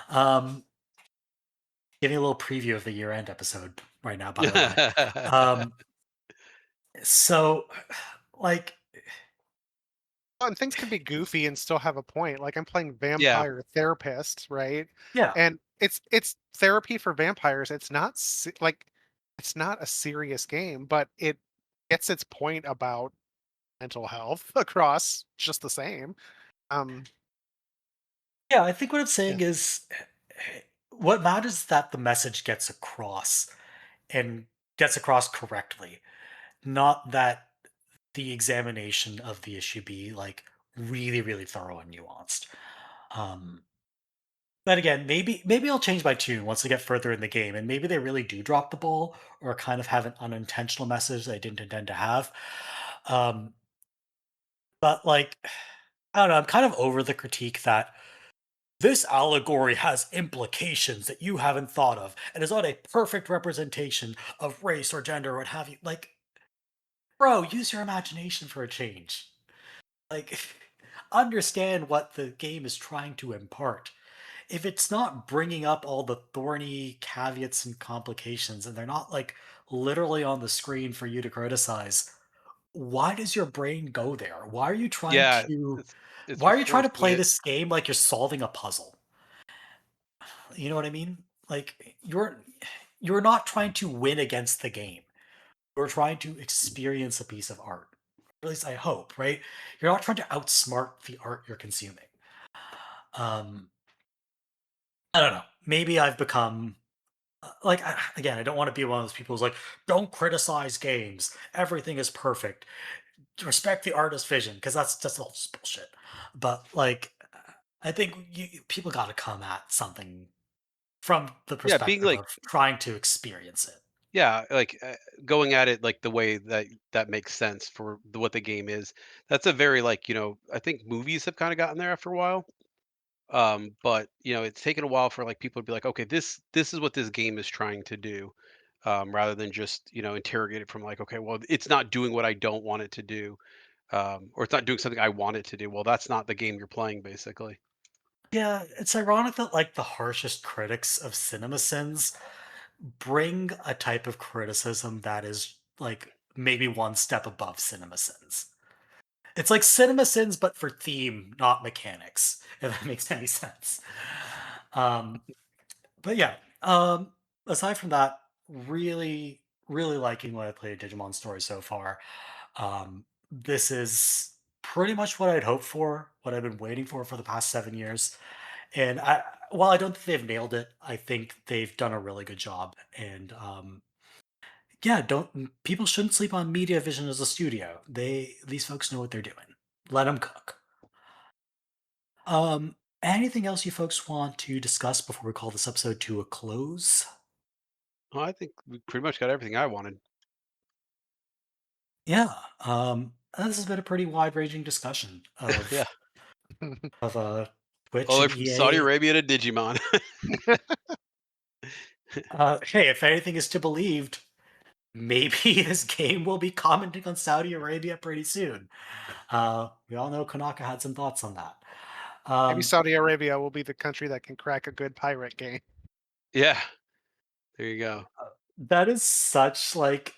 Um, Giving a little preview of the year-end episode right now, by the way. Um, so, like, And things can be goofy and still have a point. Like I'm playing Yeah. Vampire Therapist, right? yeah, And it's therapy for vampires. It's not like it's not a serious game, but it gets its point about mental health across just the same. Um, yeah. I think what I'm Yeah. saying is, what matters is that the message gets across and gets across correctly, not that the examination of the issue be like really, really thorough and nuanced. Um, but again, maybe I'll change my tune once I get further in the game, and maybe they really do drop the ball or kind of have an unintentional message they didn't intend to have. Um, but like, I don't know, I'm kind of over the critique that this allegory has implications that you haven't thought of and is not a perfect representation of race or gender or what have you. Like, bro, use your imagination for a change. Like, understand what the game is trying to impart. if it's not bringing up all the thorny caveats and complications, and they're not like literally on the screen for you to criticize, why does your brain go there? Yeah, it's Why are you trying to forcing play it. this game like you're solving a puzzle? You know what I mean? Like you're not trying to win against the game. You're trying to experience a piece of art. At least I hope, right? You're not trying to outsmart the art you're consuming. Um, I don't know. Maybe I've become like again. I don't want to be one of those people who's like, don't criticize games. Everything is perfect. Respect the artist's vision because that's just all just bullshit. But like, I think people got to come at something from the Yeah, being perspective like of trying to experience it. yeah, like, going at it, like, the way that makes sense for what the game is. That's a very, like, I think movies have kinda gotten there after a while. But, it's taken a while for, like, people to be like, "Okay, this is what this game is trying to do," rather than just, interrogate it from like, "Okay, well, it's not doing what I don't want it to do, or it's not doing something I want it to do." Well, that's not the game you're playing, basically. Yeah, it's ironic that like the harshest critics of cinema sins bring a type of criticism that is like maybe one step above cinema sins. It's like cinema sins, but for theme, not mechanics. If that makes any sense. Um, but yeah, aside from that, really, really liking what I played Digimon Story so far. This is pretty much what I'd hoped for, what I've been waiting for the past 7 years. And while I don't think they've nailed it, I think they've done a really good job. And yeah, don't people shouldn't sleep on Media Vision as a studio. These folks know what they're doing. Let them cook. Anything else you folks want to discuss before we call this episode to a close? Well, I think we pretty much got everything I wanted. Yeah. This has been a pretty wide-ranging discussion Yeah, of Twitch all the way and from Saudi EA. Arabia to Digimon. Hey, if anything is to believed, maybe this game will be commenting on Saudi Arabia pretty soon. We all know Konaka had some thoughts on that. Maybe Um, Saudi Arabia will be the country that can crack a good pirate game. Yeah, there you go. that is such like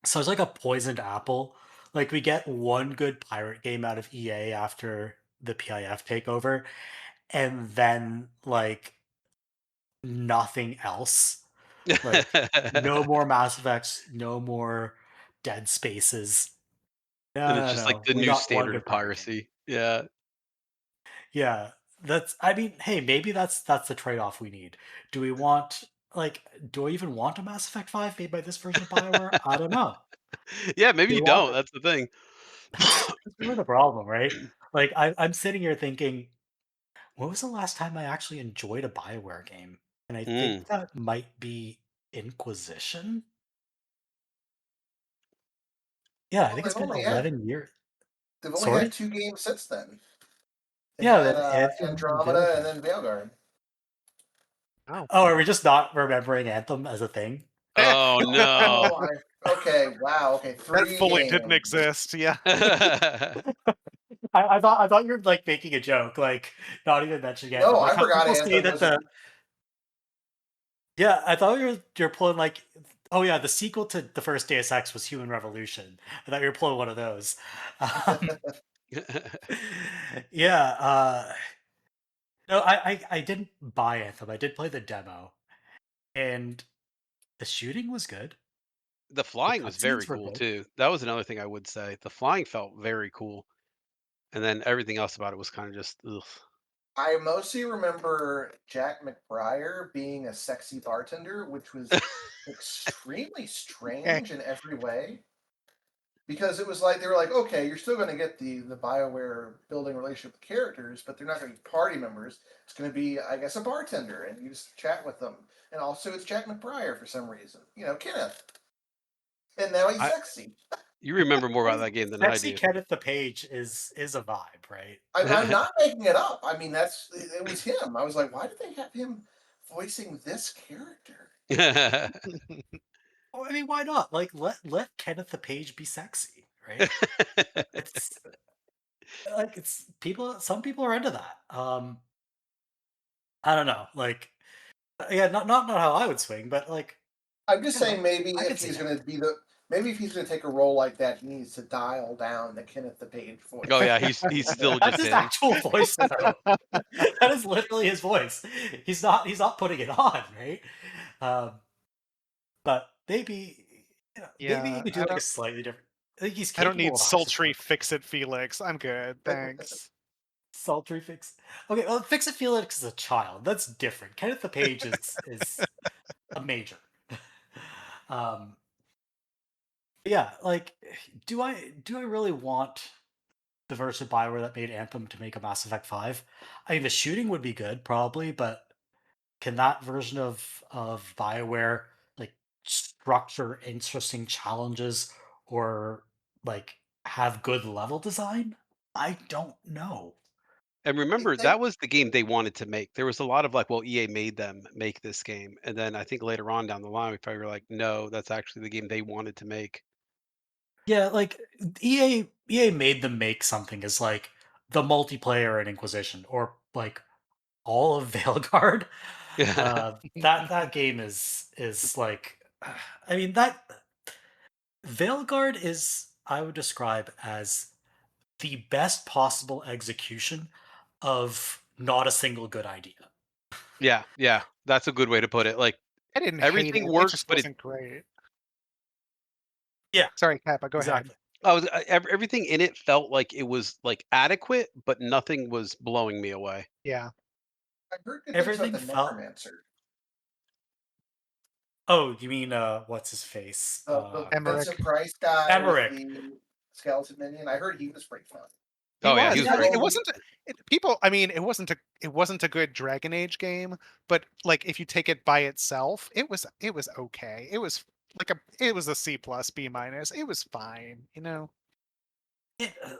such like a poisoned apple. Like we get one good pirate game out of EA after the PIF takeover, and then like nothing else. Like no more Mass Effects, no more Dead Spaces. And No, it's no, just like no. the We new got one standard good of pirate game. piracy. Yeah. Yeah, that's. I mean, hey, maybe that's the trade-off we need. Do we want like? Do I even want a Mass Effect 5 made by this version of BioWare? I don't know. Yeah, maybe Do you we want don't, it? that's the thing. That's really the problem, right? Like I'm sitting here thinking, when was the last time I actually enjoyed a BioWare game? And I Mm. think that might be Inquisition. Yeah, I Well, think it's been 11 years. they've only had Sorry? two games since then. They Yeah, had that Anthem and Andromeda and Veilguard. then Veilguard. Oh. Oh, are we just not remembering Anthem as a thing? Oh, no. Oh, okay, wow, okay, That three fully didn't games. exist. Yeah. I thought you were like making a joke, like not even mentioning Anthem. No, Like I how forgot people say Anthem that was a. the yeah, I thought you're pulling like oh yeah, the sequel to the first Deus Ex was Human Revolution. I thought you were pulling one of those. Um, yeah, no, I didn't buy Anthem. I did play the demo, and the shooting was good. The The flying was very cutscenes were cool good. too. That was another thing I would say. The flying felt very cool, and then everything else about it was kinda just, ugh. I mostly remember Jack McBrayer being a sexy bartender, which was extremely Eh, strange in every way. Because it was like they were like, okay, you're still going to get the Bioware building relationship with characters, but they're not going to be party members. It's going to be, I guess, a bartender, and you just chat with them. And also, it's Jack McBrayer for some reason. Kenneth, and now he's I sexy. You remember more about Well, that game than I sexy do. Kenneth the Page is a vibe, right? I'm not making it up. I mean, it was him. I was like, why did they have him voicing this character? Well, I mean, why not? Like, let Kenneth the Page be sexy, right? It's like it's people. Some people are into that. I don't know. Like, yeah, not how I would swing, but like, I'm just you know, saying maybe I could if see he's that. going to be the maybe if he's going to take a role like that, he needs to dial down the Kenneth the Page Oh voice. yeah, he's still That's just his him. actual voice, though. That is literally his voice. He's not putting it on, right? Um, but maybe, maybe he Yeah, could do like a slightly different. I think he's I don't capable need of sultry oxygen. fix it Felix. I'm good, thanks. Sultry fix. Okay, well, Fix It Felix is a child. That's different. Kenneth the Page is a major. um, yeah, like, do I really want the version of Bioware that made Anthem to make a Mass Effect 5? I mean, the shooting would be good, probably, but can that version of Bioware like structure interesting challenges or like have good level design? I don't know. And remember, They, that was the game they wanted to make. There was a lot of like, well, EA made them make this game, and then I think later on down the line, we probably were like, no, that's actually the game they wanted to make. Yeah, like EA made them make something as like the multiplayer in Inquisition or like all of Veilguard. That game is like I mean that Veilguard is I would describe as the best possible execution of not a single good idea. Yeah, yeah, that's a good way to put it. Like I didn't hate everything it. It works, just but it wasn't great. Yeah, Sorry, Kappa, go ahead. exactly. everything in it felt like it was like adequate, but nothing was blowing me away. Yeah. I've heard good things about Everything the felt Necromancer. Oh, you mean what's his face? The Vincent Emmerich. Price guy with Emmerich. the skeleton minion. I heard he was pretty fun. He Oh yeah, he was. was Yeah, It, great. it So wasn't people I mean, it wasn't a good Dragon Age game, but like if you take it by itself, it was okay. It was a C plus B minus. It was fine, you know.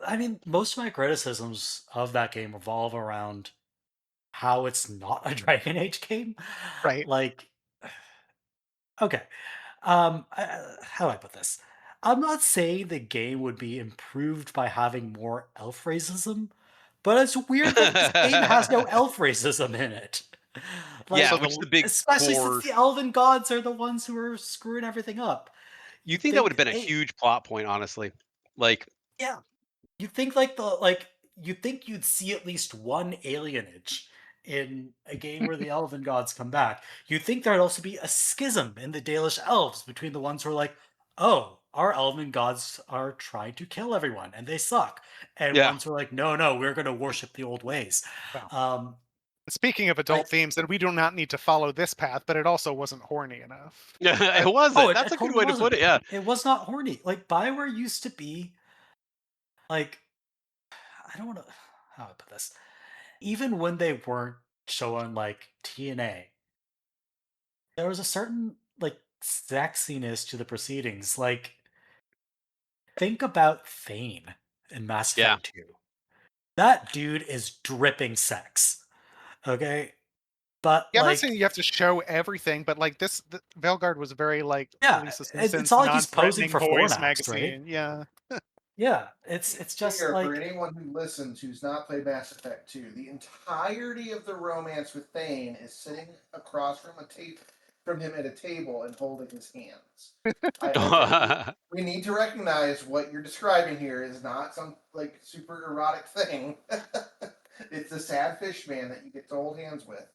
I mean, most of my criticisms of that game revolve around how it's not a Dragon Age game. Right. Like, okay, how do I put this? I'm not saying the game would be improved by having more elf racism, but it's weird that this game has no elf racism in it. Yeah, Also Like, which is the the big especially since core. the elven gods are the ones who are screwing everything up. You You'd think that would think, have been a hey, huge plot point, honestly. Like, yeah, you think like you think you'd see at least one alienage in a game where the elven gods come back. You'd think there'd also be a schism in the Dalish elves between the ones who are like, oh, our elven gods are trying to kill everyone and they suck, and yeah, ones who are like, no, no, we're going to worship the old ways. well, Um, speaking of adult like, themes, and we do not need to follow this path, but it also wasn't horny enough. it oh, wasn't. it That's a good totally way to put wasn't. it. Yeah. It was not horny. Like Bioware used to be like, I don't want to how do I put this. Even when they weren't showing like TNA, there was a certain like sexiness to the proceedings. Like, think about Thane in Mass Yeah. Effect 2. That dude is dripping sex. Okay? But Yeah, I'm not saying like, you have to show everything, but like Veilguard was very like yeah, Lisa it's Simpson's not like he's posing non-threatening for boys Fornax, right? magazine. Yeah. Yeah, it's just here for like, anyone who listens who's not played Mass Effect 2, the entirety of the romance with Thane is sitting across from from him at a table and holding his hands. I think we need to recognize what you're describing here is not some like super erotic thing. It's the sad fish man that you get to hold hands with.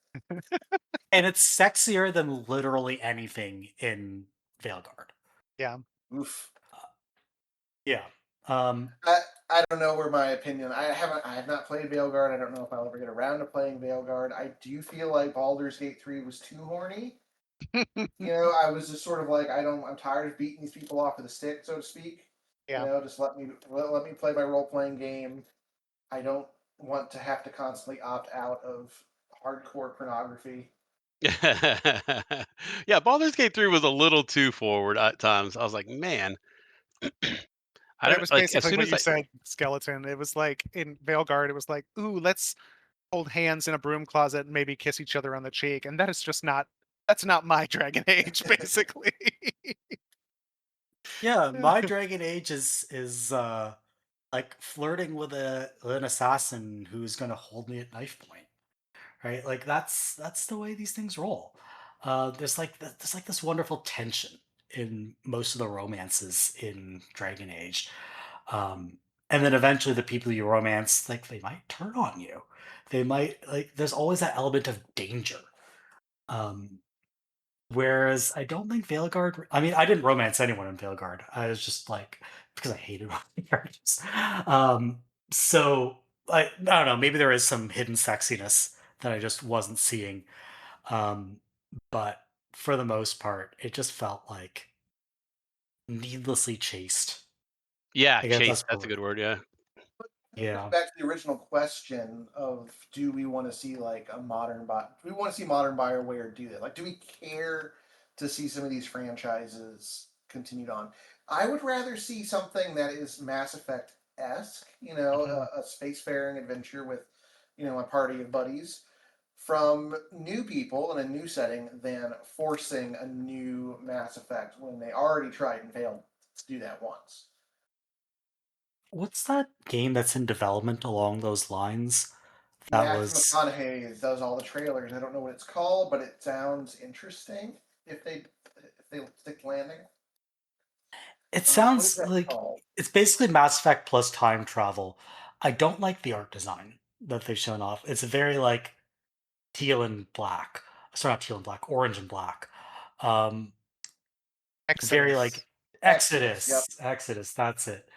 and it's sexier than literally anything in Veilguard. Yeah. Oof. Yeah. Um, I, I don't know where my opinion. I have not played Veilguard. I don't know if I'll ever get around to playing Veilguard. I do feel like Baldur's Gate 3 was too horny. I was just sort of like I'm tired of beating these people off with a stick, so to speak. Yeah. Just let me play my role playing game. I don't want to have to constantly opt out of hardcore pornography. Yeah, Baldur's Gate 3 was a little too forward at times. I was like, man, I But it don't was like as basically soon what as you I said, skeleton. It was like in Veilguard, it was like, ooh, let's hold hands in a broom closet and maybe kiss each other on the cheek. And that is just not that's not my Dragon Age, basically. yeah, my Dragon Age is like flirting with an assassin who's gonna hold me at knife point. right? Like that's the way these things roll. There's like this wonderful tension in most of the romances in Dragon Age, um, and then eventually the people you romance, like they might turn on you. They might like. There's always that element of danger. Um, Whereas I don't think Veilguard. I mean, I didn't romance anyone in Veilguard. I was just like because I hated characters. Um, so I don't know. Maybe there is some hidden sexiness that I just wasn't seeing. Um, but for the most part, it just felt like needlessly chaste. Yeah, I guess chase. that's That's a what. good word. Yeah. Yeah. Back to the original question of do we want to see like do we want to see modern BioWare do that? Like, do we care to see some of these franchises continued on? I would rather see something that is Mass Effect esque, Mhm. a spacefaring adventure with, a party of buddies from new people in a new setting than forcing a new Mass Effect when they already tried and failed to do that once. What's that game that's in development along those lines? That Matthew was. McConaughey does all the trailers. I don't know what it's called, but it sounds interesting if they stick landing. It What is sounds that like called? it's basically Mass Effect plus time travel. I don't like the art design that they've shown off. It's very like teal and black. Sorry, not teal and black, orange and black. Um, very Exodus. like Exodus. Yep. Exodus. That's it.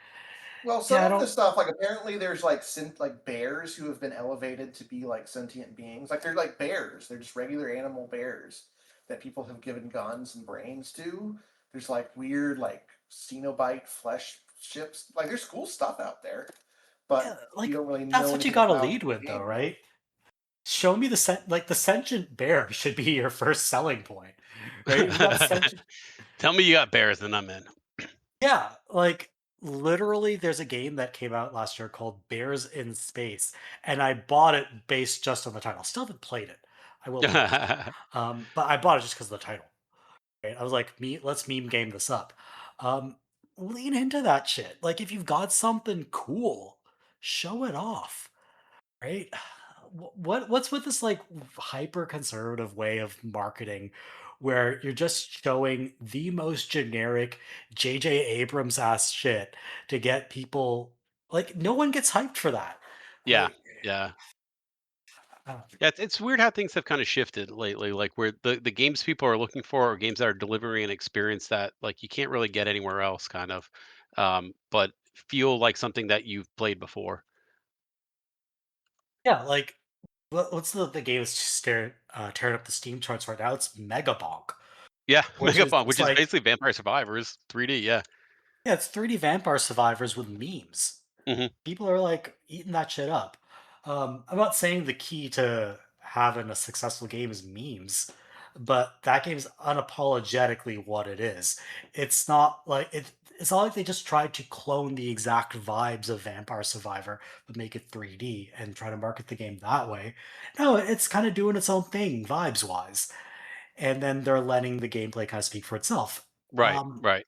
Well, Yeah, some I of the don't. stuff, like apparently there's like like bears who have been elevated to be like sentient beings. Like they're like bears. They're just regular animal bears that people have given guns and brains to. There's like weird like Cenobite flesh ships. Like there's cool stuff out there, Yeah, but you like don't really that's know what you anything got to about lead with, the though, game. right? Show me the sentient bear should be your first selling point, right? If you got sentient. Tell me you got bears, then I'm in. Yeah, like literally there's a game that came out last year called Bears in Space, and I bought it based just on the title. Still haven't played it. I will play it. But I bought it just because of the title. Right? I was like, let's meme game this up. Um, Lean into that shit. Like if you've got something cool, show it off. Right? What's with this like hyper conservative way of marketing where you're just showing the most generic JJ Abrams ass shit to get people like no one gets hyped for that. Yeah, Like yeah. uh, Yeah, it's weird how things have kind of shifted lately. Like where the games people are looking for are games that are delivering an experience that like you can't really get anywhere else, kind of, but feel like something that you've played before. yeah, like what's the game that's tearing up the Steam charts right now? It's Megabonk, Yeah, which is Megapunk, it's which is like basically Vampire Survivors 3D. Yeah. yeah, it's 3D Vampire Survivors with memes. Hmm. People are like eating that shit up. I'm not saying the key to having a successful game is memes, but that game's unapologetically what it is. It's not like it. It's not like they just tried to clone the exact vibes of Vampire Survivor, but make it 3D and try to market the game that way. No, it's kind of doing its own thing, vibes wise, and then they're letting the gameplay kind of speak for itself. Right, Um, right.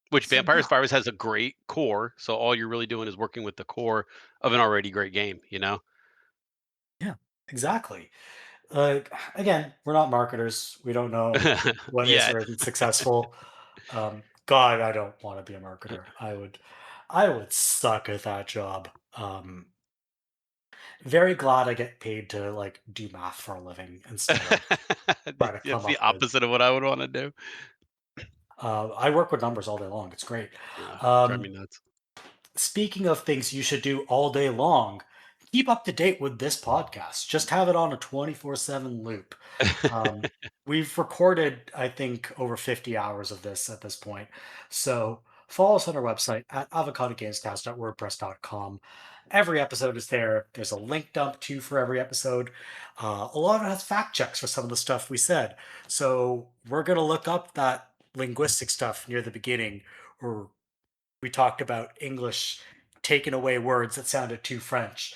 Which so Vampire yeah, Survivors has a great core, so all you're really doing is working with the core of an already great game. You know. yeah, exactly. Again, we're not marketers. We don't know what is Yet. or isn't successful. God, I don't want to be a marketer. I would suck at that job. Very glad I get paid to like do math for a living instead of try to It's come the up with. opposite of what I would want to do. I work with numbers all day long. It's great. Drive me Um, nuts. Speaking of things you should do all day long, keep up to date with this podcast. Just have it on a 24/7 loop. Um, we've recorded, I think, over 50 hours of this at this point. So follow us on our website at avocadogamescast.wordpress.com. Every episode is there. There's a link dump too for every episode. A lot of it has fact checks for some of the stuff we said. So we're going to look up that linguistic stuff near the beginning or we talked about English taking away words that sounded too French,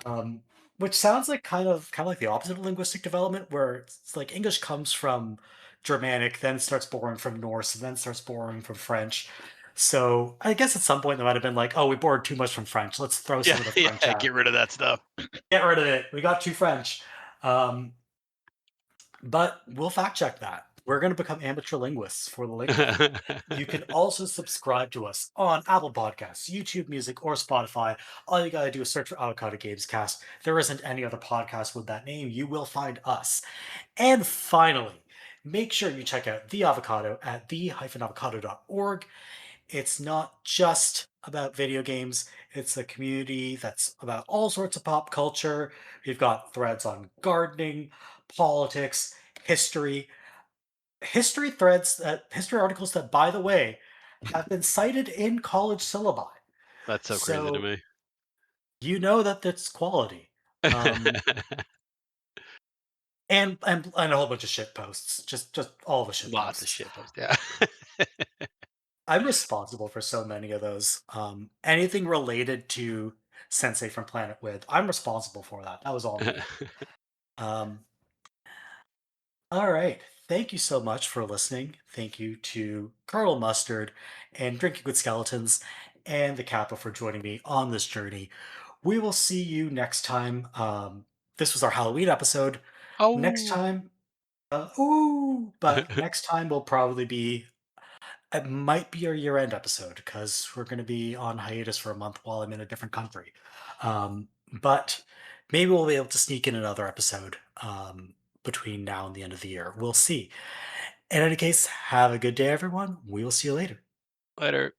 um, which sounds like kind of like the opposite of linguistic development, where it's like English comes from Germanic, then starts borrowing from Norse, and then starts borrowing from French. So I guess at some point they might have been like, "Oh, we borrowed too much from French. Let's throw Yeah, some of the French yeah. out. Get rid of that stuff. Get rid of it. We got too French." Um, but we'll fact check that. We're going to become amateur linguists for the link cloud. You can also subscribe to us on Apple Podcasts, YouTube Music, or Spotify. All you gotta do is search for Avocado Games Cast. There isn't any other podcast with that name. You will find us. And finally, make sure you check out The Avocado at the-avocado.org. It's not just about video games. It's a community that's about all sorts of pop culture. We've got threads on gardening, politics, history articles that, by the way, have been cited in college syllabi. That's so crazy to So me. you know that that's quality. Um, and a whole bunch of shit posts. Just all the shit Lots of posts. shit posts. Yeah. I'm responsible for so many of those. Anything related to Sensei from Planet With, I'm responsible for that. That was all me. Um, all right. Thank you so much for listening. Thank you to Colonel Mustard and Drinking with Skeletons and the Kappa for joining me on this journey. We will see you next time. This was our Halloween episode. Next Oh. time, but next time will probably be, it might be our year-end episode because we're going to be on hiatus for a month while I'm in a different country. But maybe we'll be able to sneak in another episode between now and the end of the year. We'll see. In any case, have a good day, everyone. We will see you later. Later.